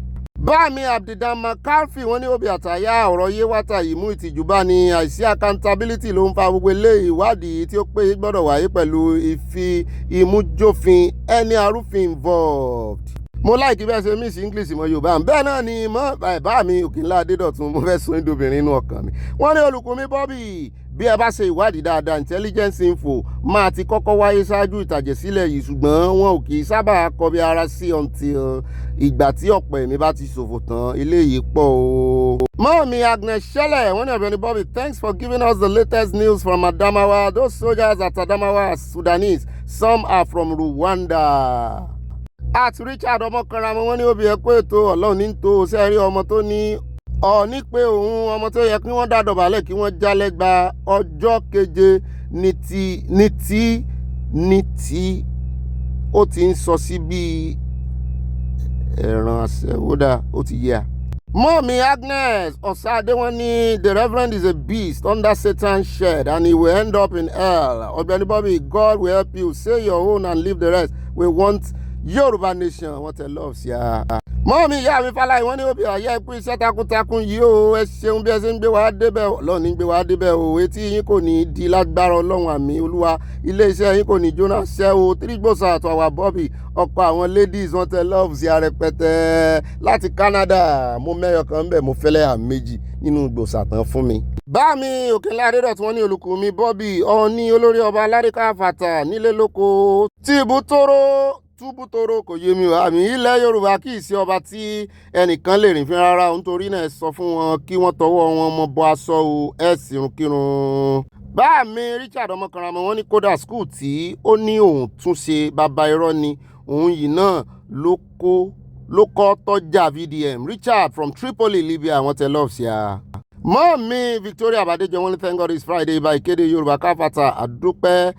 Báàmí Abdidan Makarfi wọ́n ní Obi Ataya ọ̀rọ̀ Yewata yìí mú ìtìjú bá ní àìsí accountability ló ń fa gbogbo ilé ìwádìí tí ó pé gbọ́dọ̀ wáyé pẹ̀lú ìfi ìmújófin ẹni arúfin involved. Mo láìkí bẹ́ẹ̀ ṣe miss English mọ́ Yorùbá bẹ́ẹ̀ náà ni bá mi Òkìnlá Adédọ̀tun mo fẹ́ sun ìdòbìnrin inú ọkàn mi. Wọ́n ní Olùkùnmi Bobby bí ẹ bá ṣe ìwádìí dáadáa intelligence info máa ti kọ́kọ́ wáyé ṣáájú ìtàjẹ̀sílẹ̀ yìí ṣùgbọ́n wọn ò kì í sábà kọbi ara sí until ìgbà tí ọ̀pọ̀ ẹ̀mí bá ti ṣòfò tán eléyìí pọ̀ o. Mọ́mí Agnes Ṣẹlẹ̀ wọ́n ní ọ̀gbẹ́ni Bobby thanks for giving us the latest news from Adamawa. Those soldiers at Adamawa are Sudanese, some are from Rwanda. At Richard Ọmọkanra wọ́n ní Obi ẹ̀kọ́ ètò Ọlọ́run ní tó sẹ́rí ọmọ tó ní ní pé òun ọmọ tó yẹ kí wọ́n dá dọ̀bálẹ̀ kí wọ́n jálẹ̀ gba ọjọ́ keje ní tí ó ti ń sọ sí bí ẹ̀ràn àṣẹwódà ó ti yẹ. Mọ́mí Agnes Ọ̀sádé wọ́n ní the reverend is a beast under Satan's shed and he will end up in hell. Ọ̀gbẹ́ni Bobby, God will help you say your own and leave the rest. We want Yorùbá Nation wọ́n tẹ love sí a. Mọ́mí ìyá mi Fáláì wọ́n ní òbí ọ̀yẹ́ ẹ̀kú iṣẹ́ takuntakun yìí o, ẹ ṣeun bí ẹ ṣe ń gbé wa débẹ̀ Ọlọ́run ní gbé wa débẹ̀ o, etí yín kò ní di lágbára Ọlọ́run àmì Olúwa, iléeṣẹ́ yín kò ní jóná ṣẹ́ o, tírígbòsà àtọ̀ àwà Bobby ọkọ̀ àwọn ladies wọ́n tẹ love sí a rẹpẹtẹ láti Canada, mo mẹ́yọ̀ kan bẹ̀ mo fẹ́lẹ́ àméjì nínú gbòsà tán fún mi. Bá mi Òkènlá Adédọ̀tún wọ́n ní olùkù mi Bobby Ọọ̀ni olórí ọba aládéká fàtà nílé lóko túbútóró kò yé mi o, àmì ilẹ̀ Yorùbá kì í ṣe ọba tí ẹnìkan lè rìn fín rárá, nítorí náà sọ fún wọn kí wọ́n tọwọ́ wọn mọ bọ aṣọ o, ẹ sìrùn kírun. Bá mi Richard ọmọkànramọ wọn ní kódà skul tí ó ní òun tún ṣe bàbá irọ́ ni òun yìí náà ló kọ́ tọ́jà VDM. Richard from Tripoli Libya wọ́n tẹ love sí a. Mọ́mí Victoria Abadejo wọ́n ní thank God it's Friday bá ìkéde Yorùbá káfàtà àdúpẹ́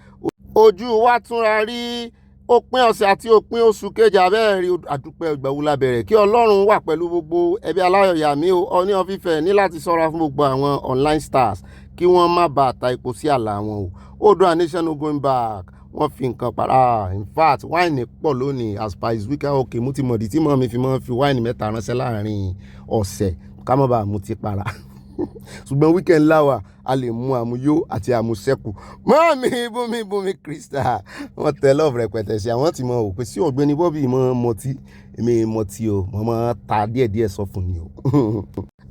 ojú wa túnra rí òpin ọ̀sẹ̀ àti òpin oṣù kejì abẹ́rẹ́ àdúpẹ́ ìgbàwó lábẹ́rẹ́ kí Ọlọ́run wà pẹ̀lú gbogbo ẹbí aláyọ̀yà mi o. Ọọ̀ni of Ifẹ̀ ní láti ṣọ́ra fún gbogbo àwọn online stars kí wọ́n má bàa ta epo sí àlà wọn o. Oòduà nation no going back, wọ́n fi nǹkan para in fact wáìnì pọ̀ lónìí as per his weekend okay mo ti mọ̀dí tí mọ̀ mi fi máa fi wáìnì mẹ́ta ránṣẹ́ láàrin ọ̀sẹ̀ ká má bàa mu ti para ṣùgbọ́n weekend láwà a lè mu àmúyó àti àmúṣẹ́kù. Mọ́mí bùnmi Krista wọ́n tẹ love rẹpẹtẹ sí àwọn tí mo wò pé sí Ọ̀gbẹ́ni Bobby mọ́ mọtí èmi mọtí o mo máa ta díẹ̀díẹ̀ sọ fún ni o.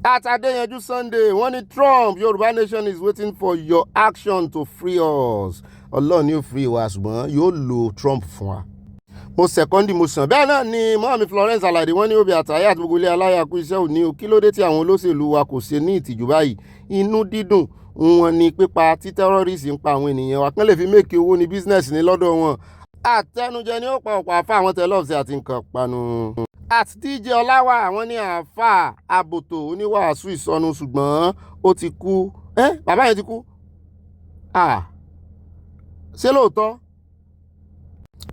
Àtàdéyanjú Sunday wọ́n ní Trump Yorùbá Nation is waiting for your action to free us. Ọlọ́run ni ó free wa ṣùgbọ́n yóò lo Trump fún wa. Mo second motion bẹ́ẹ̀ náà ni mọ́mí Florence Alade wọ́n ní òbí àtàyà àti gbogbo ilé aláya kú iṣẹ́ òní o, kí ló dé tí àwọn olóṣèlú wa kò ṣe ní ìtìjú báyìí. Inú dídùn wọn ni pípa tí terrorists ń pa àwọn ènìyàn wa kán lè fi méèkì owó ní business ní lọ́dọ̀ wọn. Àtẹnujẹ ni ó pa ọ̀pọ̀ àfa àwọn tẹlọ́ọ̀sì àti nǹkan panu. Àti DJ Ọláwà àwọn ní àáfà àbòtò oníwàásù ìsọnù ṣùgbọ́n ó ti kú. Bàbá yẹn ti kú. Ṣé lóòótọ́?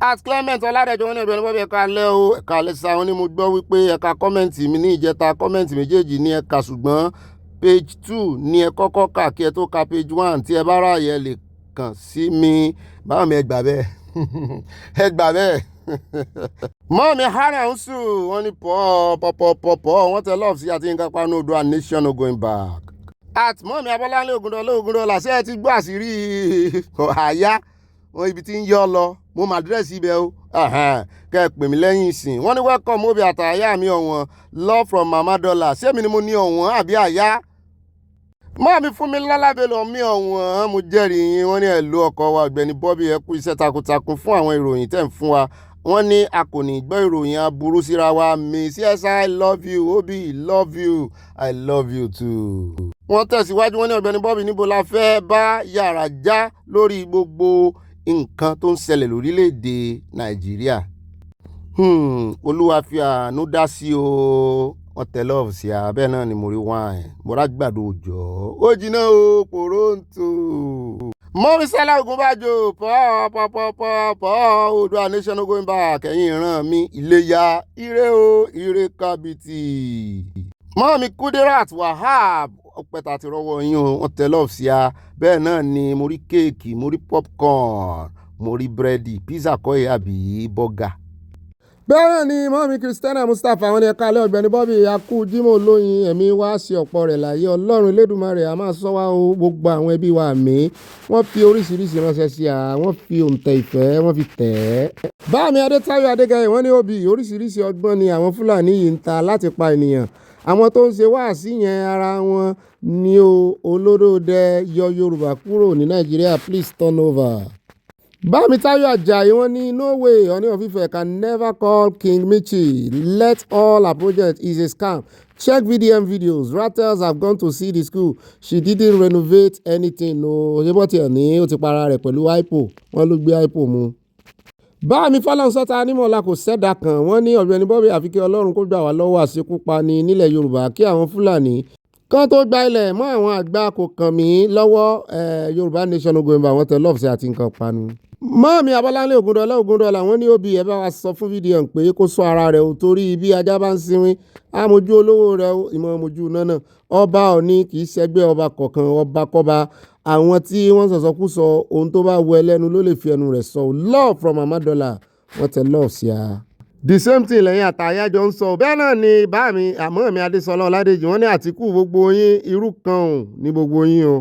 At Clement Ọládẹjọ wọn ní Ọ̀gbẹ́ni Bobby ẹ̀ka alẹ́ o, ẹ̀ka alẹ́ sa wọn ni mo gbọ́ wípé ẹ̀ka kọ́mẹ̀ntì mi ní ìjẹta kọ́mẹ̀ntì méjèèjì ní ẹ̀ka ṣùgbọ́n page 2 ní ẹ kọ́kọ́ kà kí ẹ tó ka page 1 tí ẹ bá ráàyè lè kàn sí mi. Báwo mi ẹ gbà bẹ́ẹ̀ ẹ gbà bẹ́ẹ̀. Mọ́mí hara ń sùn wọ́n ní pọ̀ wọ́n tẹ love sí àti nǹkan panu Oòduà nation no going back. At mọ́mí Abọ́láńlé Ògúndọ́lá ṣé ẹ ti gbọ́ àṣírí àyá wọn ibi tí ń yọ lọ mo mà dírẹ́sì ibẹ̀ o kẹ́ ẹ pè mí lẹ́yìn ìsìn. Wọ́n ní welcome òbí àtàyà mi ọ̀wọ́n love from Mama Dollar ṣé mi ni mo ní ọ̀wọ́n àbí àyá. Mọ́mí fún mi lálábẹ́ lọ mí ọ̀wọ́n mo jẹ́rìí yín. Wọ́n ní ẹ̀lú ọkọ wa Ọ̀gbẹ́ni Bobby ẹ kú iṣẹ́ takuntakun fún àwọn ìròyìn tẹ̀ ń fún wa. Wọ́n ní a kò ní gbọ́ ìròyìn aburú síra wa mi CSI I love you Obi love you I love you too. Wọ́n tẹ̀síwájú wọ́n ní Ọ̀gbẹ́ni Bobby níbo la fẹ́ bá yàrá já lórí gbogbo nǹkan tó ń ṣẹlẹ̀ lórílẹ̀‐èdè Nàìjíríà. Olúwa fi àánú dá sí o. Wọ́n tẹ love sí a bẹ́ẹ̀ náà ni mo rí wine mo rá gbàdo òjò ó jiná o Toronto. Mọ́mí Sẹ́lá Ògúnbàjò pọ̀ Oòduà nation no going back ẹ̀yin ìran mi Iléyá ire o ire kábìtì. Mọ́mí Kudirat Wahab ọpẹta ti rọwọ́ yín o wọ́n tẹ love sí a bẹ́ẹ̀ náà ni mo rí kéèkì mo rí popcorn mo rí búrẹ́dì pizza kọ́ ẹ̀ àbí bọ́gà. Bẹ́ẹ̀ ni mọ́mí Christiana Mustapha àwọn ní ẹ̀ka alẹ́ Ọ̀gbẹ́ni Bobby akú Jímọ̀ olóyin ẹ̀mí wá sí ọ̀pọ̀ rẹ̀ láyé Ọlọ́run Elédùmarè a máa sọ wá o gbogbo àwọn ẹbí wa mi wọ́n fi oríṣiríṣi ránṣẹ́ sí a wọ́n fi òǹtẹ̀ ìfẹ́ wọ́n fi tẹ̀ ẹ́. Báàmí Adétáyọ̀ Adégayè wọ́n ní òbí oríṣiríṣi ọgbọ́n ni àwọn Fúlàní yìí ń ta láti pa ènìyàn. Àwọn tó ń ṣe wáàsí yẹn ara wọn ni o olódòdẹ yọ Yorùbá kúrò ní Nàìjíríà please turn over. Bámi Táyọ̀ Àjàyí wọ́n ní no way Ọọ̀ni of Ifẹ̀ can never call King Michi. Let all her project is a scam. Check VDM videos. Rattles have gone to see the school. She didn't renovate anything. No, ṣébọ́tì ẹ̀ ní ó ti para rẹ̀ pẹ̀lú hypo. Wọ́n ló gbé hypo mu. Bámi Fálànsọ́ta Anímọ̀lá kò sẹ́dà kan. Wọ́n ní Ọ̀gbẹ́ni Bobby àfi kí Ọlọ́run kó gbà wá lọ́wọ́ àṣekúpani nílẹ̀ Yorùbá kí àwọn Fúlàní kan tó gba ilẹ̀ mọ́ àwọn àgbà kò kàn mí lọ́wọ́ Yorùbá nation no going back wọ́n tẹ love sí àti nǹkan panu. Mọ́mí Abọ́láńlé Ògúndọ́lá wọ́n ní òbí ẹ bá wa sọ fún VDM pé kó sọ ara rẹ̀ ò torí bí ajá bá ń sinwín àmójú olówó rẹ̀ ìmọ̀ mojú náà ọba Ọọ̀ni kì í ṣẹgbẹ́ ọba kọ̀ọ̀kan ọba kọ́ba àwọn tí wọ́n sọ̀sọ́kúsọ ohun tó bá wọ ẹlẹ́nu ló lè fi ẹnu rẹ̀ sọ love from Mama Dollar wọ́n tẹ love sí a. the same thing lẹ́yìn àtàyájọ́ ń sọ bẹ́ẹ̀ náà ni bá mi àmọ́ mi Adésọlá Ọládèjì wọ́n ní Àtíkù gbogbo yín irú kan ò ní gbogbo yín o.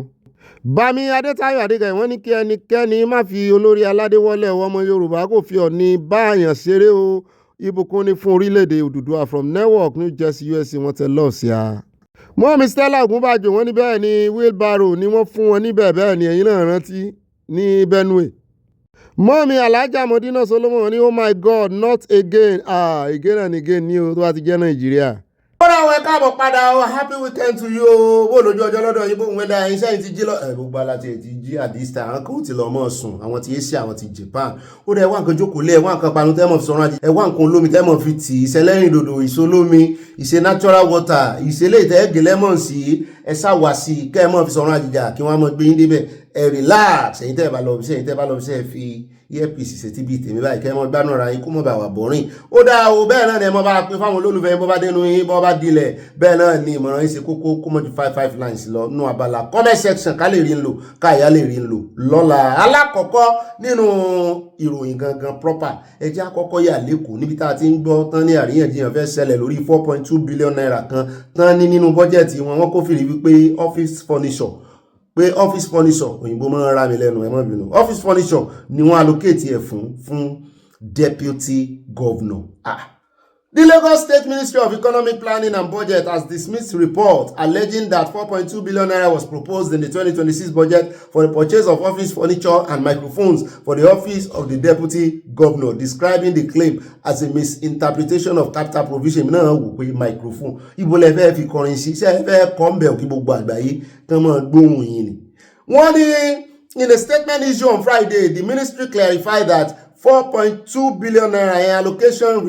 Bámi Adétáyọ̀ Adégayé wọ́n ní kí ẹnikẹ́ni má fi olórí aládéwọ́lẹ̀ ọmọ Yorùbá kò fi Ọọ̀ni báàyàn ṣeré o. Ìbùkún ni fún orílẹ̀-èdè Odùduwà from Newark New Jersey USA wọ́n tẹ lọ́ọ̀ sí a. Mọ́mí Stella Ògúnbàjò wọ́n ní bẹ́ẹ̀ ni wheelbarrow ni wọ́n fún wọn níbẹ̀ bẹ́ẹ̀ ni ẹ̀yin náà rántí ní Benue. Mọ́mí Alájà Mọ́dínà Solomon wọ́n ní oh my God not again again and again ní o tó bá ti jẹ́ Nàìjíríà. Bọ́lá àwọn ẹ̀ka àbọ̀ padà o happy weekend to you o bó lójú ọjọ́ lọ́dọ̀ yìí bó ń wẹ́dà iṣẹ́ yìí ti jí lọ gbogbo aláti ẹ̀ ti jí àdìsítà àwọn kan ó ti lọ mọ́ sùn àwọn ti Asia àwọn ti Japan ó dẹ̀ wá nǹkan jókòó lé ẹ̀ wá nǹkan panu tẹ́mọ̀ fi sọ̀rọ̀ ajé ẹ̀ wá nǹkan olómi tẹ́mọ̀ fi tì í ìṣẹ̀lẹ́rìn dòdò ìṣolómi ìṣe natural water ìṣẹ̀lẹ̀ ìtẹ́gẹ̀ lemon sí ẹ̀ sáwà sí kẹ́ ẹ̀ mọ̀ fi sọ̀rọ̀ àjìjà kí wọ́n mọ̀ gbé yín débẹ̀ ẹ̀ relax ẹ̀yin tẹ́ ẹ̀ bá lọ bí sẹ́ẹ̀ fi earpiece ṣe tí bí tèmi báyìí kẹ́ mọ́ gbádùn ara yín kó mọ́ bá wà bọ́rìn ó dáa o bẹ́ẹ̀ náà ni ẹ mọ́ bá pín fáwọn olólùfẹ́ yín bọ́ bá dénú yín bọ́ bá dilẹ̀ bẹ́ẹ̀ náà ni ìmọ̀ràn yín ṣe kókó kó mọ́ ju 5 lines lọ nú abala comment section ká lè rí ń lò káyà lè rí ń lò lọ́la alákọ̀ọ́kọ́ nínú ìròyìn gangan proper ẹjẹ́ àkọ́kọ́ yà lẹ́kọ̀ọ́ níbi tá a ti ń gbọ́ tán ní àríyànjiyàn fẹ́ ṣẹlẹ̀ lórí 4.2 billion naira kan tán ní nínú bọ́jẹ̀tì wọn kó fìrí wípé office furniture òyìnbó máa ń ra mi lẹ́nu ẹ má bínú office furniture ni wọ́n allocate ẹ̀ fún deputy governor. The Lagos State Ministry of Economic Planning and Budget has dismissed report alleging that 4.2 billion naira was proposed in the 2026 budget for the purchase of office furniture and microphones for the office of the deputy governor, describing the claim as a misinterpretation of capital provision. Náà wò pé microphone ibo lẹ fẹ́ fi kọrin sí ṣe fẹ́ kọ́ ń bẹ̀ kí gbogbo àgbáyé kán máa gbóhùn yín ni. Wọ́n ní in a statement issued on Friday, the ministry clarified that 4.2 billion naira in allocation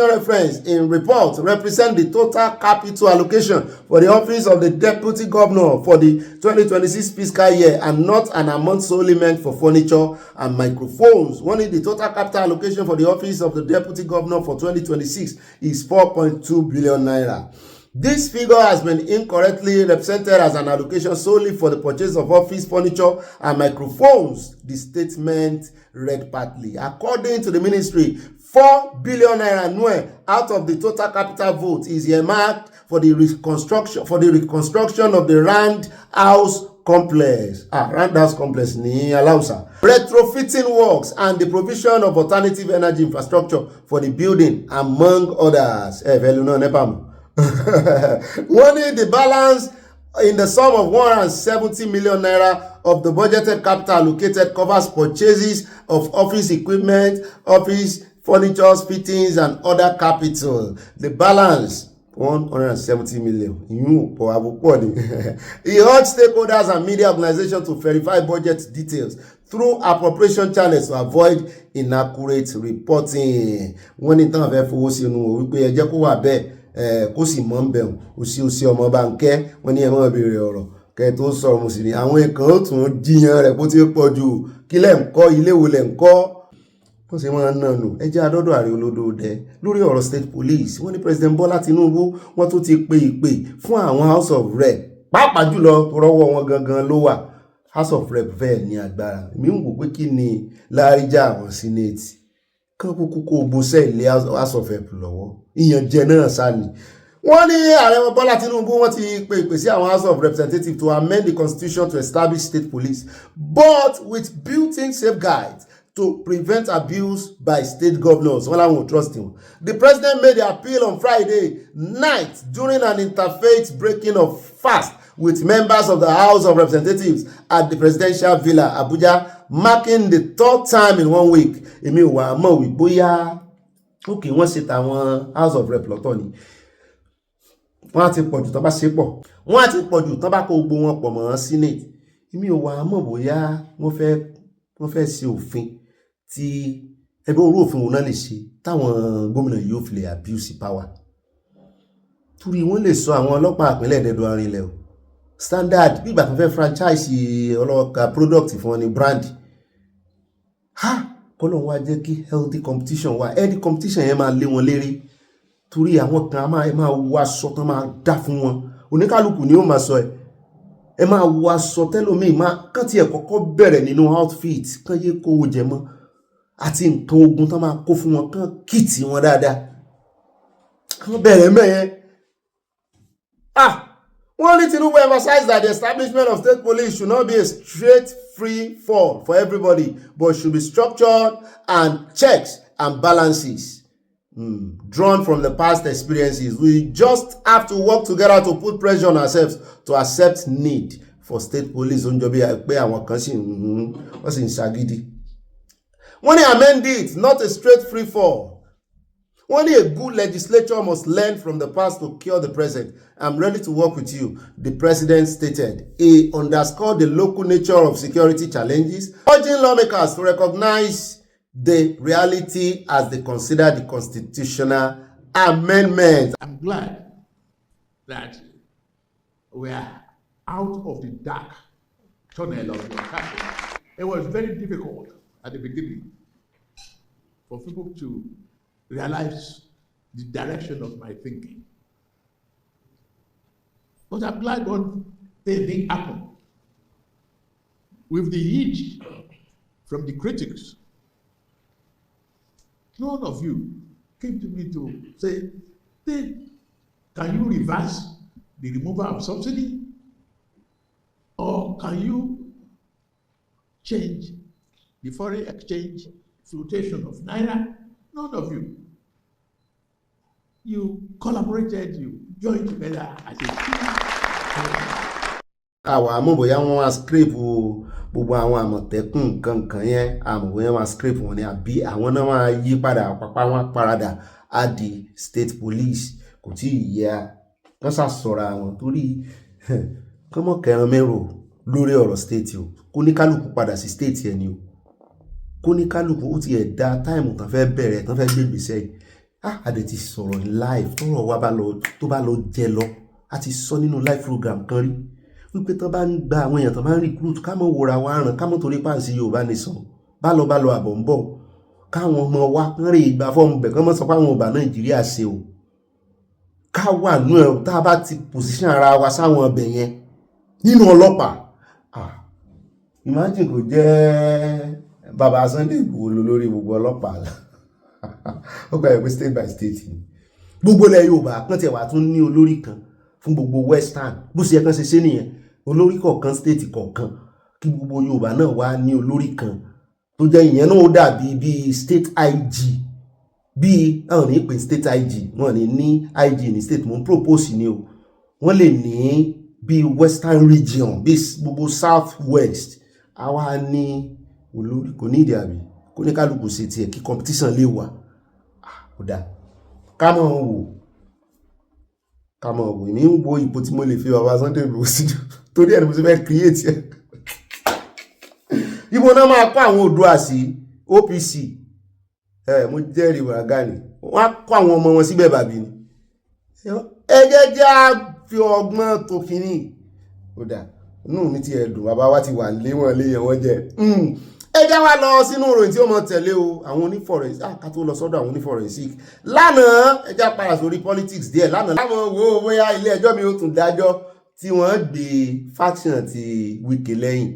reference in report represent the total capital allocation for the office of the deputy governor for the 2026 fiscal year and not an amount solely meant for furniture and microphones. One in the total capital allocation for the office of the deputy governor for 2026 is 4.2 billion naira. This figure has been incorrectly represented as an allocation solely for the purchase of office furniture and microphones, the statement read partly. According to the ministry, 4 billion naira out of the total capital vote is earmarked for the reconstruction of the Rand House complex. Rand House complex ni Alausa. Retrofitting works and the provision of alternative energy infrastructure for the building, among others. One is the balance in the sum of 170 million naira of the budgeted capital allocated covers purchases of office equipment, office furniture, fittings, and other capital. The balance 170 million. He urged stakeholders and media organizations to verify budget details through appropriation channels to avoid inaccurate reporting. Wọ́n ní tán fẹ́ fowó sínú wípé ẹ jẹ́ kó wà bẹ́ẹ̀ kó sì mọ́ ń bẹ̀rùn òsì ọmọ bá ń kẹ́ wọ́n ní ẹ̀mọ́ ìbéèrè ọ̀rọ̀ kẹ́ tó sọ̀rọ̀ mo sì ní àwọn ẹ̀kan ó tún jiyàn rẹ̀ bó ti pọ̀ jù kí lẹ̀ ń kọ́ ilé wo lẹ̀ ń kọ́ bó ṣe máa ń náà nù ẹjẹ́ adọ́dọ̀ ààrẹ olódòdẹ lórí ọ̀rọ̀ state police wọ́n ní president Bọ́lá Tinubu wọ́n tún ti pe ìpè fún àwọn house of rep pàápàá jùlọ tó rọ́wọ́ wọn gangan ló wà house of rep bẹ́ẹ̀ ní agbára mi ń wò pé kí ni láríjà àwọn senate kan kúkú kó gbóṣẹ́ ilé house of rep lọ́wọ́ ìyànjẹ náà sáni. Wọ́n ní ààrẹ Bọ́lá Tinubu wọ́n ti pe ìpè sí àwọn house of representatives to amend the constitution to establish state police but with built-in safeguards to prevent abuse by state governors. Wọ́n láwọn ò trust him. The president made the appeal on Friday night during an interfaith breaking of fast with members of the House of Representatives at the presidential villa Abuja, marking the third time in 1 week. Èmi ò wá mọ̀ wí bóyá okay wọ́n ṣe tàwọn House of Rep lọ́tọ̀ ni wọ́n á ti pọ̀jù tán bá ṣe pọ̀ wọ́n á ti pọ̀jù tán bá kó gbogbo wọn pọ̀ mọ́ Senate. Èmi ò wá mọ̀ bóyá wọ́n fẹ́ ṣe òfin tí ẹgbẹ́ orú òfin wọn náà lè ṣe táwọn gómìnà yóò fi lè abuse power torí wọ́n lè sọ àwọn ọlọ́pàá ìpínlẹ̀ ẹ̀dẹ́dọ̀ arìnlẹ̀ o standard bí ìgbà tó fẹ́ franchise ọlọ́ka product fún wọn ní brand kọ́lọ̀ wá jẹ́ kí healthy competition wà healthy competition yẹn máa lé wọn léré torí àwọn kan máa wọ aṣọ tán máa dá fún wọn oníkálukú ni ó máa sọ ẹ máa wọ aṣọ tẹ́lómìn máa kàn tí ẹ̀ kọ́kọ́ bẹ̀rẹ̀ nínú outfit kàn yé kó o jẹ mọ́ àti nǹkan ogun tán máa kó fún wọn kán kìtì wọn dáadáa kán bẹ̀rẹ̀ mẹ́yẹn. Wọ́n ní Tinubu emphasized that the establishment of state police should not be a straight free fall for everybody, but should be structured and checks and balances drawn from the past experiences. We just have to work together to put pressure on ourselves to accept need for state police. Oúnjẹ bí pé àwọn kan sì ń ṣagídí. Wọ́n ní amend it, not a straight free fall. Only a good legislature must learn from the past to cure the present. I'm ready to work with you, the president stated. He underscored the local nature of security challenges, urging lawmakers to recognize the reality as they consider the constitutional amendment. I'm glad that we are out of the dark tunnel of the country. It was very difficult at the beginning for people to realize the direction of my thinking. But I'm glad one thing didn't happen. With the heat from the critics, none of you came to me to say, can you reverse the removal of subsidy? Or can you change the foreign exchange fluctuation of Naira? None of you. You collaborated, you joined together as a team. Àwọn amóbòyá wọn wá scrape gbogbo àwọn àmọ̀tẹ́kùn kankan yẹn, àmọ̀bòyá wọn scrape wọn ni àbí àwọn náà máa yí padà pàpà wọn parada á di state police. Kò tí ì yẹ kán sàsọ̀rọ̀ àwọn torí kán mọ̀ kẹran mẹ́rò lórí ọ̀rọ̀ state o. Kó ní kálukú padà sí state yẹn ni o. Kó ní kálukú ó ti ẹ̀ dá táìmù tán fẹ́ bẹ̀rẹ̀ tán fẹ́ gbé ìgbésẹ̀ yìí. Adé ti sọ̀rọ̀ live tọ́rọ̀ wa tó bá lọ jẹ lọ. A ti sọ nínú live program kan rí wípé tán bá ń gba àwọn èèyàn tán bá ń recruit ká mọ̀ wòra wa ràn ká mọ̀ torí páǹsì Yorùbá nìsan bá lọ àbọ̀ ń bọ̀ káwọn ọmọ wa kán rè ìgbà fọ́ọ̀mù bẹ̀ kán mọ̀ sọ pé àwọn ọba Nàìjíríà ṣe o. Ká wà nú ẹ̀ tá a bá ti position ara wa sáwọn ọbẹ̀ yẹn nínú ọlọ́pàá. Imagine kò jẹ́ Bàbá Sunday Igboho lórí gbogbo ọlọ́pàá ó gbà yẹ pé state by state ni gbogbo ilẹ̀ Yorùbá kan tiẹ̀ wà tún ní olórí kan fún gbogbo western bó ṣe yẹ kán ṣe nìyẹn olórí kọ̀ọ̀kan state kọ̀ọ̀kan kí gbogbo Yorùbá náà wá ní olórí kan tó jẹ́ ìyẹn náà ó dàbí bí state IG bí àwọn ní pè state IG wọ́n ní IG ní state mo ń propose ni o wọ́n lè ní bí western region bí gbogbo south west àwa ní olórí kò ní ìdí àbí kò ní kálukú ṣe tiẹ̀ kí competition lè wà ó dá ká mọ̀ wò ní ń wo ipò tí mo lè fi Bàbá Sunday Igboho sí torí ẹni mo ti fẹ́ create ẹ̀ ibo náà máa kọ́ àwọn Oòduà sí OPC mo jẹ́rìí Wàgáni wọ́n á kọ́ àwọn ọmọ wọn síbẹ̀ bàbí ni ẹ jẹ́ á fi ọgbọ́n tó kínní ó dá inú mi ti ẹ̀dùn bàbá wa ti wà lé wọn léyàn wọ́n jẹ́ ẹ jẹ́ wá lọ sínú ìròyìn tí ó mọ tẹ̀lé o àwọn onífọ̀rẹ̀sì ká tó lọ sọ́dọ̀ àwọn onífọ̀rẹ̀sì lánàá ẹ jẹ́ padà sórí politics díẹ̀ lánàá láwọn wo bóyá ilé ẹjọ́ mi ó tún dájọ́ tí wọ́n gbé faction ti Wike lẹ́yìn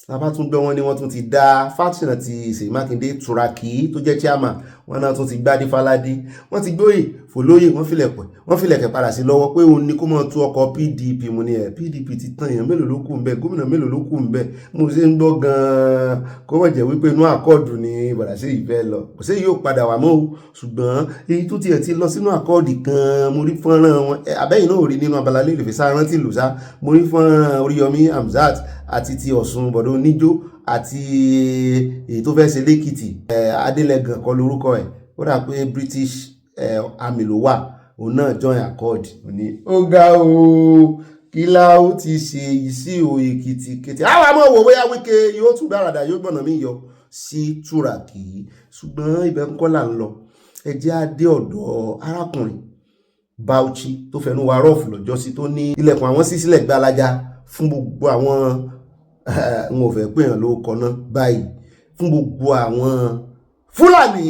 lábá tún gbé wọn ni wọ́n tún ti dá faction ti Ṣèyí Mákindé Turaki tó jẹ́ chairman wọn náà tún ti gbádé Fáládé wọ́n ti gbóyè Fòlóyè wọ́n filẹ̀kẹ̀ padà sí lọ́wọ́ pé òun ni kó mọ̀ tú ọkọ̀ PDP mo ní PDP ti tán èèyàn mélòó ló kù ń bẹ gómìnà mélòó ló kù ń bẹ mo ṣe ń gbọ́ gan-an kó mọ̀ jẹ́ wípé inú àkọọ̀dù ni bàdà sí ìfẹ́ lọ kò sí yóò padà wà mọ́ o ṣùgbọ́n èyí tó tiẹ̀ ti lọ sínú àkọọ̀dù kan mo rí fọ́nrán wọn àbẹ́yìn náà ò rí nínú Abala Lerefe sá rántí lò sá mo rí fọ́nrán Oríyọmí Hamzat àti ti Ọ̀ṣun bọ̀dọ̀ Oníjó àti èyí tó fẹ́ ṣe lẹ́kìtì Adélẹ́gàn kọ́ lórúkọ ẹ̀ ó dà pé British Army ló wà òun náà join accord ní ó ga o kí láó ti ṣe yìí sí o Èkìtì kété àwọn àmọ́ wò bóyá Wike yóò tún gbáradà yóò gbọ̀nà mí yọ sí Turaki ṣùgbọ́n ibẹ̀ ń kọ́ là ń lọ ẹ jẹ́ á dé ọ̀dọ̀ arákùnrin Bauchi tó fẹnu wa rọ́ọ̀fù lọ́jọ́ sí tó ní ilẹ̀kùn àwọn sí sílẹ̀ gbalaja fún gbogbo àwọn wọn ò fẹ́ pé èèyàn ló kọ́ná báyìí fún gbogbo àwọn Fúlàní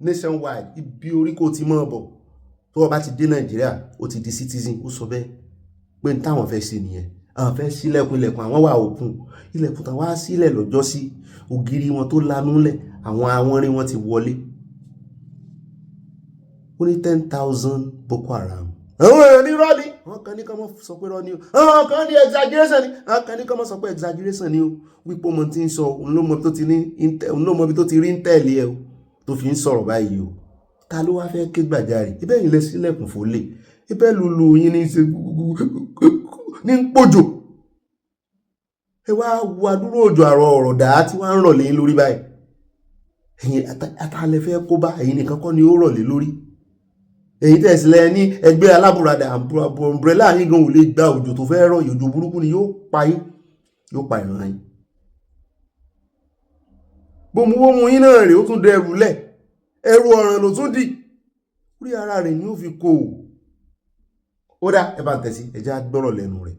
nationwide ibi orí kò ti mọ́ bọ̀ tó o bá ti dé Nàìjíríà ó ti di citizen ó sọ bẹ́ẹ̀ pé n táwọn fẹ́ ṣe nìyẹn àwọn fẹ́ sílẹ̀kùn ilẹ̀kùn àwọn wà òkun ilẹ̀kùn táwọn á sílẹ̀ lọ́jọ́ sí ògiri wọn tó lanúlẹ̀ àwọn awọ́nrin wọn ti wọlé ó ní 10,000 Boko Haram àwọn èèyàn ní rọ́ọ̀lì àwọn kan ní kọ́ mọ́ sọ pé rọ́ọ̀lì o àwọn kan ní exaggeration ni àwọn kan ní kọ́ mọ́ sọ pé exaggeration ni o wípé ọmọ tí ń sọ òun ló mọ bí tó ti rí ń tẹ̀lé ẹ o tó fi ń sọ̀rọ̀ báyìí o ta ló wá fẹ́ ké gbàjarè ibẹ̀ yìí lẹ sílẹ̀kùn fólè ibẹ̀ lulu yín ní ṣe ní pòjò ẹ wá wo adúrò òjò àrọ̀ ọ̀rọ̀ dà tí wọ́n ń rọ̀ lé lórí báyìí ẹ̀yin àtàlẹ́ fẹ́ kó bá ẹ̀yin nìkan kọ́ ni ó rọ̀ lé lórí èyí tẹ̀sílẹ̀ ní ẹgbẹ́ alábùradà umbrella yín gan ò lè gba òjò tó fẹ́ rọ̀ òjò burúkú ni yóò pa yín yóò pa ìran yín gbòmùwòmù yín náà rèé ó tún dẹ ẹrù lẹ̀ ẹrù ọ̀ràn ló tún dì orí ara rẹ̀ ni ó fi kó o dá ẹ bá ń tẹ̀sí ẹ jẹ́ á gbọ́rọ̀ lẹ́nu rẹ̀.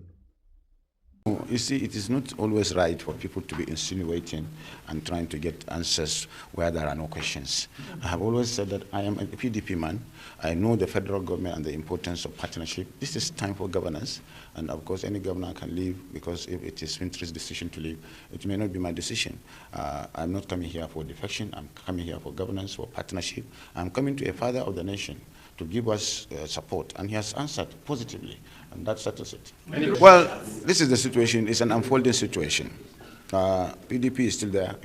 You see, it is not always right for people to be insinuating and trying to get answers where there are no questions. I have always said that I am a PDP man. I know the federal government and the importance of partnership. This is time for governance, and of course any governor can leave, because if it is Winter's decision to leave, it may not be my decision. I'm not coming here for defection. I'm coming here for governance, for partnership. I'm coming to a father of the nation to give us support, and he has answered positively, and that settles it. Well, this is the situation. It's an unfolding situation. PDP is still there.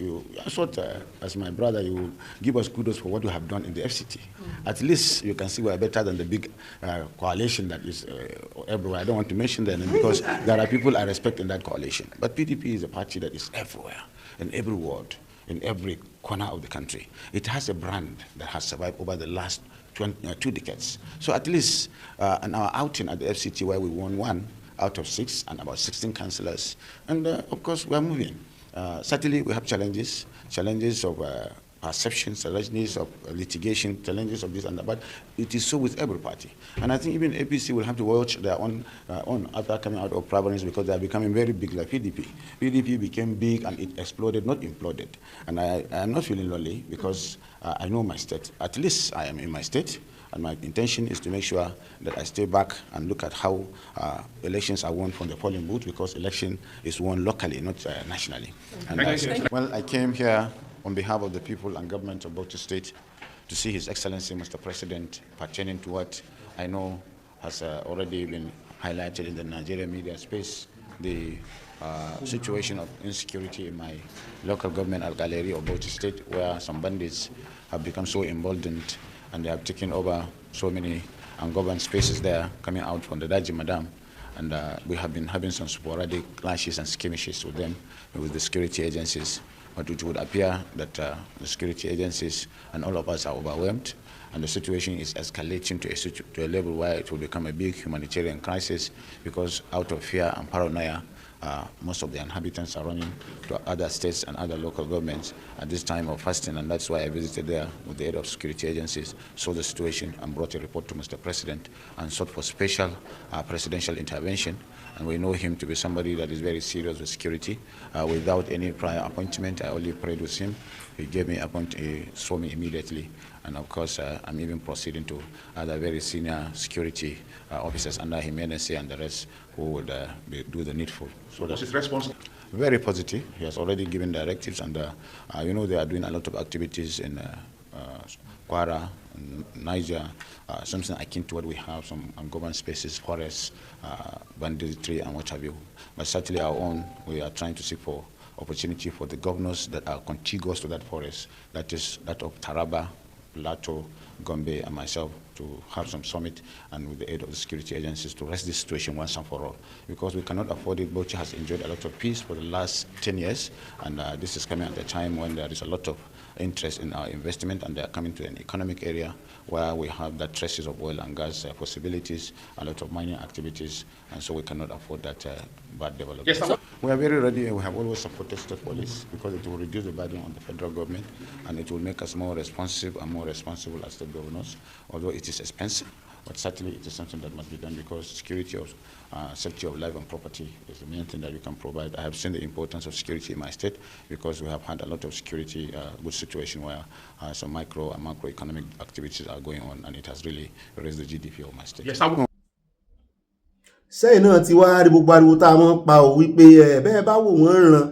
I thought, as my brother, you will give us kudos for what you have done in the FCT. At least you can see we are better than the big coalition that is everywhere. I don't want to mention their name because there are people I respect in that coalition. But PDP is a party that is everywhere, in every ward, in every corner of the country. It has a brand that has survived over the last 2 decades. So at least in our outing at the FCT, where we won 1 out of 6 and about 16 councillors, and of course we are moving. Certainly we have challenges of perceptions, challenges of litigation, challenges of this and that, but it is so with every party. And I think even APC will have to watch their own after coming out of primaries, because they are becoming very big like PDP. PDP became big and it exploded, not imploded. And I am not feeling lonely because I know my state. At least I am in my state. And my intention is to make sure that I stay back and look at how elections are won from the polling booth, because election is won locally, not nationally. And well, I came here on behalf of the people and government of Bauchi State to see His Excellency, Mr. President, pertaining to what I know has already been highlighted in the Nigerian media space, the situation of insecurity in my local government, Algaleri of Bauchi State, where some bandits have become so emboldened and they have taken over so many ungoverned spaces there, coming out from the Daji Madam. And we have been having some sporadic clashes and skirmishes with them, with the security agencies. But it would appear that the security agencies and all of us are overwhelmed, and the situation is escalating to a level where it will become a big humanitarian crisis, because out of fear and paranoia, most of the inhabitants are running to other states and other local governments at this time of fasting, and that's why I visited there with the aid of security agencies, saw the situation and brought a report to Mr. President and sought for special presidential intervention. And we know him to be somebody that is very serious with security. Without any prior appointment, I only prayed with him. He gave me he saw me immediately. And of course, I'm even proceeding to other very senior security officers under him, NSA and the rest, who would do the needful. So what's his response? Very positive. He has already given directives, and you know, they are doing a lot of activities in Kwara, Niger, something akin to what we have, some ungoverned spaces, forests, banditry, and what have you. But certainly our own, we are trying to seek for opportunity for the governors that are contiguous to that forest, that is that of Taraba, Plateau, Gombe, and myself, to have some summit and with the aid of the security agencies to rest this situation once and for all. Because we cannot afford it. Bauchi has enjoyed a lot of peace for the last 10 years, and this is coming at a time when there is a lot of interest in our investment, and they are coming to an economic area where we have that traces of oil and gas possibilities, a lot of mining activities, and so we cannot afford that bad development. Yes, so we are very ready, and we have always supported state police, because it will reduce the burden on the federal government, and it will make us more responsive and more responsible as state governors, although it is expensive. But certainly it is something that must be done, because security of safety of life and property is the main thing that we can provide. I have seen the importance of security in my state, because we have had a lot of security good situation where some micro and macroeconomic activities are going on, and it has really raised the GDP of my state. Yes, sẹ́yìn náà ti wá rí gbogbo ariwo tá a mọ́ pa ò wípé bẹ́ẹ̀ bá wò wọ́n ràn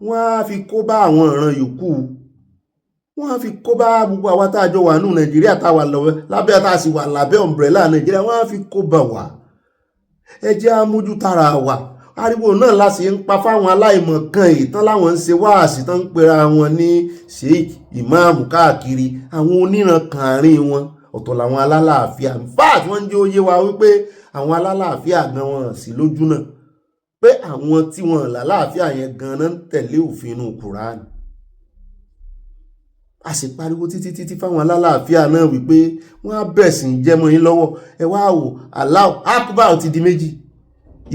wọ́n á fi kó bá àwọn ìran yòókù, wọ́n á fi kó bá gbogbo àwa tá a jọ wà nù Nàìjíríà tá a wà lábẹ́ tá a sì wà lábẹ́ ọ̀mbrẹ́là Nàìjíríà, wọ́n á fi kó bá wa. Ẹ jẹ́ amójútara wa. Ariwo náà láti ń pa fáwọn aláìmọ̀ kan ìtàn láwọn ń ṣe wáàsí tán ń pera wọn ní sheik ìmáàmù káàkiri, àwọn oníran kàárín wọn ọ̀tọ̀ làwọn alálàáfíà. In fact wọ́n ń jẹ́ òye wa wípé àwọn alálàáfíà gan wọn sí lójú náà, pé àwọn tí wọn lálàáfíà yẹn gan náà ń tẹ̀lé òfin inú Kùránì. A sì pariwo títí fáwọn alálàáfíà náà wípé wọ́n á bẹ̀ sí jẹ́mọ́ yín lọ́wọ́. Ẹ wá wò, Allahu Akbar ti di méjì,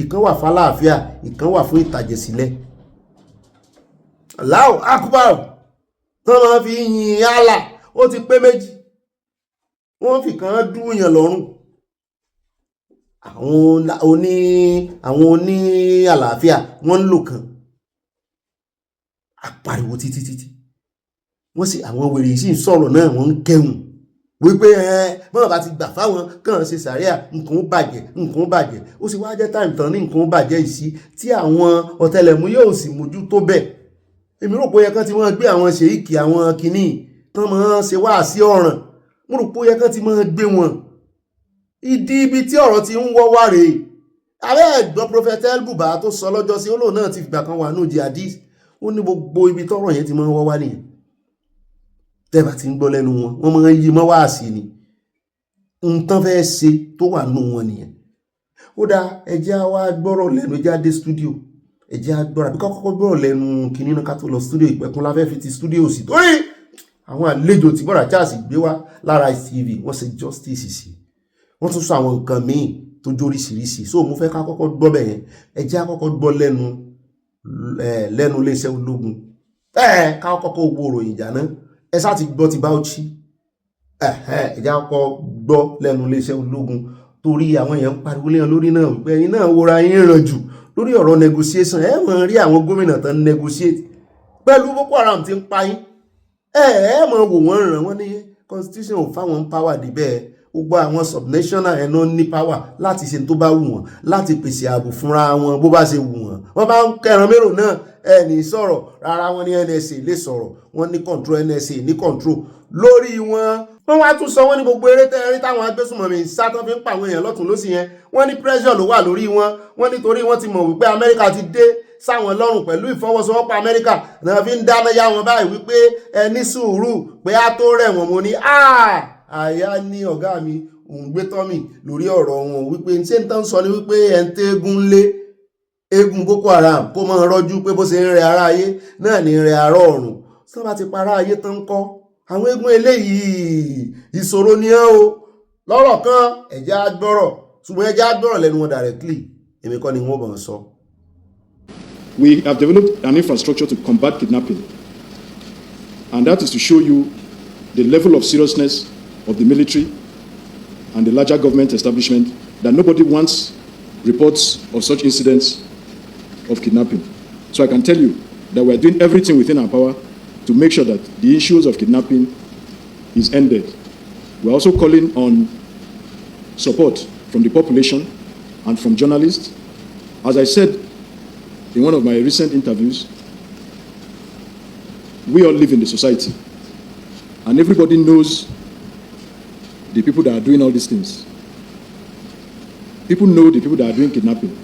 ìkan wà fálàáfíà, ìkan wà fún ìtàjẹ̀sílẹ̀. Allahu Akbar tó máa fi yin Allah ó ti pé méjì, wọ́n fi kan dúyàn lọ́rùn. Àwọn oní àlàáfíà wọ́n ń lò kan. Àpariwo títí wọ́n sì àwọn wèrè sì ń sọ̀rọ̀ náà, wọ́n ń kẹhùn wípé bọ́n bá ti gbà fáwọn kàn ṣe sàríà nǹkan ó bàjẹ́. Ó sì wá jẹ́ táìmù tán ní nǹkan ó bàjẹ́ ìsí tí àwọn ọ̀tẹlẹ̀múyẹ́ ò sì mójú tó bẹ̀. Èmi rò pé ó yẹ kán ti máa gbé àwọn ṣèyíkì àwọn kìíní tán máa ṣe wá sí ọ̀ràn, mo rò pé ó yẹ kán ti máa gbé wọn. Ibi tí ọ̀rọ̀ ti ń wọ́ wá rèé. Ààrẹ ẹ̀gbọ́n Prophet Elbuba tó sọ lọ́jọ́ sí olóò náà ti fìgbà kan wà ní jihadis, ó ní gbogbo ibi tọ́rọ̀ yẹn ti máa ń wọ́ wá nìyẹn. Tẹ́bà ti ń gbọ́ lẹ́nu wọn, wọ́n máa ń yí mọ́ wá sí ni. Nǹkan fẹ́ ṣe tó wà nù wọn nìyẹn. Ó dá ẹjẹ́ wá gbọ́rọ̀ lẹ́nu, ẹjẹ́ dé studio, ẹjẹ́ gbọ́rọ̀ àbí kọ́kọ́ gbọ́rọ̀ lẹ́nu kìíní náà ká tó lọ studio. Ìpẹ̀kun la fẹ́ fi ti studio sí torí àwọn àlejò tí bọ́dà Charles gbé wá lára TV wọ́n ṣe justice sí, wọ́n tún sọ àwọn nǹkan míì tó jóríṣiríṣi. So mo fẹ́ ká kọ́kọ́ gbọ́ bẹ̀ yẹn, ẹjẹ́ kọ́kọ́ gbọ́ lẹ́nu iléeṣẹ́ ológun. Ká kọ́kọ́ gbọ́ òròyìn ìjà náà, ẹ sá ti gbọ́ ti Bauchi, ẹjẹ́ kọ́kọ́ gbọ́ lẹ́nu iléeṣẹ́ ológun torí àwọn èèyàn ń pariwo léèyàn lórí náà wípé ẹ̀yin náà wòra yín ràn jù lórí ọ̀rọ̀ negotiation. Ẹ mọ̀ rí àwọn gómìnà tán negotiate pẹ̀lú Boko Haram ti ń pa yín, ẹ mọ̀ wò wọ́n ràn wọ́n ní constitution ò fáwọn power débẹ̀. Gbogbo àwọn subnational ẹ̀ náà ní power láti ṣe tó bá wù wọ́n, láti pèsè ààbò fúnra wọn bó bá ṣe wù wọ́n. Wọ́n bá ń kẹran mérò náà ẹni sọ̀rọ̀ rárá, wọn ní NSA lè sọ̀rọ̀, wọ́n ní control, NSA ní control lórí wọn. Wọ́n wá tún sọ wọ́n ní gbogbo eré tẹ́rí táwọn agbésùnmọ̀mí sátán fi ń pa àwọn èèyàn lọ́tún lósì yẹn, wọ́n ní pressure ló wà lórí wọn. Wọ́n nítorí wọ́n ti mọ̀ wípé Amẹ́ríkà ti dé sáwọn lọ́rùn pẹ̀lú ìfọwọ́sowọ́pọ̀ Amẹ́ríkà náà fi ń dáná yá wọn báyìí wípé ẹ ní sùúrù pé á tó rẹ̀ wọ́n. Mo ní àyà ní ọ̀gá mi òun gbé tọ́mì lórí ọ̀rọ̀ wọn wípé ṣé ń tán sọ ni wípé ẹ̀ ń tẹ́gùn lé eégún Boko Haram kó máa rọ́jú pé bó ṣe ń rẹ ara ayé náà ní rẹ ara ọ̀run. Sọ bá ti para ayé tán kọ́ àwọn eégún eléyìí ìṣòro ni ẹ́ o. Lọ́rọ̀ kan ẹ̀jẹ̀ á gbọ́rọ̀, ṣùgbọ́n ẹ̀jẹ̀ á gbọ́rọ̀ lẹ́nu wọn directly, èmi kọ́ ni wọ́n bọ̀ sọ. We have developed an infrastructure to combat kidnapping, and that is to show you the level of seriousness of the military and the larger government establishment, that nobody wants reports of such incidents of kidnapping. So I can tell you that we are doing everything within our power to make sure that the issues of kidnapping is ended. We are also calling on support from the population and from journalists. As I said in one of my recent interviews, we all live in the society, and everybody knows the people that are doing all these things. People know the people that are doing kidnapping,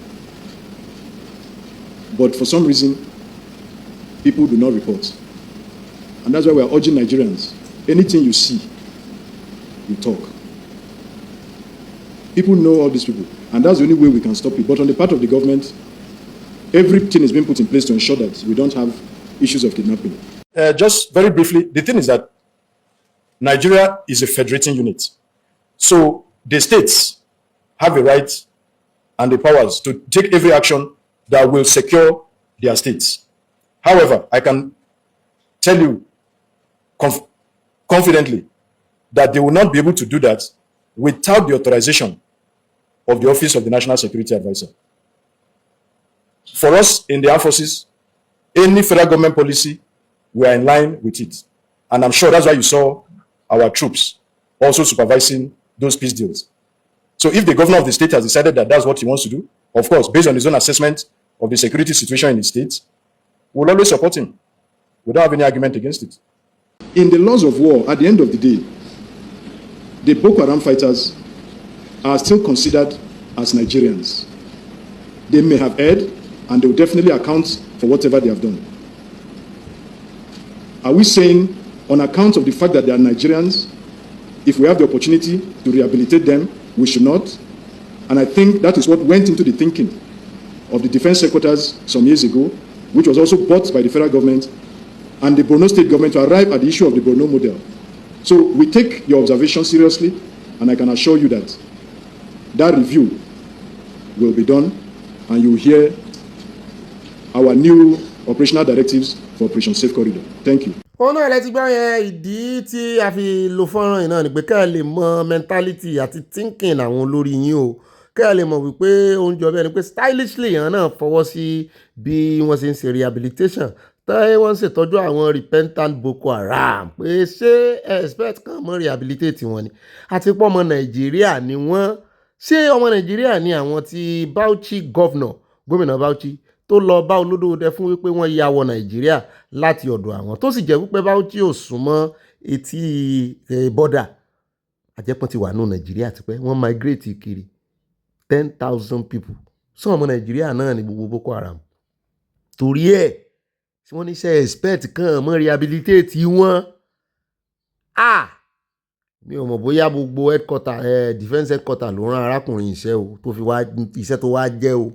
but for some reason, people do not report. And that's why we are urging Nigerians, anything you see, you talk. People know all these people, and that's the only way we can stop it. But on the part of the government, everything is being put in place to ensure that we don't have issues of kidnapping. Just very briefly, the thing is that Nigeria is a federating unit. So the states have the right and the powers to take every action that will secure their states. However, I can tell you confidently that they will not be able to do that without the authorization of the Office of the National Security Advisor. For us in the armed forces, any federal government policy, we are in line with it. And I'm sure that's why you saw our troops also supervising those peace deals. So if the governor of the state has decided that that's what he wants to do, of course, based on his own assessment of the security situation in the state, we'll always support him. We don't have any argument against it. In the laws of war, at the end of the day, the Boko Haram fighters are still considered as Nigerians. They may have erred, and they will definitely account for whatever they have done. Are we saying, on account of the fact that they are Nigerians, if we have the opportunity to rehabilitate them, we should not? And I think that is what went into the thinking of the defense secretaries some years ago, which was also bought by the federal government and the Borno state government to arrive at the issue of the Borno model. So we take your observation seriously, and I can assure you that that review will be done, and you will hear our new operational directives for Operation Safe Corridor. Thank you. Òun náà lẹ ti gbọ́ yẹn, ìdí tí a fi lo fọ́nrán yìí náà ni pé kẹ́ ẹ lè mọ mentality àti thinking àwọn olórí yín o, kẹ́ ẹ lè mọ̀ wípé ó ń jọ bẹ́ẹ̀ ni pé stylishly yẹn náà fọwọ́ sí bí wọ́n ṣe ń ṣe rehabilitation tẹ́ wọ́n ń ṣètọ́jú àwọn repentant Boko Haram, pé ṣé expect kan mọ́ rehabilitate wọn ni, àti pọ́ ọmọ Nàìjíríà ni wọ́n, ṣé ọmọ Nàìjíríà ni àwọn ti Bauchi gómìnà Bauchi tó lọ bá olódòdẹ fún wípé wọ́n ya wọ Nàìjíríà láti ọ̀dọ̀ àwọn tó sì jẹ́ wípé Bauchi ò súnmọ́ etí bọ́dà, àjẹpọ́n ti wà ní Nàìjíríà tipẹ́, wọ́n migrate kiri 10,000 people, sọ ọmọ Nàìjíríà náà ni gbogbo Boko Haram. Torí ẹ̀ tí wọ́n ní ṣe expect kan mọ́ rehabilitate wọn, mi ò mọ̀ bóyá gbogbo defense headquarter ló rán arákùnrin iṣẹ́ o tó fi wá iṣẹ́ tó wá jẹ́ o,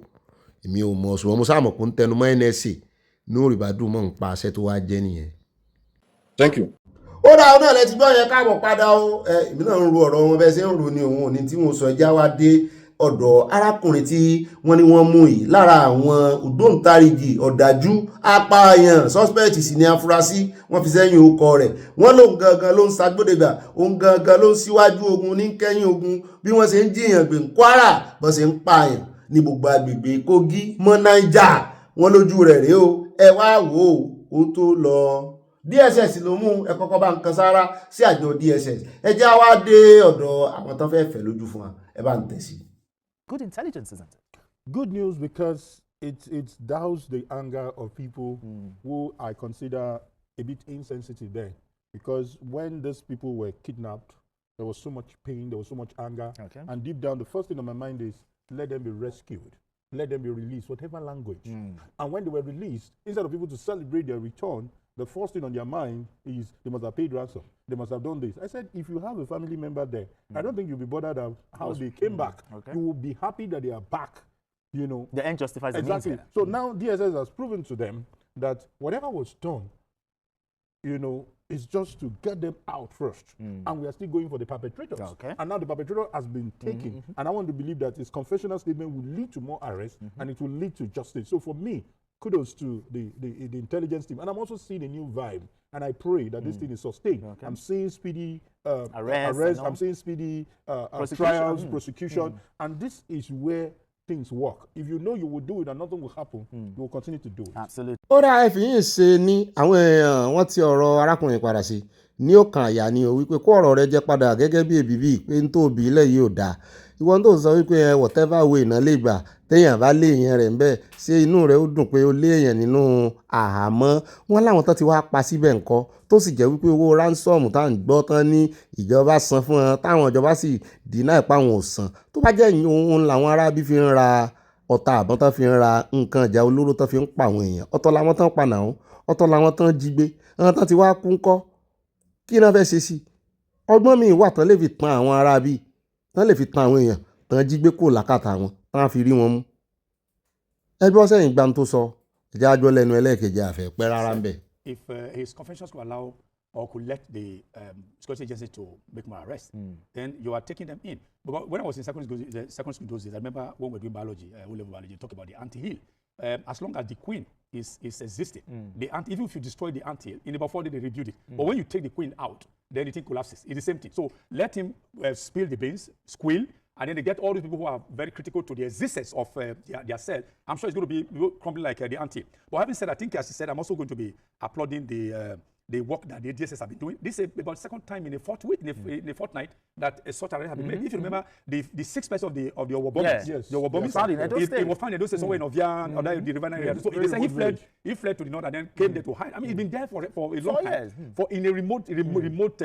èmi ò mọ̀, ṣùgbọ́n mo sáà mọ̀ kó ń tẹnu mọ́ NSA ní òrìbádùn mọ́ ń pa aṣẹ́ tó wá jẹ́ nìyẹn. Thank you. Ó dáa náà lẹ ti gbọ́ yẹn káàbọ̀ padà o, èmi náà ń ro ọ̀rọ̀ wọn bẹ́ẹ̀ ṣe ń ro ni òun òní tí mo sọ ẹja wá dé ọ̀dọ̀ arákùnrin tí wọ́n ní wọ́n mú yìí lára àwọn ògbóǹtarìgì ọ̀dájú apààyàn suspect sì ni afurasí wọ́n fi sẹ́yìn orúkọ rẹ̀, wọ́n lòun gangan ló ń ṣagbódegbà, òun gangan ló ń síwájú ogun ní kẹ́yìn ogun bí wọ́n ṣe ń jiyàn gbé Kwara bọ́n ṣe ń pààyàn ní gbogbo agbègbè Kogi mọ́ Niger, wọ́n lójú rẹ̀ rèé o, ẹ wá wò ó tó lọ. DSS ló mú, ẹ kọ́kọ́ bá ń kan sára sí àjọ DSS, ẹ já wá dé ọ̀dọ̀ àwọn tó fẹ́ fẹ́ lójú fún wa, ẹ bá ń tẹ̀sí. Good intelligence, isn't it? Good news, because it doused the anger of people who I consider a bit insensitive there. Because when these people were kidnapped, there was so much pain, there was so much anger. Okay. And deep down, the first thing on my mind is, let them be rescued. Let them be released, whatever language. And when they were released, instead of people to celebrate their return, the first thing on their mind is they must have paid ransom. They must have done this. I said, if you have a family member there, I don't think you'll be bothered of how they came back. Okay. You will be happy that they are back. You know, the end justifies the means. Exactly. So now DSS has proven to them that whatever was done, you know, is just to get them out first. And we are still going for the perpetrators. Okay. And now the perpetrator has been taken. And I want to believe that his confessional statement will lead to more arrests and it will lead to justice. So for me, kudos to the intelligence team. And I'm also seeing a new vibe. And I pray that this thing is sustained. Okay. I'm seeing speedy arrest. I'm seeing speedy trials, prosecution. And this is where things work. If you know you will do it and nothing will happen, you will continue to do it. Absolutely. Ó dá ẹ̀fìn ṣe ní àwọn èèyàn wọ́n ti ọ̀rọ̀ arákùnrin padà sí ní ọkàn àyà ni o wípé kó ọ̀rọ̀ rẹ jẹ́ padà gẹ́gẹ́ bí èbìbí pé ń tó bí ilẹ̀ yìí ò dáa. Ìwọ́n tó sọ wípé whatever way náà lè gbà téèyàn bá lé èèyàn rẹ̀ ń bẹ́ẹ̀ ṣé inú rẹ̀ ó dùn pé ó lé èèyàn nínú àhámọ́. Wọ́n láwọn tán ti wá pa síbẹ̀ ńkọ́ tó sì jẹ́ wípé owó ransom tá à ń gbọ́ tán ní ìjọba san fún wọn táwọn ìjọba sì dínà ìpá wọn ò san. Tó bá jẹ́ òun làwọn arábí fi ń ra ọta àbọ̀n tán fi ń ra nǹkan ìjà olóró tán fi ń pa àwọn èèyàn, ọ̀tọ̀ làwọn tán pa náà, ọ̀tọ̀ làwọn tán jí gbé, àwọn tán ti wá kú ńkọ́ kí náà fẹ́ ṣe sí. Ọgbọ́n mi wà tán lè fi tan àwọn arábí, tán lè fi tan àwọn èèyàn tán jí gbé kó làkàtà wọn tán fi rí wọn mú. Ẹgbẹ́ ọ̀sẹ̀ yìí gbàm tó sọ ìjà àjọ lẹ́nu ẹlẹ́ẹ̀kejì àfẹ́ pẹ́ rárá ń bẹ̀. If his confessions could allow or could let the security agency to make more arrests, then you are taking them in. But when I was in secondary school those days, I remember when we were doing biology, O-level biology, talk about the ant-hill. As long as the queen is existing, even if you destroy the ant-hill, in about 4 days they rebuild it. But when you take the queen out, then the thing collapses. It's the same thing. So let him spill the beans, squeal, and then they get all these people who are very critical to the existence of their cell. I'm sure it's going to be crumbling like the ant-hill. But having said, I think as he said, I'm also going to be applauding the the work that the DSS have been doing. This is about the second time in a fortnight that such arrest has been made. If you remember, the 6 person of the bombings, the bombings, it was found in those somewhere in Ovia or the river area. So they say he fled to the north and then came there to hide. I mean, he's been there for a long time, for in a remote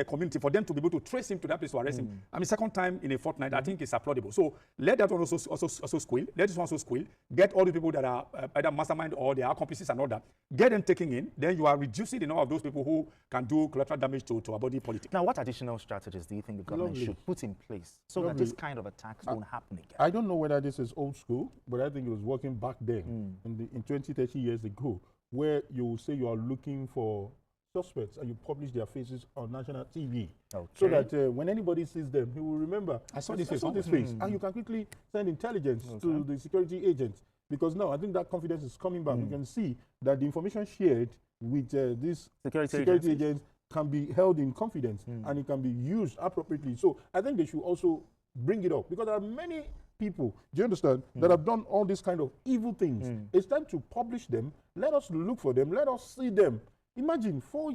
community, for them to be able to trace him to that place to arrest him. I mean, second time in a fortnight, I think it's applaudable. So let that one also squeal. Let this one also squeal. Get all the people that are either mastermind or they are accomplices and all that. Get them taken in. Then you are reducing the number of those people who can do collateral damage to our body politic. Now, what additional strategies do you think the government should put in place so that this kind of attacks don't happen again? I don't know whether this is old school, but I think it was working back then, in 20, 30 years ago, where you say you are looking for suspects and you publish their faces on national TV, so that when anybody sees them, he will remember, I saw this face, and you can quickly send intelligence to the security agents. Because now I think that confidence is coming back. We can see that the information shared with these security agents can be held in confidence and it can be used appropriately. So I think they should also bring it up, because there are many people, do you understand, that have done all these kind of evil things. It's time to publish them. Let us look for them. Let us see them. Imagine, 4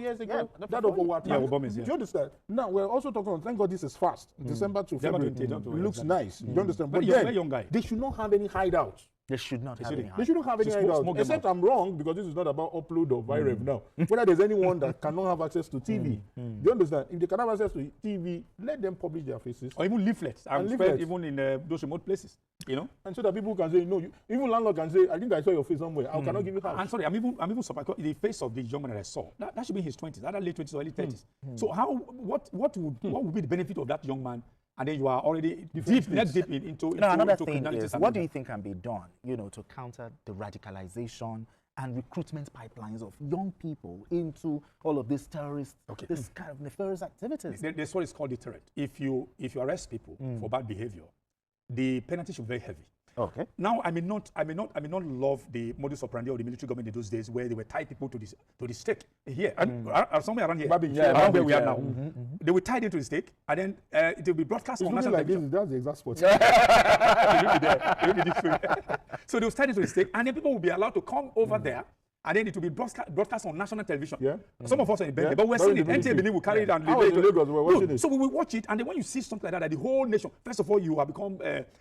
years ago? That of what? Do you understand? Now, we're also talking, thank God this is fast. December to February. It looks nice. Do you understand? But then, they should not have any hideouts. They should not have any hideouts. They shouldn't have any hideouts. Except I'm wrong, because this is not about upload or viral now. Whether there's anyone that cannot have access to TV. Do you understand? If they can have access to TV, let them publish their faces. Or even leaflets. And spread even in those remote places. You know? And so that people can say, no, even landlord can say, I think I saw your face somewhere. I cannot give you house. I'm sorry, I'm even surprised. The face of the young man that I saw, that should be in his 20s, either late 20s or early 30s. So what would be the benefit of that young man? And then you are already deep into another thing is, what do you think can be done, to counter the radicalization and recruitment pipelines of young people into all of these terrorist, this kind of nefarious activities? That's what is called deterrent. If you arrest people for bad behavior, the penalty should be very heavy. Okay. Now, I may not love the modus operandi of the military government in those days, where they would tie people to the stake here and somewhere around here, around where we are now. They would tie it into the stake, and then it will be broadcast on national television. That's the exact spot. So they will tie it into the stake, and then people will be allowed to come over there. And then it will be broadcast on national television. Some of us are in Bengal, but we're seeing it. NTA Benin will carry it and so we will watch it, and then when you see something like that, the whole nation, first of all, you have become,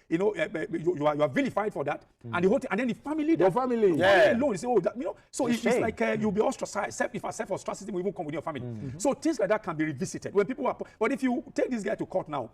you are vilified for that, and the whole thing, and then the family alone, you say, so it's like you'll be ostracized. If a self-ostracism will even come with your family. So things like that can be revisited when people are. But if you take this guy to court now,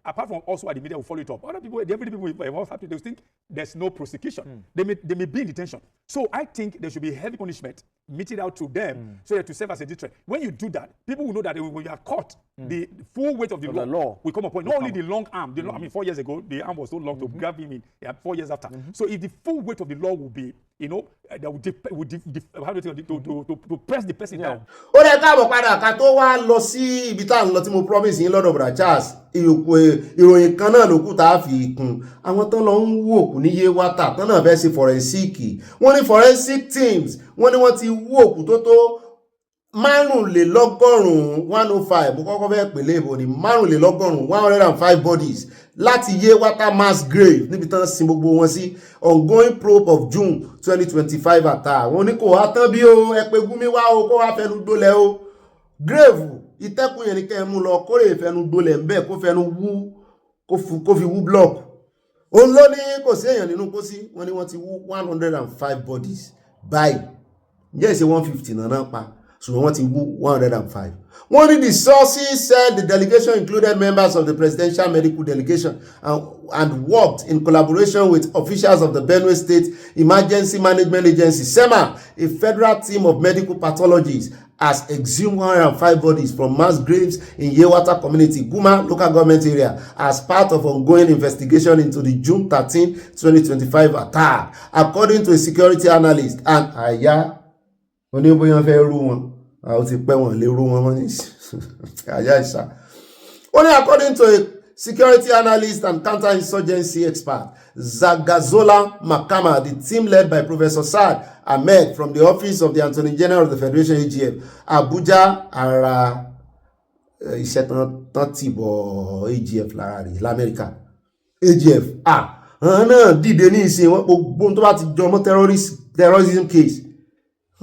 apart from also the media will follow it up, other people, every people involved happy, they think there's no prosecution. They may be in detention. So I think there should be heavy punishment meted out to them so that to serve as a deterrent. When you do that, people will know that when you are caught, the full weight of the law will come upon. Not only the long arm. I mean, 4 years ago, the arm was so long to grab him in. 4 years after. So if the full weight of the law will be, that would press the person down. Ó lè káàbọ̀ padà ká tó wá lọ sí ibi tá à ń lọ tí mo promise yín lọ́dọ̀ Brother Charles. Ìròyìn kan náà ló kù tá a fi kún. Àwọn tán lọ ń wú òkú ní Yewata tán náà fẹ́ ṣe forensic. Wọ́n ní forensic teams. Wọ́n ní wọ́n ti wú òkú tó tó 105. Mo kọ́kọ́ fẹ́ pèlè ìbò ní 105 bodies láti Yewata mass grave níbi tán sin gbogbo wọn sí ongoing probe of June 2025 attack. Wọ́n ní kò wá tán bí o, ẹ pé Gumi wá o, kó wá fẹnu dólẹ̀ o. Grave ìtẹ́kùn yẹn ni kẹ́ mú lọ kórè fẹnu dólẹ̀ ńbẹ̀ kó fẹnu wú kó fi wú block. Òun ló ní kò sí èèyàn nínú kó sí, wọ́n ní wọ́n ti wú 105 bodies báyìí. Ǹjẹ́ ìṣe 150 náà pa. So we want to 105. One of the sources said the delegation included members of the presidential medical delegation and worked in collaboration with officials of the Benue State Emergency Management Agency, SEMA, a federal team of medical pathologists, has exhumed 105 bodies from mass graves in Yewata community, Guma local government area, as part of ongoing investigation into the June 13, 2025 attack. According to a security analyst, and oníbóyán fẹ́ rú wọn àwọn ti pẹ́ wọn lè rú wọn mọ́ ní àyà ìṣà. According to a security analyst and counterinsurgency expert Zagazola Makama, the team led by Professor Saad Ahmed from the office of the Attorney General of the Federation AGF, Abuja, ara iṣẹ́ tán ti bọ̀ AGF lára rí l'Amẹ́ríkà. AGF náà dìde ní ìsìn wọn gbogbo tó bá ti jọmọ́ terrorism case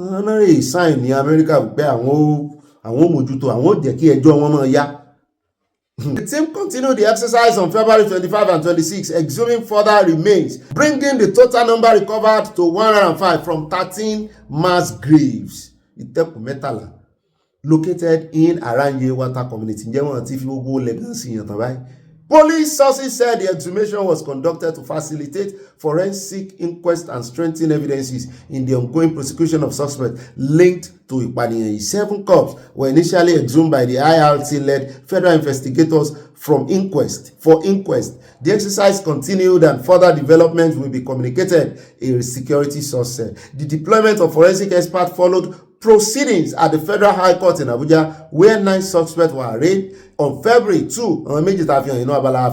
Honorary sign ní Amẹ́ríkà pé àwọn mójútó àwọn ò jẹ́ kí ẹjọ́ wọn máa yá. The team continued the exercise on February 25 and 26, exhuming further remains, bringing the total number recovered to 105 from 13 mass graves. Ìtẹ́kùn mẹ́tàlá located in Aranye Water Community. Ǹjẹ́ wọ́n ti fi gbogbo legacy yàn tán báyìí? Police sources said the exhumation was conducted to facilitate forensic inquest and strengthen evidences in the ongoing prosecution of suspects linked to ìpànìyàn. 7 corpses were initially exhumed by the IRT-led federal investigators for inquest. The exercise continued and further developments will be communicated, a security source said. The deployment of forensic experts followed proceedings at the Federal High Court in Abuja, where 9 suspects were arraigned on February 2. Abala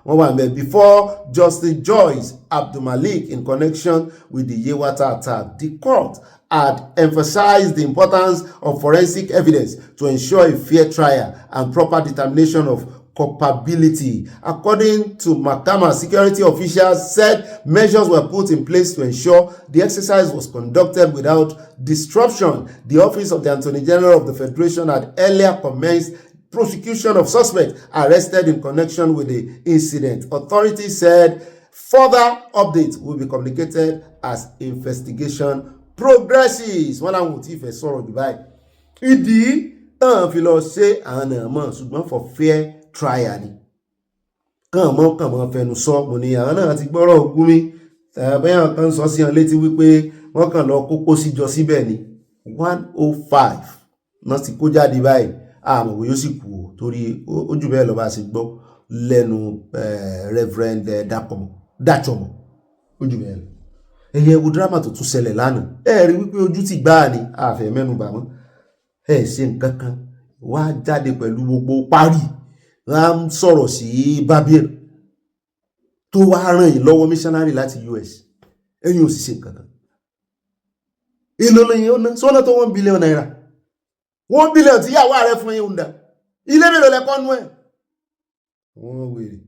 Lerefe before Justice Joyce Abdulmalik in connection with the Yewata attack. The court had emphasized the importance of forensic evidence to ensure a fair trial and proper determination of culpability. According to Mahakama, security officials said measures were put in place to ensure the exercise was conducted without disruption. The Office of the Attorney General of the Federation had earlier commenced prosecution of suspects arrested in connection with the incident. Authorities said further updates will be communicated as investigation progresses. Wọ́n láwọn ò tí ì fẹ́ sọ̀rọ̀ Dubai. Ìdí tán fi lọ ṣe àwọn ọmọ ṣùgbọ́n for fair trial ni. Kàn mọ́ fẹnu sọ mo ní àwọn náà ti gbọ́rọ̀ Ogun mi. Bẹ́ẹ̀ kan sọ sí wọn létí wípé wọ́n kàn lọ kókó síjọ síbẹ̀ ni. 105 náà ti kó jáde báyìí. Àmọ́ wò yóò sì kú o torí ojú bẹ́ẹ̀ lọ bá ṣe gbọ́ lẹ́nu Reverend Dachomo ojú bẹ́ẹ̀ lọ. Ẹ̀yẹ wo drama tó tún ṣẹlẹ̀ lánàá. Rí wípé ojú ti gbáà ni àfẹ́ mẹ́nu bà mọ́. Ṣe nǹkan kan wá jáde pẹ̀lú gbogbo parí. Wọ́n sọ̀rọ̀ sí Babir tó wá ràn yín lọ́wọ́ missionary láti US. Ẹ̀yin ò sì ṣe nǹkan kan. Èlò lẹ́yìn ọ̀nà sọ́nà tó 1 billion naira. 1 billion tí yàwó ààrẹ fún yín ń dà. Ilé mélòó lẹ́kọ́ nú ẹ̀? Wọ́n wèrè.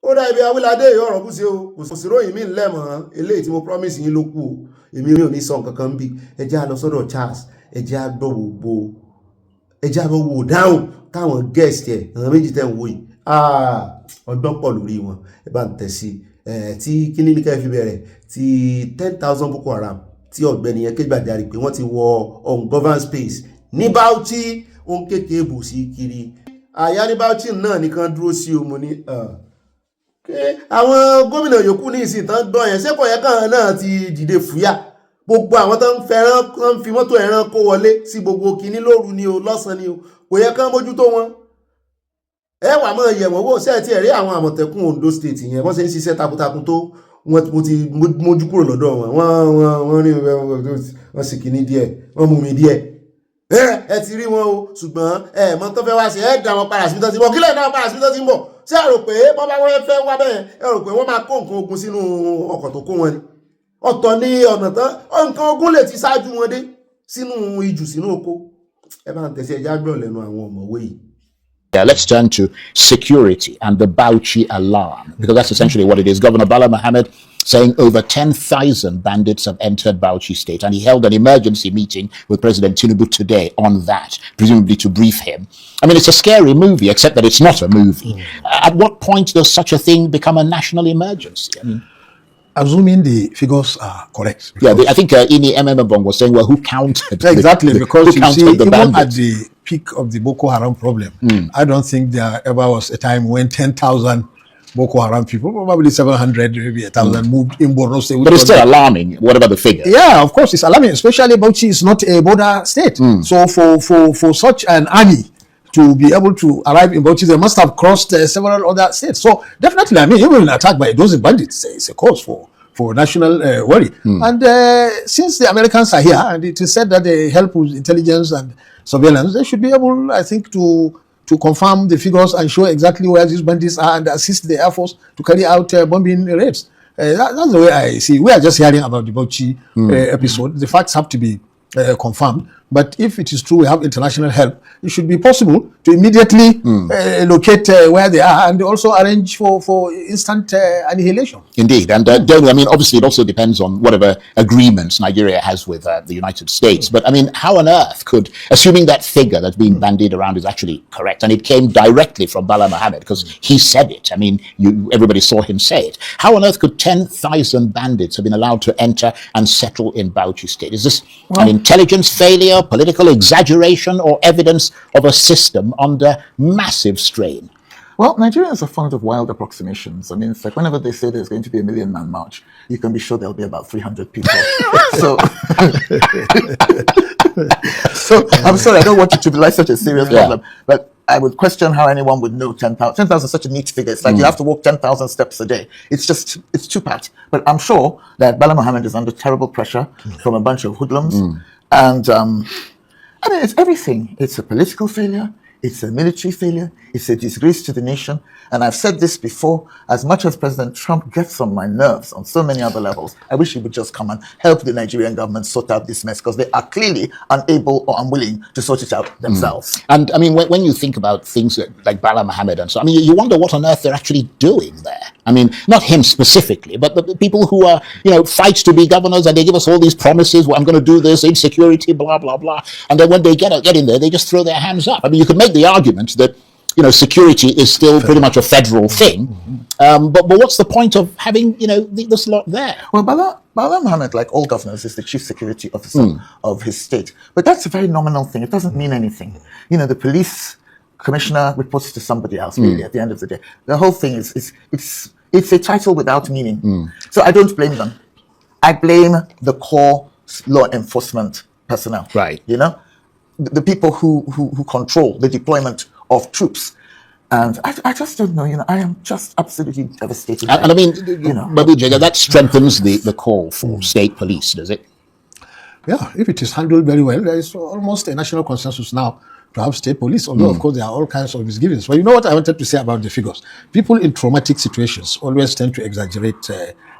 Ó dá ibi awíládé ọ̀rọ̀ kú sí o. Kò sí ròyìn mí lẹ́mọ̀ eléyìí tí mo promise yín ló kù o. Èmi ò ní sọ nǹkan kan bí. Ẹ jẹ́ á lọ sọ́dọ̀ Charles. Ẹ jẹ́ á gbọ́ gbogbo. Ẹ jẹ́ á gbọ́ wò dáhùn káwọn guest ẹ̀ àwọn méjì tẹ́ ń wò yìí. Ọgbọ́n pọ̀ lórí wọn. Ẹ bá ń tẹ̀ sí. Tí kíní ní ká fi bẹ̀rẹ̀ tí 10,000 Boko Haram tí Ogbeni yẹn kégbàjarì pé wọ́n ti wọ ungoverned space ní Bauchi ó ń kéèké bò sí kiri. Àyà ní Bauchi náà nìkan dúró sí o mo ní àwọn gómìnà yòókù ní ìsìn tán gbọ́ yẹn sẹ́kọ̀ọ́ yẹn kan náà ti dìde fúyà. Gbogbo àwọn tó ń fẹ́ràn kan fi mọ́tò ẹran kó wọlé sí gbogbo kíní lóru ni o lọ́sàn ni o kò yẹ kán mójútó wọn. Ẹ wà mọ́ yẹ̀wọ̀n wò sẹ́ẹ̀tì ẹ̀rí àwọn Àmọ̀tẹ́kùn Ondo State yẹn wọ́n ṣe ń ṣiṣẹ́ takuntakun tó mo ti mójú kúrò lọ́dọ̀ wọn. Wọ́n rí wọ́n sì kíní díẹ̀ wọ́n mú mi díẹ̀. Ẹ ti rí wọn o ṣùgbọ́n mọ́ tó fẹ́ wá sí dá wọn padà síbi tó ti bọ̀ kílẹ̀ náà padà síbi tó ti ń bọ̀. Ṣé ẹ rò pé wọ́n bá wọ́n fẹ́ wá bẹ́ẹ̀ ẹ rò pé wọ́n máa kó nǹkan ogun sínú ọkọ̀ tó kó wọn ni? Ọ̀tọ̀ ní ọ̀nà tán nǹkan ogun lè ti ṣáájú wọn dé sínú ijù sínú oko. Ẹ bá ń tẹ̀sí ẹja gbọ́ lẹ́nu àwọn ọ̀mọ̀wé yìí. Yeah, let's turn to security and the Bauchi alarm, because that's essentially what it is. Governor Bala Mohammed saying over 10,000 bandits have entered Bauchi state, and he held an emergency meeting with President Tinubu today on that, presumably to brief him. I mean, it's a scary movie, except that it's not a movie. At what point does such a thing become a national emergency? I mean, assuming the figures are correct. Yeah, I think Ini Ememebong was saying, well, who counted? Exactly, because who you see, the even bandits? at the peak of the Boko Haram problem, I don't think there ever was a time when 10,000 Boko Haram people, probably 700, maybe 1,000 moved in Borno State. But it's still alarming, whatever the figure. Yeah, of course, it's alarming, especially Bauchi is not a border state. So for such an army to be able to arrive in Bauchi, they must have crossed several other states. So definitely, I mean, even an attack by those bandits is a cause for national worry. And since the Americans are here, and it is said that they help with intelligence and surveillance, they should be able, I think, to confirm the figures and show exactly where these bandits are and assist the Air Force to carry out bombing raids. That's the way I see. We are just hearing about the Bauchi episode. The facts have to be confirmed But if it is true we have international help, it should be possible to immediately locate where they are and also arrange for instant annihilation. Indeed. And I mean, obviously, it also depends on whatever agreements Nigeria has with the United States. But I mean, how on earth could, assuming that figure that's being bandied around is actually correct, and it came directly from Bala Mohammed because he said it. I mean, everybody saw him say it. How on earth could 10,000 bandits have been allowed to enter and settle in Bauchi State? Is this an intelligence failure, political exaggeration, or evidence of a system under massive strain? Well, Nigerians are fond of wild approximations. I mean, it's like whenever they say there's going to be a 1 million man march, you can be sure there'll be about 300 people. So I'm sorry, I don't want you to realize such a serious problem, but I would question how anyone would know 10,000. 10,000 is such a neat figure. It's like you have to walk 10,000 steps a day. It's too pat. But I'm sure that Bala Mohammed is under terrible pressure from a bunch of hoodlums. And I mean, it's everything. It's a political failure. It's a military failure. It's a disgrace to the nation. And I've said this before, as much as President Trump gets on my nerves on so many other levels, I wish he would just come and help the Nigerian government sort out this mess, because they are clearly unable or unwilling to sort it out themselves. And I mean, when you think about things like Bala Mohammed and so, I mean, you wonder what on earth they're actually doing there. I mean, not him specifically, but the people who are, fight to be governors, and they give us all these promises, well, I'm going to do this, insecurity, blah, blah, blah. And then when they get in there, they just throw their hands up. I mean, you could make the argument that, security is still pretty much a federal thing. But what's the point of having, this lot there? Well, Bala Mohammed, like all governors, is the chief security officer of his state. But that's a very nominal thing. It doesn't mean anything. The police commissioner reports to somebody else, really, at the end of the day. The whole thing it's a title without meaning. So I don't blame them. I blame the core law enforcement personnel. Right. The people who control the deployment of troops. And I just don't know, I am just absolutely devastated. And I mean, Babu Jega, that strengthens the call for state police, does it? Yeah, if it is handled very well, there is almost a national consensus now to have state police, although, of course, there are all kinds of misgivings. But you know what I wanted to say about the figures? People in traumatic situations always tend to exaggerate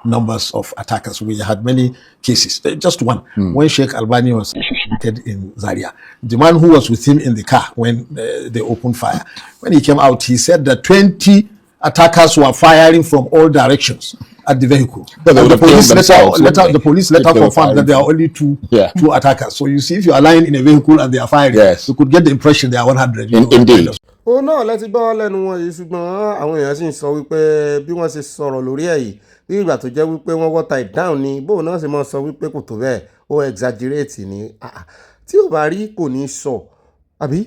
numbers of attackers. We had many cases. Just one. When Sheikh Albani was assassinated in Zaria, the man who was with him in the car when they opened fire, when he came out, he said that 20 attackers were firing from all directions at the vehicle. But the police later confirmed that there are only two attackers. So you see, if you are lying in a vehicle and they are firing, you could get the impression there are 100. Indeed. ó náà láti gbọ́ lẹ́nu wọn yìí, ṣùgbọ́n àwọn èèyàn sì ń sọ wípé bí wọ́n ṣe sọ̀rọ̀ lórí ẹ̀ yìí bí ìgbà tó jẹ́ wípé wọ́n water it down ni, bóun náà ṣe máa sọ wípé kò tó bẹ́ẹ̀, ó exaggerate ni. Tí ò bá rí kò ní sọ, àbí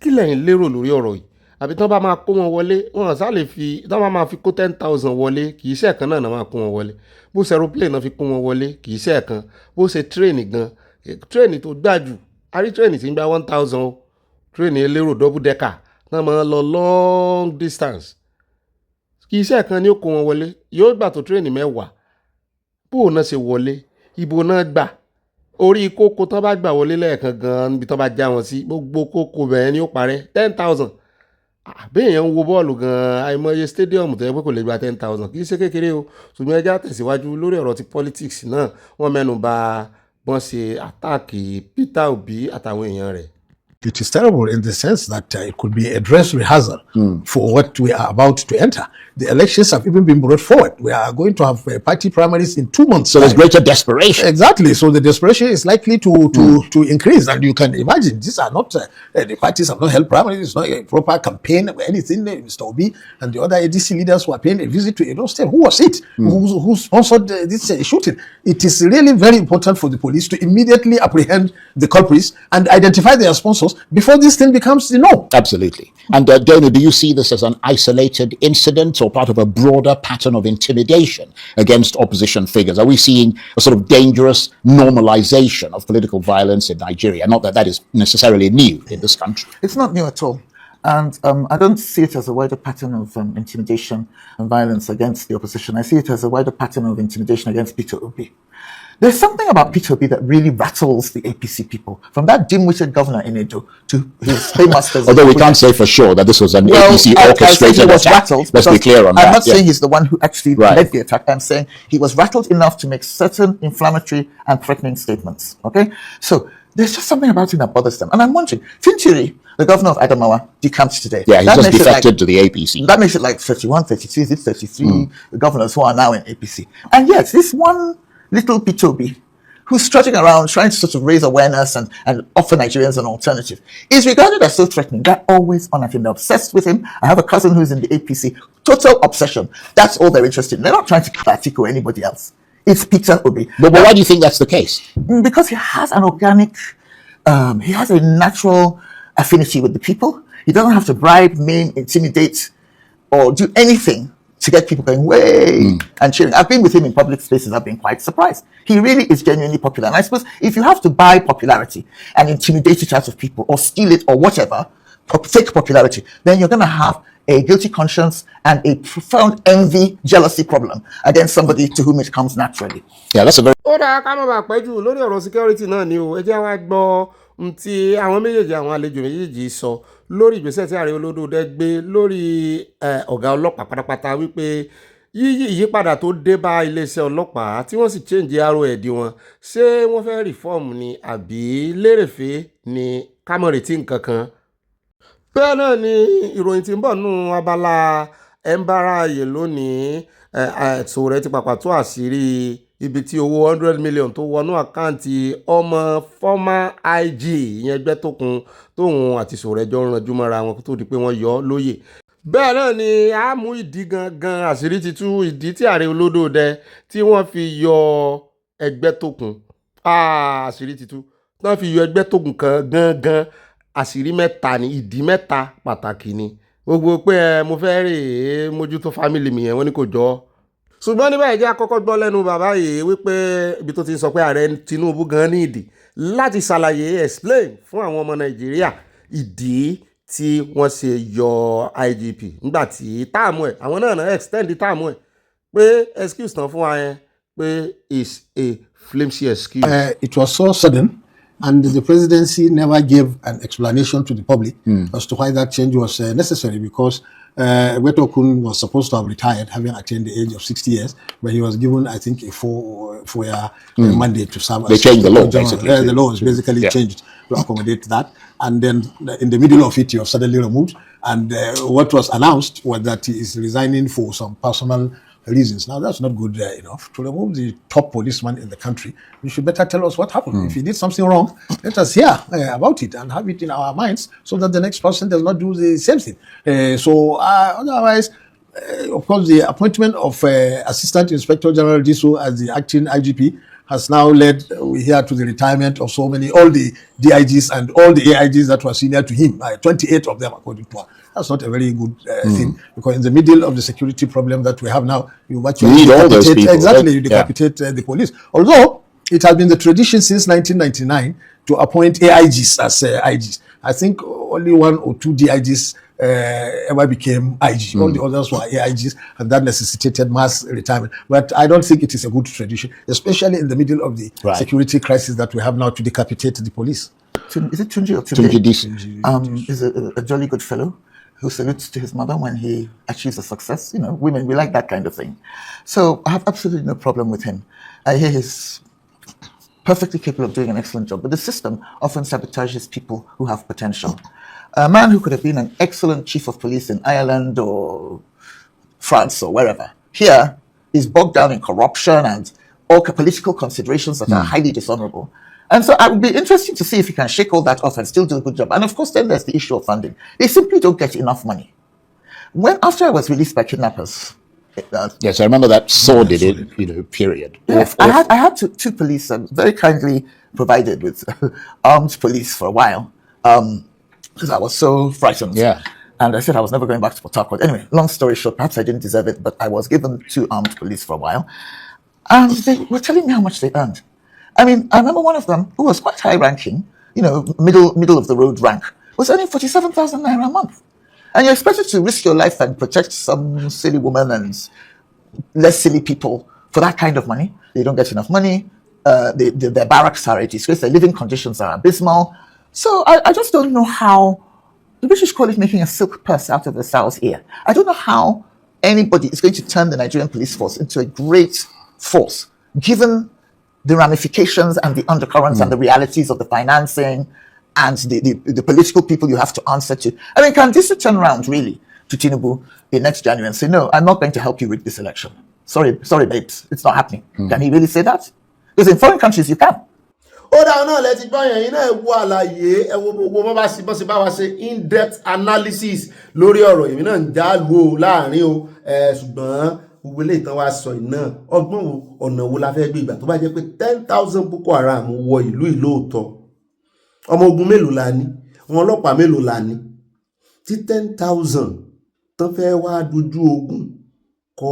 kí lẹ́yìn lérò lórí ọ̀rọ̀ yìí? Àbí tán bá máa kó wọn wọlé, wọn sá lè fi, tán bá máa fi kó 10,000 wọlé, kì í ṣe ẹ̀kan náà máa kó wọn wọlé. Bó ṣe aeroplane náà fi kó wọn wọlé, kì í ṣe ẹ̀kan. Bó ṣe train gan, train tó gbàjù, a rí train tí ń gba 1,000 o, train elérò double decker náà máa lọ long distance. Kì í ṣe ẹ̀kan ni ó kó wọn wọlé, yóò gbà tó train 10. Bó náà ṣe wọlé, ibo náà gbà. Orí kókó tán bá gbà wọlé lẹ́ẹ̀kan gan, níbi tán bá já wọn sí, gbogbo kókó bẹ̀rẹ̀ ni ó parẹ́ 10,000. Béèyàn ń wo bọ́ọ̀lù gan-an, àìmọye stadium tó yẹ pé kò lè gba 10,000, kì í ṣe kékeré o. Ṣùgbọ́n ẹja tẹ̀síwájú lórí ọ̀rọ̀ ti politics náà, wọ́n mẹ́nu bà bọ́n ṣe àtáàkì Peter Obi àtàwọn èèyàn rẹ̀. It is terrible in the sense that it could be a dress rehearsal for what we are about to enter. The elections have even been brought forward. We are going to have party primaries in 2 months. So there's greater desperation. Exactly. So the desperation is likely to increase. And you can imagine, these are not, the parties have not held primaries. It's not a proper campaign or anything. Mr. Obi and the other ADC leaders were paying a visit to Edo State. Who was it? Who sponsored this shooting? It is really very important for the police to immediately apprehend the culprits and identify their sponsors before this thing becomes the norm. Absolutely. And Dana, do you see this as an isolated incident or part of a broader pattern of intimidation against opposition figures? Are we seeing a sort of dangerous normalization of political violence in Nigeria? Not that that is necessarily new in this country. It's not new at all. And I don't see it as a wider pattern of intimidation and violence against the opposition. I see it as a wider pattern of intimidation against Peter Obi. There's something about Peter Obi that really rattles the APC people. From that dim-witted governor in Edo to his paymasters. Although we can't say for sure that this was an APC orchestrated attack. Let's be clear on that. I'm not saying he's the one who actually led the attack. I'm saying he was rattled enough to make certain inflammatory and threatening statements. Okay? So there's just something about him that bothers them. And I'm wondering, Fintiri, the governor of Adamawa, decamped today. Yeah, he That just makes it defected to the APC. That makes it like 31, 32, is it 33 governors who are now in APC. And yet, this one little Pitobi, who's trotting around trying to sort of raise awareness and offer Nigerians an alternative, is regarded as so threatening. They're always on him. They're obsessed with him. I have a cousin who's in the APC. Total obsession. That's all they're interested in. They're not trying to kill Atiku or anybody else. It's Peter Obi. But why do you think that's the case? Because he has an organic, he has a natural affinity with the people. He doesn't have to bribe, maim, intimidate, or do anything to get people going, way, and cheering. I've been with him in public spaces. I've been quite surprised. He really is genuinely popular. And I suppose if you have to buy popularity and intimidate it out of people or steal it or whatever, fake popularity, then you're going to have a guilty conscience and a profound envy, jealousy problem against somebody to whom it comes naturally. Yeah, that's a very... ó dáa ká má bàa pẹ́ jù lórí ọ̀rọ̀ security náà ni o. Ẹ jẹ́ wá gbọ́ ohun tí àwọn méjèèjì, àwọn àlejò méjèèjì sọ lórí ìgbésẹ̀ tí Ààrẹ Olódòdẹ gbé lórí ọ̀gá ọlọ́pàá pátápátá, wípé yíyí ìyípadà tó dé bá iléeṣẹ́ ọlọ́pàá tí wọ́n sì change arrowhead wọn, ṣé wọ́n fẹ́ reform ni àbí Lérèfé ni ká má retí nǹkan kan. Bẹ́ẹ̀ náà ni ìròyìn tí ń bọ̀ nínú abala ẹ̀ńbáráyè lónìí. Ẹ̀sùn rẹ̀ ti pàpà tó àṣírí ibi tí owó 100 million tó wọnú àkáǹtì ọmọ former IG ìyẹn Ẹgbẹ́tókun tóun àti Sowore jọ ranjú mọ́ra wọn tó di pé wọ́n yọ ọ́ lóyè. Bẹ́ẹ̀ náà ni a mú ìdí gangan àṣírí ti tú ìdí tí Ààrẹ Olódòdẹ tí wọ́n fi yọ Ẹgbẹ́tókun. Àṣírí ti tú wọ́n fi yọ Ẹgbẹ́tókun kan gangan. Àṣírí mẹ́ta ni, ìdí mẹ́ta pàtàkì ni. Gbogbo pé mo fẹ́ rè é mójútó fámìlì mi yẹn wọ́n ní kò jọ. Ṣùgbọ́n níbẹ̀ jẹ́ àkọ́kọ́ gbọ́ lẹ́nu bàbá yìí wípé ibi tó ti sọ pé ààrẹ Tinubu gan ní ìdí láti ṣàlàyé explain fún àwọn ọmọ Nàìjíríà ìdí tí wọ́n ṣe yọ IGP nígbà tí táàmù ẹ̀ àwọn náà extend táàmù ẹ̀ pé excuse tán fún wa yẹn pé is a flimsy excuse. It was so sudden. And the presidency never gave an explanation to the public as to why that change was necessary, because Ẹgbẹ́tókun was supposed to have retired, having attained the age of 60 years, but he was given, I think, a four-year mandate to serve. They changed the law, basically. The law was basically changed to accommodate that. And then in the middle of it, he was suddenly removed. And what was announced was that he is resigning for some personal reasons. Now, that's not good enough. To remove the top policeman in the country, you should better tell us what happened. If he did something wrong, let us hear about it and have it in our minds so that the next person does not do the same thing. Otherwise, of course, the appointment of Assistant Inspector General Diso as the acting IGP has now led here to the retirement of all the DIGs and all the AIGs that were senior to him, 28 of them according to her. That's not a very good thing, because in the middle of the security problem that we have now, you need all those people. Exactly, you decapitate the police. Although it has been the tradition since 1999 to appoint AIGs as IGs. I think only one or two DIGs ever became IG. All the others were AIGs, and that necessitated mass retirement. But I don't think it is a good tradition, especially in the middle of the security crisis that we have now, to decapitate the police. Is it Tunji or Tunji? Is a jolly good fellow who salutes to his mother when he achieves a success. You know, women, we like that kind of thing. So I have absolutely no problem with him. I hear he's perfectly capable of doing an excellent job, but the system often sabotages people who have potential. A man who could have been an excellent chief of police in Ireland or France or wherever, here is bogged down in corruption and all political considerations that are highly dishonorable. And so it would be interesting to see if he can shake all that off and still do a good job. And of course, then there's the issue of funding. They simply don't get enough money. After I was released by kidnappers, yes, I remember that sordid, period. Yes, I had two police very kindly provided with armed police for a while because I was so frightened. Yeah. And I said I was never going back to Port Harcourt. Anyway, long story short, perhaps I didn't deserve it, but I was given 2 armed police for a while. And they were telling me how much they earned. I mean, I remember one of them, who was quite high-ranking, middle of the road rank, was earning 47,000 naira a month. And you're expected to risk your life and protect some silly woman and less silly people for that kind of money. They don't get enough money. Their barracks are a disgrace. Their living conditions are abysmal. So I just don't know how the British call it making a silk purse out of the sow's ear. I don't know how anybody is going to turn the Nigerian police force into a great force, given the ramifications and the undercurrents and the realities of the financing and the political people you have to answer to. I mean, can this turn around really to Tinubu in next January and say, no, I'm not going to help you rig this election? Sorry, babes, it's not happening. Can he really say that? Because in foreign countries, you can. Ó dáa náà lẹ́ti gbọ́ yẹn iná ẹ̀ wo àlàyé ẹ wo gbogbo bọ́ bá sì bá wa ṣe in-depth analysis lórí ọ̀rọ̀ èmi náà ń já lu o láàrin o ṣùgbọ́n gbogbo ilé ìtàn wa sọ iná ọgbọ́n wo ọ̀nà wo la fẹ́ gbé ìgbà tó bá jẹ́ pé 10,000 Boko Haram wọ ìlú ìlóòótọ́ ọmọ ogun mélòó la ní àwọn ọlọ́pàá mélòó la ní tí 10,000 tán fẹ́ wá dojú ogun kọ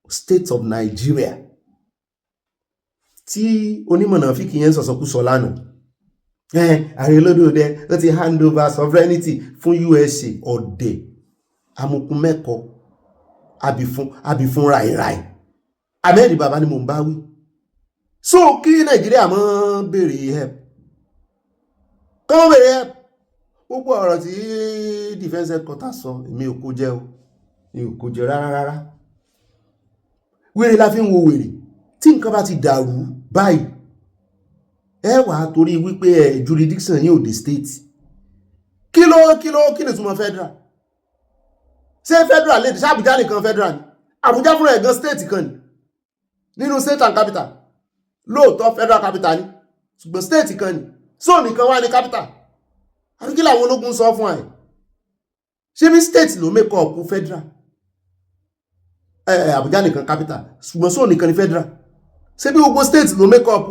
state of Nigeria tí onímọ̀nà fíkì yẹn sọ̀sọ̀kú sọ lánàá ààrẹ olódòdẹ ó ti hand over sovereignty fún USA ọ̀dẹ̀ amukun mẹ́kọ àbìfún ràìràì amẹ́rì bàbá ni mò ń bá wí so kí Nàìjíríà mọ́ béèrè help kọ́ béèrè help gbogbo ọ̀rọ̀ tí defense headquarters sọ èmi ò kó jẹ́ o mi ò kó jẹ́ rárá wèrè la fi ń wo wèrè tí nǹkan bá ti dàrú báyìí ẹ wà torí wípé jurisdiction yìí ò dé state kí ni túmọ̀ federal ṣé federal lè ṣe Àbújá nìkan federal ni Àbújá fúnra ẹ̀ gan state kan ni nínú state and capital lóòótọ́ federal capital ni ṣùgbọ́n state kan ni so nìkan wá ní capital àbí kí làwọn ológun sọ fún ẹ ṣé bí state ló make up federal Àbújá nìkan capital ṣùgbọ́n so nìkan ni federal ṣé bí gbogbo state ló make up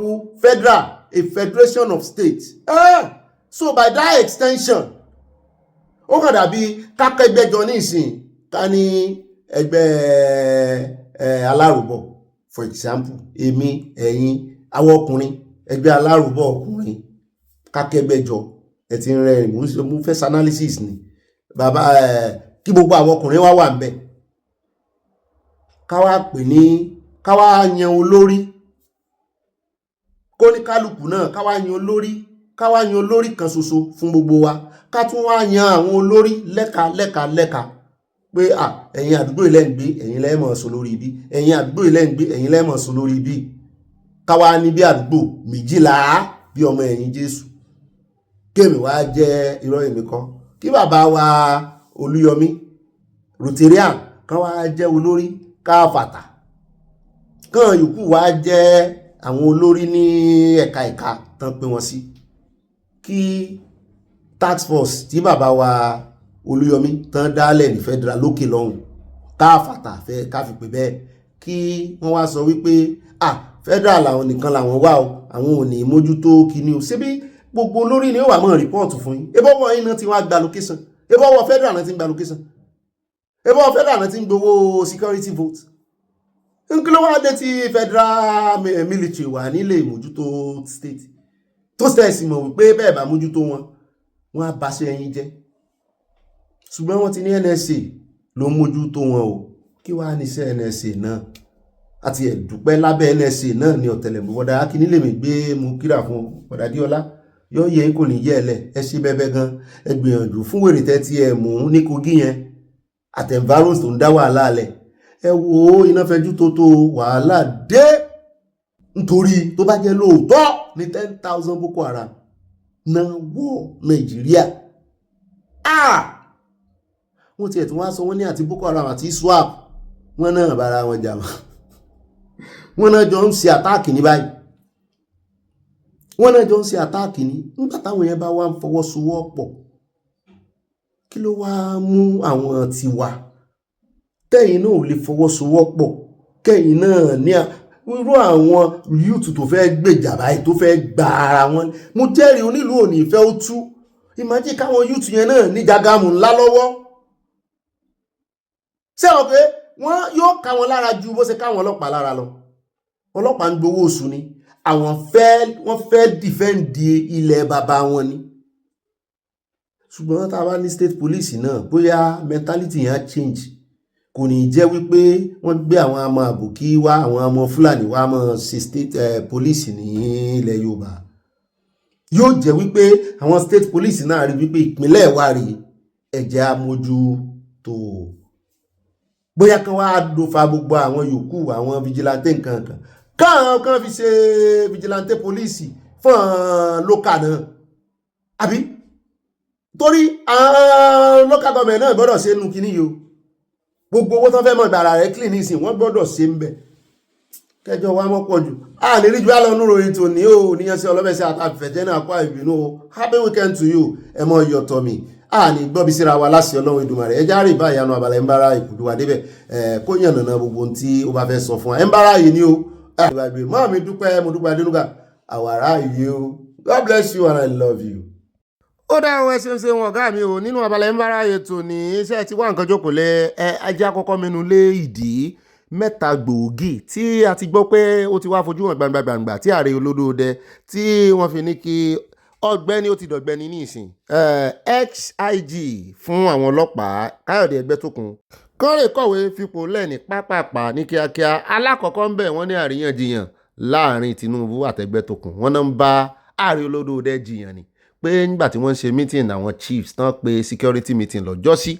federal a federation of states so by that extension ó kàn dàbí kákẹ́gbẹ́jọ ní ìsìn ká ní ẹgbẹ́ alárùbọ̀ for example èmi ẹ̀yin àwọn ọkùnrin ẹgbẹ́ alárùbọ̀ ọkùnrin kákẹ́gbẹ́jọ ẹ ti rẹ̀ mú fẹ́ analysis ni bàbá kí gbogbo àwọn ọkùnrin wà ń bẹ̀ káwá yan olórí kó ní kálukú náà káwá yan olórí kan ṣoṣo fún gbogbo wa ká tún wá yan àwọn olórí lẹ́ka pé ẹ̀yin àdúgbò ilẹ̀ ń gbé ẹ̀yin lẹ́mọ̀ sọ lórí ibi ẹ̀yin àdúgbò ilẹ̀ ń gbé ẹ̀yin lẹ́mọ̀ sọ lórí ibi káwá ní bí àdúgbò 12 bí ọmọ ẹ̀yìn Jésù kéèmì wá jẹ́ irọ́ èmi kan kí bàbá wa Olúyọmí Rotarian kan wá jẹ́ olórí káfàtà kan yòókù wá jẹ́ àwọn olórí ní ẹ̀ka tán pé wọ́n sí kí task force tí bàbá wa Olúyọmí tán dálẹ̀ ní federal lókè lọ́hùn káfàtà fẹ́ káfi pé bẹ́ẹ̀ kí wọ́n wá sọ wípé federal làwọn nìkan làwọn wà o àwọn ò ní mójútó kíní o síbí gbogbo olórí ni ó wà mọ́ rìpọ́ọ̀tù fún yín ebọ́wọ́ yín náà ti wá gba location ebọ́wọ́ federal náà ti ń gba location ebọ́wọ́ federal náà ti ń gbowó security vote nkí ló wá dé tí federal military wà nílé ìmójútó state tó sẹ́ẹ̀sì mọ̀ wípé bẹ́ẹ̀ bá mójútó wọn á báṣẹ́ ẹyin jẹ́ ṣùgbọ́n wọ́n ti ní NSA ló mójútó wọn o kí wá níṣẹ́ NSA náà àti ẹ̀dùpẹ́ lábẹ́ NSA náà ní ọ̀tẹlẹ̀mú bọ́dá akínílé mi gbé mú kíra fún bọ́dá díọ́lá yóò yẹ kò ní yẹ ẹlẹ ẹ ṣe bẹbẹ gan ẹ gbìyànjú fún wèrè tẹ́tí ẹ mú ní Kogi yẹn àtẹ̀nvárùn tó ń dá wàhálà alẹ̀ ẹ wo iná fẹjú tó wàhálà dé nítorí tó bá jẹ́ lóòótọ́ ní 10,000 Boko Haram náà wọ Nàìjíríà wọ́n tiẹ̀ tí wọ́n á sọ wọ́n ní àti Boko Haram àti swap wọ́n náà bára wọn jà wọ́n náà jọ ń ṣe àtáàkì ní báyìí wọ́n náà jọ ń ṣe àtáàkì ní nígbà táwọn yẹn bá wá ń fọwọ́sowọ́pọ̀ kí ló wá mú àwọn tiwa tẹ́yìn náà ò lè fọwọ́sowọ́pọ̀ kẹ́yìn náà ní irú àwọn yúùtù tó fẹ́ gbèjà báyìí tó fẹ́ gba ara wọn mo jẹ́rìí onílù òní ìfẹ́ ó tú ìmájí káwọn yúùtù yẹn náà ní jagamu ńlá lọ́wọ́ ṣé o pé wọ́n yóò ká wọn lára ju bó ṣe káwọn ọlọ́pàá lára lọ ọlọ́pàá ń gbowó oṣù ni àwọn wọ́n fẹ́ dìfẹ́ǹdì ilẹ̀ bàbá wọn ni ṣùgbọ́n tá a bá ní state police náà bóyá mentality yẹn á change kò ní jẹ́ wípé wọ́n gbé àwọn ọmọ àbòkí wá àwọn ọmọ Fúlàní wá mọ́ ṣe state police ní ilẹ̀ Yorùbá yóò jẹ́ wípé àwọn state police náà rí wípé ìpínlẹ̀ wa rí ẹ̀jẹ̀ amójú tó bóyá kan wá dófa gbogbo àwọn yòókù àwọn vigilante nǹkan kan kan fi ṣe vigilante police fún local náà àbí torí local government náà gbọ́dọ̀ ṣe nù kíní yìí o gbogbo owó tán fẹ́ mọ̀ gbàrà rẹ̀ clean nísìn wọ́n gbọ́dọ̀ ṣe ń bẹ̀ kẹjọ wa mọ́ pọ̀ jù a lè rí ju alọ́nú ròyìn tó ní o níyàn sí ọlọ́bẹ̀sẹ̀ àtàfẹ̀jẹ́ náà kó ìbínú o happy weekend to you ẹ mọ yọ̀tọ̀ mi a ní gbọ́ bí síra wa láti ọlọ́run Èdùmàrè ẹjá rí báyìí àánú Abala ń bára ìkùdù wa débẹ̀ kó yàn nànà gbogbo ohun tí ó bá fẹ́ sọ fún wa ń bára yìí ni o mọ́ mi dúpẹ́ mo dúpẹ́ adénúgà àwàrà yìí o God bless you and I love you. Ó dá àwọn ẹsẹ̀ ṣe wọn ọ̀gá mi o nínú Abala ń bára ètò ní iṣẹ́ tí wà nǹkan jókòó lẹ ajá kọ́kọ́ mẹ́nu lé ìdí mẹ́ta gbòógì tí a ti gbọ́ pé ó ti wá fojú hàn gbangba tí ààrẹ olódòdẹ tí wọ́n fi ní kí Ọgbẹ́ni ó ti dọ̀gbẹ́ni ní ìsìn XIG fún àwọn ọlọ́pàá Káyọ̀dé Ẹgbẹ́tókun kọ́rè kọ̀wé fipò lẹ́ni pápápá ní kíákíá alákọ̀ọ́kọ́ ń bẹ̀ wọ́n ní àríyànjiyàn láàrin Tinubu àtẹgbẹ́tókun wọ́n náà ń bá ààrẹ olódòdẹ jiyàn ni pé nígbà tí wọ́n ń ṣe meeting àwọn chiefs tán pé security meeting lọ́jọ́sí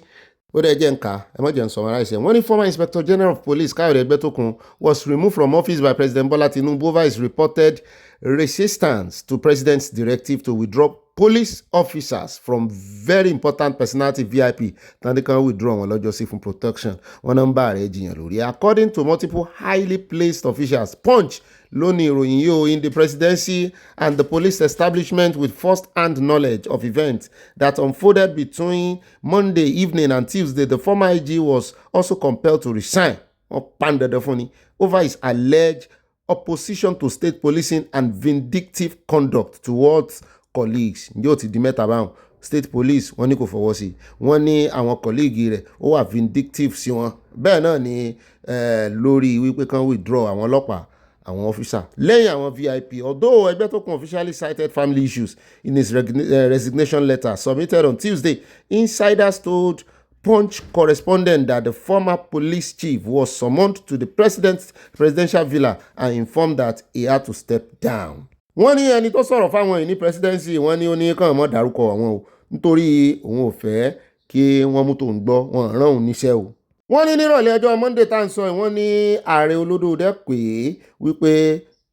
ó dẹ̀ jẹ́ nǹka ẹ summarize wọ́n ní former inspector general of police Káyọ̀dé Ẹgbẹ́tókun was removed from office by President Bola Tinubu over his reported resistance to president's directive to withdraw police officers from very important personality VIP tán kan withdraw wọn lọ́jọ́sí fún protection wọn náà ń bá ààrẹ jiyàn lórí according to multiple highly placed officials Punch lónìí ìròyìn yóò in the presidency and the police establishment with first-hand knowledge of events that unfolded between Monday evening and Tuesday. The former IG was also compelled to resign over his alleged opposition to state policing and vindictive conduct towards colleagues. Yóò ti di mẹ́ta báwọn state police wọ́n ní kò fọwọ́ sí wọ́n ní àwọn colleague rẹ̀ ó wà vindictive sí wọn bẹ́ẹ̀ náà ni lórí wípé kan withdraw àwọn ọlọ́pàá àwọn officer lẹ́yìn àwọn VIP although Ẹgbẹ́tókun officially cited family issues in his resignation letter submitted on Tuesday. Insiders told Punch correspondent that the former police chief was summoned to the presidential villa and informed that he had to step down. Wọ́n ní ẹni tó sọ̀rọ̀ fáwọn yìí ní presidency wọ́n ní ó ní kàn mọ́ dárúkọ àwọn o nítorí òun ò fẹ́ kí wọ́n mú tòun gbọ́ wọn rán òun níṣẹ́ o. Wọ́n ní nírọ̀lẹ́ ọjọ́ Monday tá à ń sọ wọ́n ní ààrẹ olódòdẹ pé wípé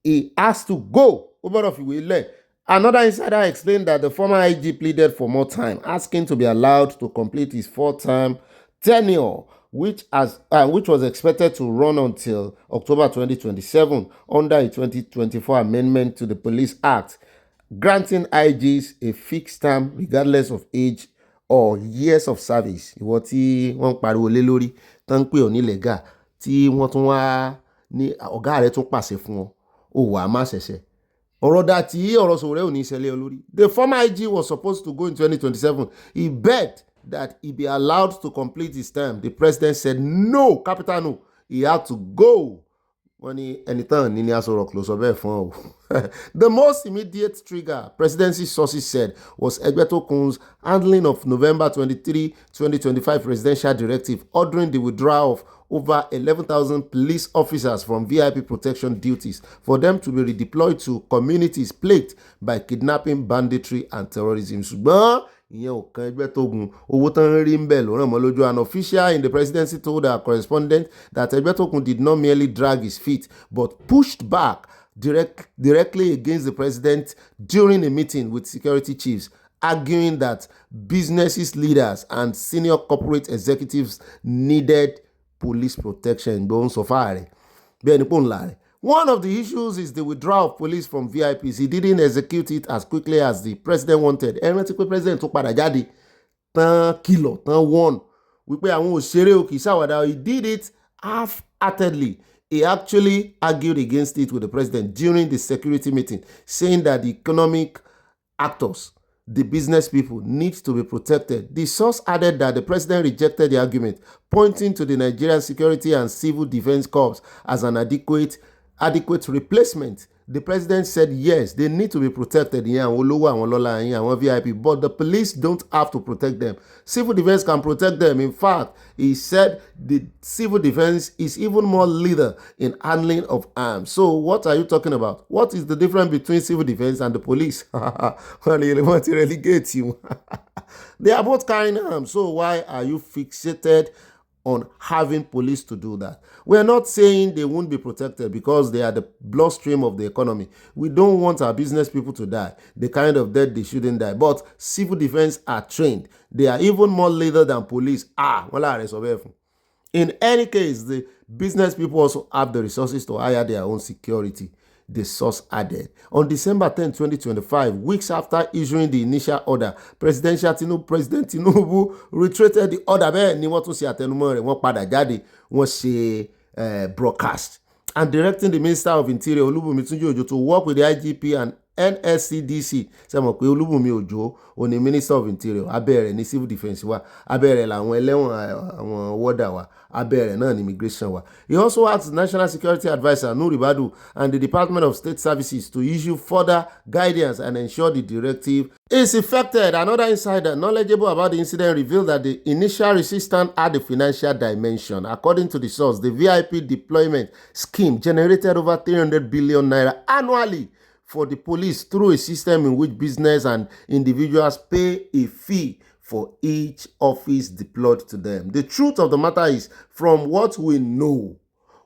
he has to go ó gbọ́dọ̀ fìwé lẹ̀. Another insider explained that the former IG pleaded for more time, asking to be allowed to complete his 4-term tenure, which was expected to run until October 2027 under a 2024 amendment to the Police Act, granting IGs a fixed term regardless of age or years of service. Ìwọ tí wọ́n pariwo lé lórí tán pé ó ní lẹ́gà tí wọ́n tún wá ní ọ̀gá rẹ̀ tún pàṣẹ fún ọ ó wà má ṣẹ̀ṣẹ̀. Ọ̀rọ̀ dàtí ọ̀rọ̀ sọ̀rọ̀ ò ní ṣẹlẹ̀ olórí. The former IG was supposed to go in 2027. He begged that he be allowed to complete his term. The president said no, capital no. He had to go. Wọ́n ní ẹni tán ní Aso Rock ló sọ bẹ́ẹ̀ fún ọ. The most immediate trigger, presidency sources said, was Ẹgbẹ́tókun's handling of November 23, 2025 presidential directive ordering the withdrawal of over 11,000 police officers from VIP protection duties for them to be redeployed to communities plagued by kidnapping, banditry, and terrorism. Ṣùgbọ́n ìyẹn ò kan Ẹgbẹ́tógun owó tán rí ń bẹ̀ ló ràn mọ́ lójú. An official in the presidency told our correspondent that Ẹgbẹ́tógun did not merely drag his feet but pushed back directly against the president during a meeting with security chiefs, arguing that businesses leaders and senior corporate executives needed police protection. One of the issues is the withdrawal of police from VIPs. He didn't execute it as quickly as the president wanted. The president took padà jáde tán kìlọ̀ tán warn wípé àwọn òṣèré ò kì í ṣàwàdà. He did it half-heartedly. He actually argued against it with the president during the security meeting, saying that the economic actors, the business people, need to be protected. The source added that the president rejected the argument, pointing to the Nigerian Security and Civil Defense Corps as an adequate replacement. The president said yes, they need to be protected, VIP, but the police don't have to protect them. Civil defense can protect them. In fact, he said the civil defense is even more lethal in handling of arms. So what are you talking about? What is the difference between civil defense and the police? Well, you want to relegate you. They are both carrying arms, so why are you fixated on having police to do that. We're not saying they won't be protected because they are the bloodstream of the economy. We don't want our business people to die, the kind of death they shouldn't die. But civil defense are trained. They are even more lethal than police. In any case, the business people also have the resources to hire their own security. The source added. On December 10, 2025, weeks after issuing the initial order, President Tinubu reiterated the order. Bẹ́ẹ̀ ni wọ́n tún ṣe àtẹnumọ́ rẹ̀, wọ́n padà jáde, wọ́n ṣe broadcast. And directing the Minister of Interior, Olubunmi Tunji-Ojo, to work with the IGP and NSCDC. Ṣé mọ̀ pé Olúbùnmi Òjó ó ní Minister of Interior, abẹ́rẹ́ ní Civil Defence wa, abẹ́rẹ́ làwọn ẹlẹ́wọ̀n àwọn wọ́dà wa, abẹ́rẹ́ náà ní Immigration wa. He also asked National Security Adviser Nuri Badu and the Department of State Services to issue further guidance and ensure the directive is effected. Another insider knowledgeable about the incident revealed that the initial resistance had a financial dimension. According to the source, the VIP deployment scheme generated over 300 billion naira annually for the police through a system in which business and individuals pay a fee for each office deployed to them. The truth of the matter is, from what we know,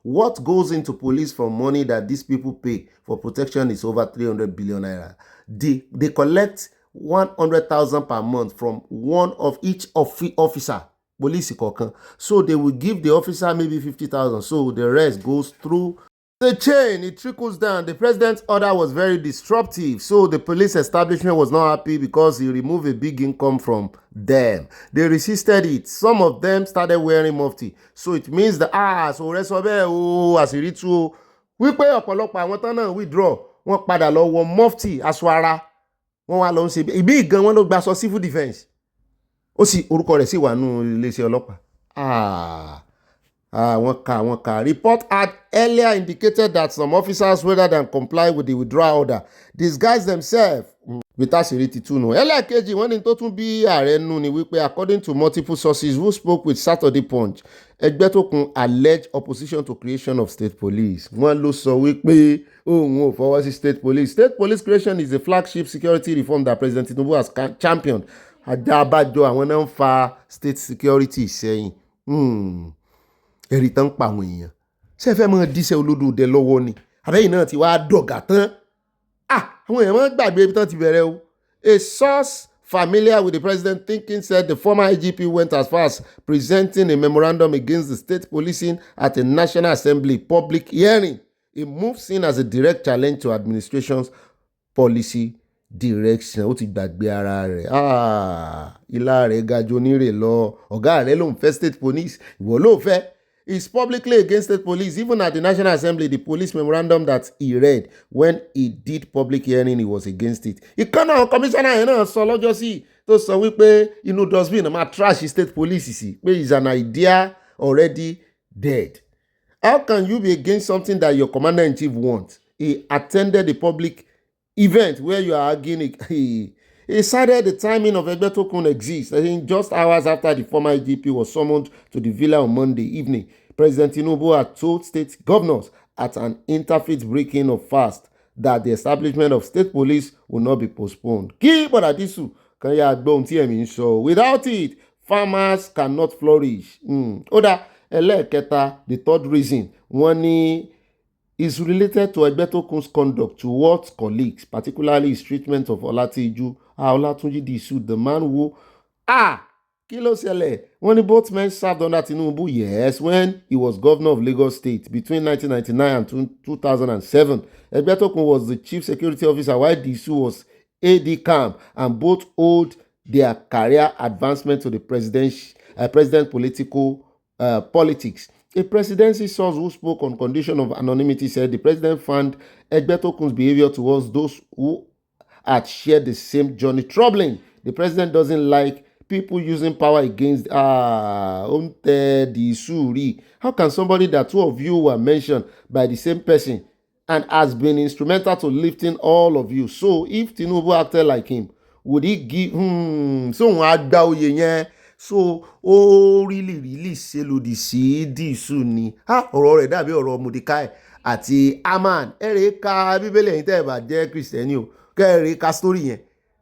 what goes into police from money that these people pay for protection is over 300 billion naira. They collect 100,000 per month from one of each officer, police kokan. So they will give the officer maybe 50,000. So the rest goes through the chain, it trickles down. The president's order was very disruptive, so the police establishment was not happy because he removed a big income from them. They resisted it. Some of them started wearing mufti. So it means that, so resobe àṣírí tú wípé ọ̀pọ̀lọpọ̀ àwọn tán náà withdraw, wọ́n padà lọ wọ mufti aṣọ ara, wọ́n wá lọ ń ṣe ìbí gan wọ́n ló gbaṣọ civil defence. Ó sì orúkọ rẹ̀ sì wà nínú iléeṣẹ́ ọlọ́pàá. One car. Report had earlier indicated that some officers, rather than comply with the withdrawal order, disguised themselves with àṣírí tún nù. Ẹlẹ́ẹ̀kejì wọ́n ní tó tún bí ààrẹ nù ni wípé, according to multiple sources who spoke with Saturday Punch, Ẹgbẹ́tókun alleged opposition to creation of state police. Wọ́n ló sọ wípé òun ò fọwọ́ sí state police. State police creation is a flagship security reform that President Tinubu has championed. Àdábàjọ àwọn náà ń fa state security sẹ́yìn. Ẹ̀rí tán pa àwọn èèyàn. Ṣé ẹ fẹ́ mọ́ díṣẹ́ olódòdẹ lọ́wọ́ ni? Àbẹ́yìn náà ti wá dọ̀gà tán. Àwọn èèyàn máa ń gbàgbé ibi tán ti bẹ̀rẹ̀ o. A source familiar with the president thinking said the former IGP went as far as presenting a memorandum against the state policing at a National Assembly public hearing. A move seen as a direct challenge to administration's policy direction. Ó ti gbàgbé ara rẹ̀. Ilá rẹ̀ ga jù onírè lọ. Ọ̀gá rẹ̀ ló ń fẹ́ state police. Ìwọ ló fẹ́. Is publicly against state police. Even at the National Assembly, the police memorandum that he read when he did public hearing, he was against it. Ìkànnà commissioner yẹn náà sọ lọ́jọ́ sí tó sọ wípé inú dustbin máa trash state police sí pé is an idea already dead. How can you be against something that your commander-in-chief wants? He attended the public event where you are arguing. He cited the timing of Ẹgbẹ́tókun exists. I think just hours after the former IGP was summoned to the villa on Monday evening, President Tinubu had told state governors at an interfaith breaking of fast that the establishment of state police will not be postponed. Kí bọ̀dà dísù kan yá gbọ́ ohun tí ẹ̀mí ń sọ. Without it, farmers cannot flourish. Ó dá ẹlẹ́ẹ̀kẹta, the third reason, wọ́n ní is related to Ẹgbẹ́tókun's conduct towards colleagues, particularly his treatment of Olatunji Disu, the man who kí ló ṣẹlẹ̀? Wọ́n ní both men served under Tinubu, yes, when he was governor of Lagos State between 1999 and 2007. Ẹgbẹ́tókun was the chief security officer while Disu was AD camp, and both owed their career advancement to the president politics. A presidency source who spoke on condition of anonymity said the president found Ẹgbẹ́tókun's behavior towards those who had shared the same journey troubling. The president doesn't like people using power against Disu. How can somebody that two of you were mentioned by the same person and has been instrumental to lifting all of you? So if Tinubu acted like him, would he give so really ṣe lòdì sí Disu ni? Ọ̀rọ̀ rẹ̀ dàbí ọ̀rọ̀ Mordecai àti Haman. Ẹ̀rẹ̀ ka Bíbélì ẹ̀yin tẹ́ ẹ bá jẹ́ Kristẹni o, kẹ́ẹ̀rẹ̀ ka story yẹn.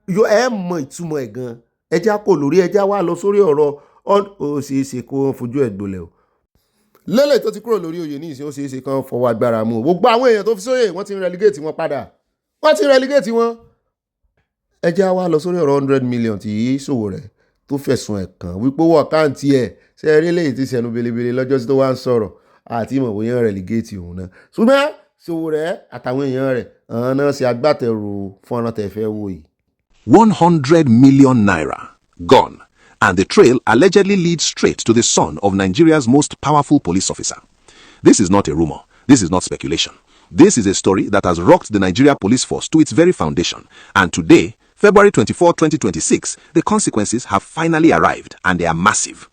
Ẹ mọ ìtumọ̀ ẹ̀ gan. Ẹjá kò lórí ẹjá wá lọ sórí ọ̀rọ̀ ó ṣeé ṣe kó fojú ẹ̀ gbolẹ̀ o. lélẹ̀ tó ti kúrò lórí oyè ní ìsìn ó ṣeé ṣe kán fọwọ́ agbára mú gbogbo àwọn èèyàn tó fi sóyè wọ́n ti ń relegate wọn padà ẹ jẹ́ wá lọ sórí ọ̀rọ̀ 100 million tí Sowore tó fẹ̀sùn ẹ̀ kàn wípé owó àkáǹtì ẹ̀ ṣe eré lẹ́yìn tí sẹnu belebele lọ́jọ́ tí tó wá ń sọ̀rọ̀ àti ìmọ̀ bóyá relegate òun náà ṣùgbọ́n Sowore àtàwọn èèyàn rẹ̀ àwọn náà ṣe agbátẹrù fọ́nrán tẹ̀fẹ́ wò yìí. 100 million naira gone, and the trail allegedly leads straight to the son of Nigeria's most powerful police officer. This is not a rumor. This is not speculation. This is a story that has rocked the Nigeria police force to its very foundation. And today, February 24, 2026, the consequences have finally arrived, and they are massive.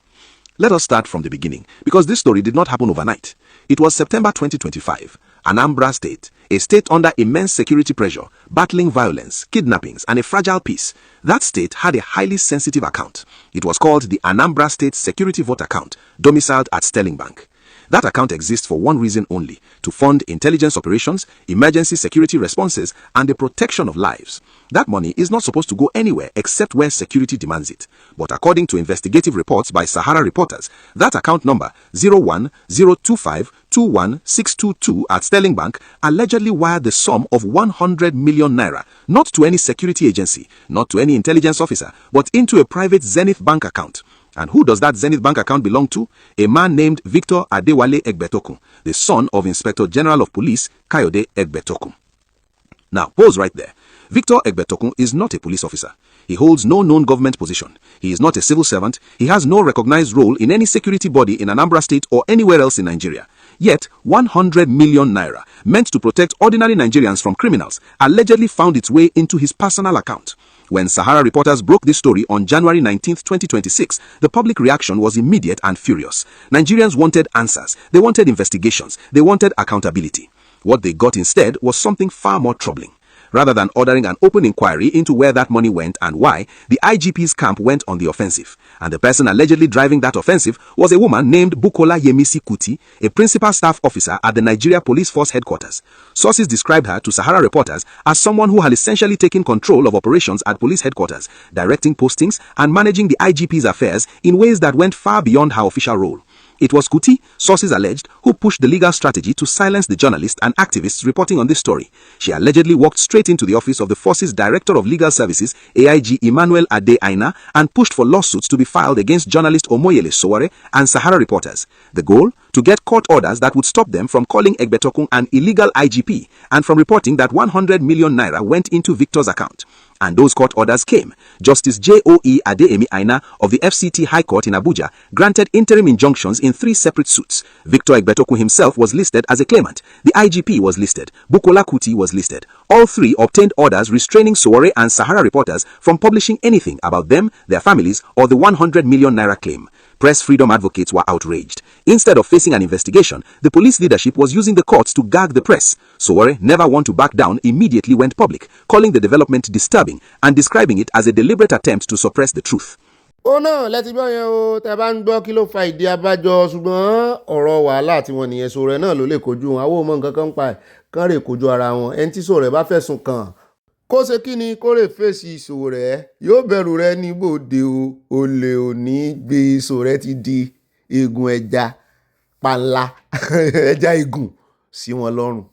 Let us start from the beginning, because this story did not happen overnight. It was September 2025, Anambra State, a state under immense security pressure, battling violence, kidnappings, and a fragile peace. That state had a highly sensitive account. It was called the Anambra State Security Vote Account, domiciled at Sterling Bank. That account exists for one reason only: to fund intelligence operations, emergency security responses, and the protection of lives. That money is not supposed to go anywhere except where security demands it. But according to investigative reports by Sahara reporters, that account number 0102521622 at Sterling Bank allegedly wired the sum of 100 million naira, not to any security agency, not to any intelligence officer, but into a private Zenith Bank account. And who does that Zenith Bank account belong to? A man named Victor Adewale Egbetokun, the son of Inspector General of Police Kayode Egbetokun. Now, pause right there. Victor Egbetokun is not a police officer. He holds no known government position. He is not a civil servant. He has no recognized role in any security body in Anambra State or anywhere else in Nigeria. Yet, 100 million naira, meant to protect ordinary Nigerians from criminals, allegedly found its way into his personal account. When Sahara reporters broke this story on January 19, 2026, the public reaction was immediate and furious. Nigerians wanted answers. They wanted investigations. They wanted accountability. What they got instead was something far more troubling. Rather than ordering an open inquiry into where that money went and why, the IGP's camp went on the offensive. And the person allegedly driving that offensive was a woman named Bukola Yemisi Kuti, a principal staff officer at the Nigeria Police Force headquarters. Sources described her to Sahara reporters as someone who had essentially taken control of operations at police headquarters, directing postings and managing the IGP's affairs in ways that went far beyond her official role. It was Kuti, sources alleged, who pushed the legal strategy to silence the journalists and activists reporting on this story. She allegedly walked straight into the office of the Force's Director of Legal Services, AIG Emmanuel Ade Aina, and pushed for lawsuits to be filed against journalist Omoyele Sowore and Sahara reporters. The goal? To get court orders that would stop them from calling Egbetokun an illegal IGP and from reporting that 100 million naira went into Victor's account. And those court orders came. Justice J.O.E. Adeyemi Aina of the FCT High Court in Abuja granted interim injunctions in 3 separate suits. Victor Egbetokun himself was listed as a claimant. The IGP was listed. Bukola Kuti was listed. All 3 obtained orders restraining Sowore and Sahara reporters from publishing anything about them, their families, or the 100 million naira claim. Press freedom advocates were outraged. Instead of facing an investigation, the police leadership was using the courts to gag the press. Sowore, never one to back down, immediately went public, calling the development disturbing and describing it as a deliberate attempt to suppress the truth. ó náà lẹ́tí gbọ́ yẹn o tẹ́ bá ń gbọ́ kí ló fa ìdí abájọ ṣùgbọ́n ọ̀rọ̀ wàhálà tí wọ́n nìyẹn Sowore náà ló lè kojú wọn àwọn ọmọ nǹkan kan ń pa ẹ̀ kán rè kojú ara wọn ẹni tí Sowore bá fẹ̀sùn kàn kó ṣe kí ni kó rè fèsì Sowore yóò bẹ̀rù rẹ níbòde o olè òní gbé Sowore ti di eegun ẹja panla ẹja igun sí wọn lọ́rùn.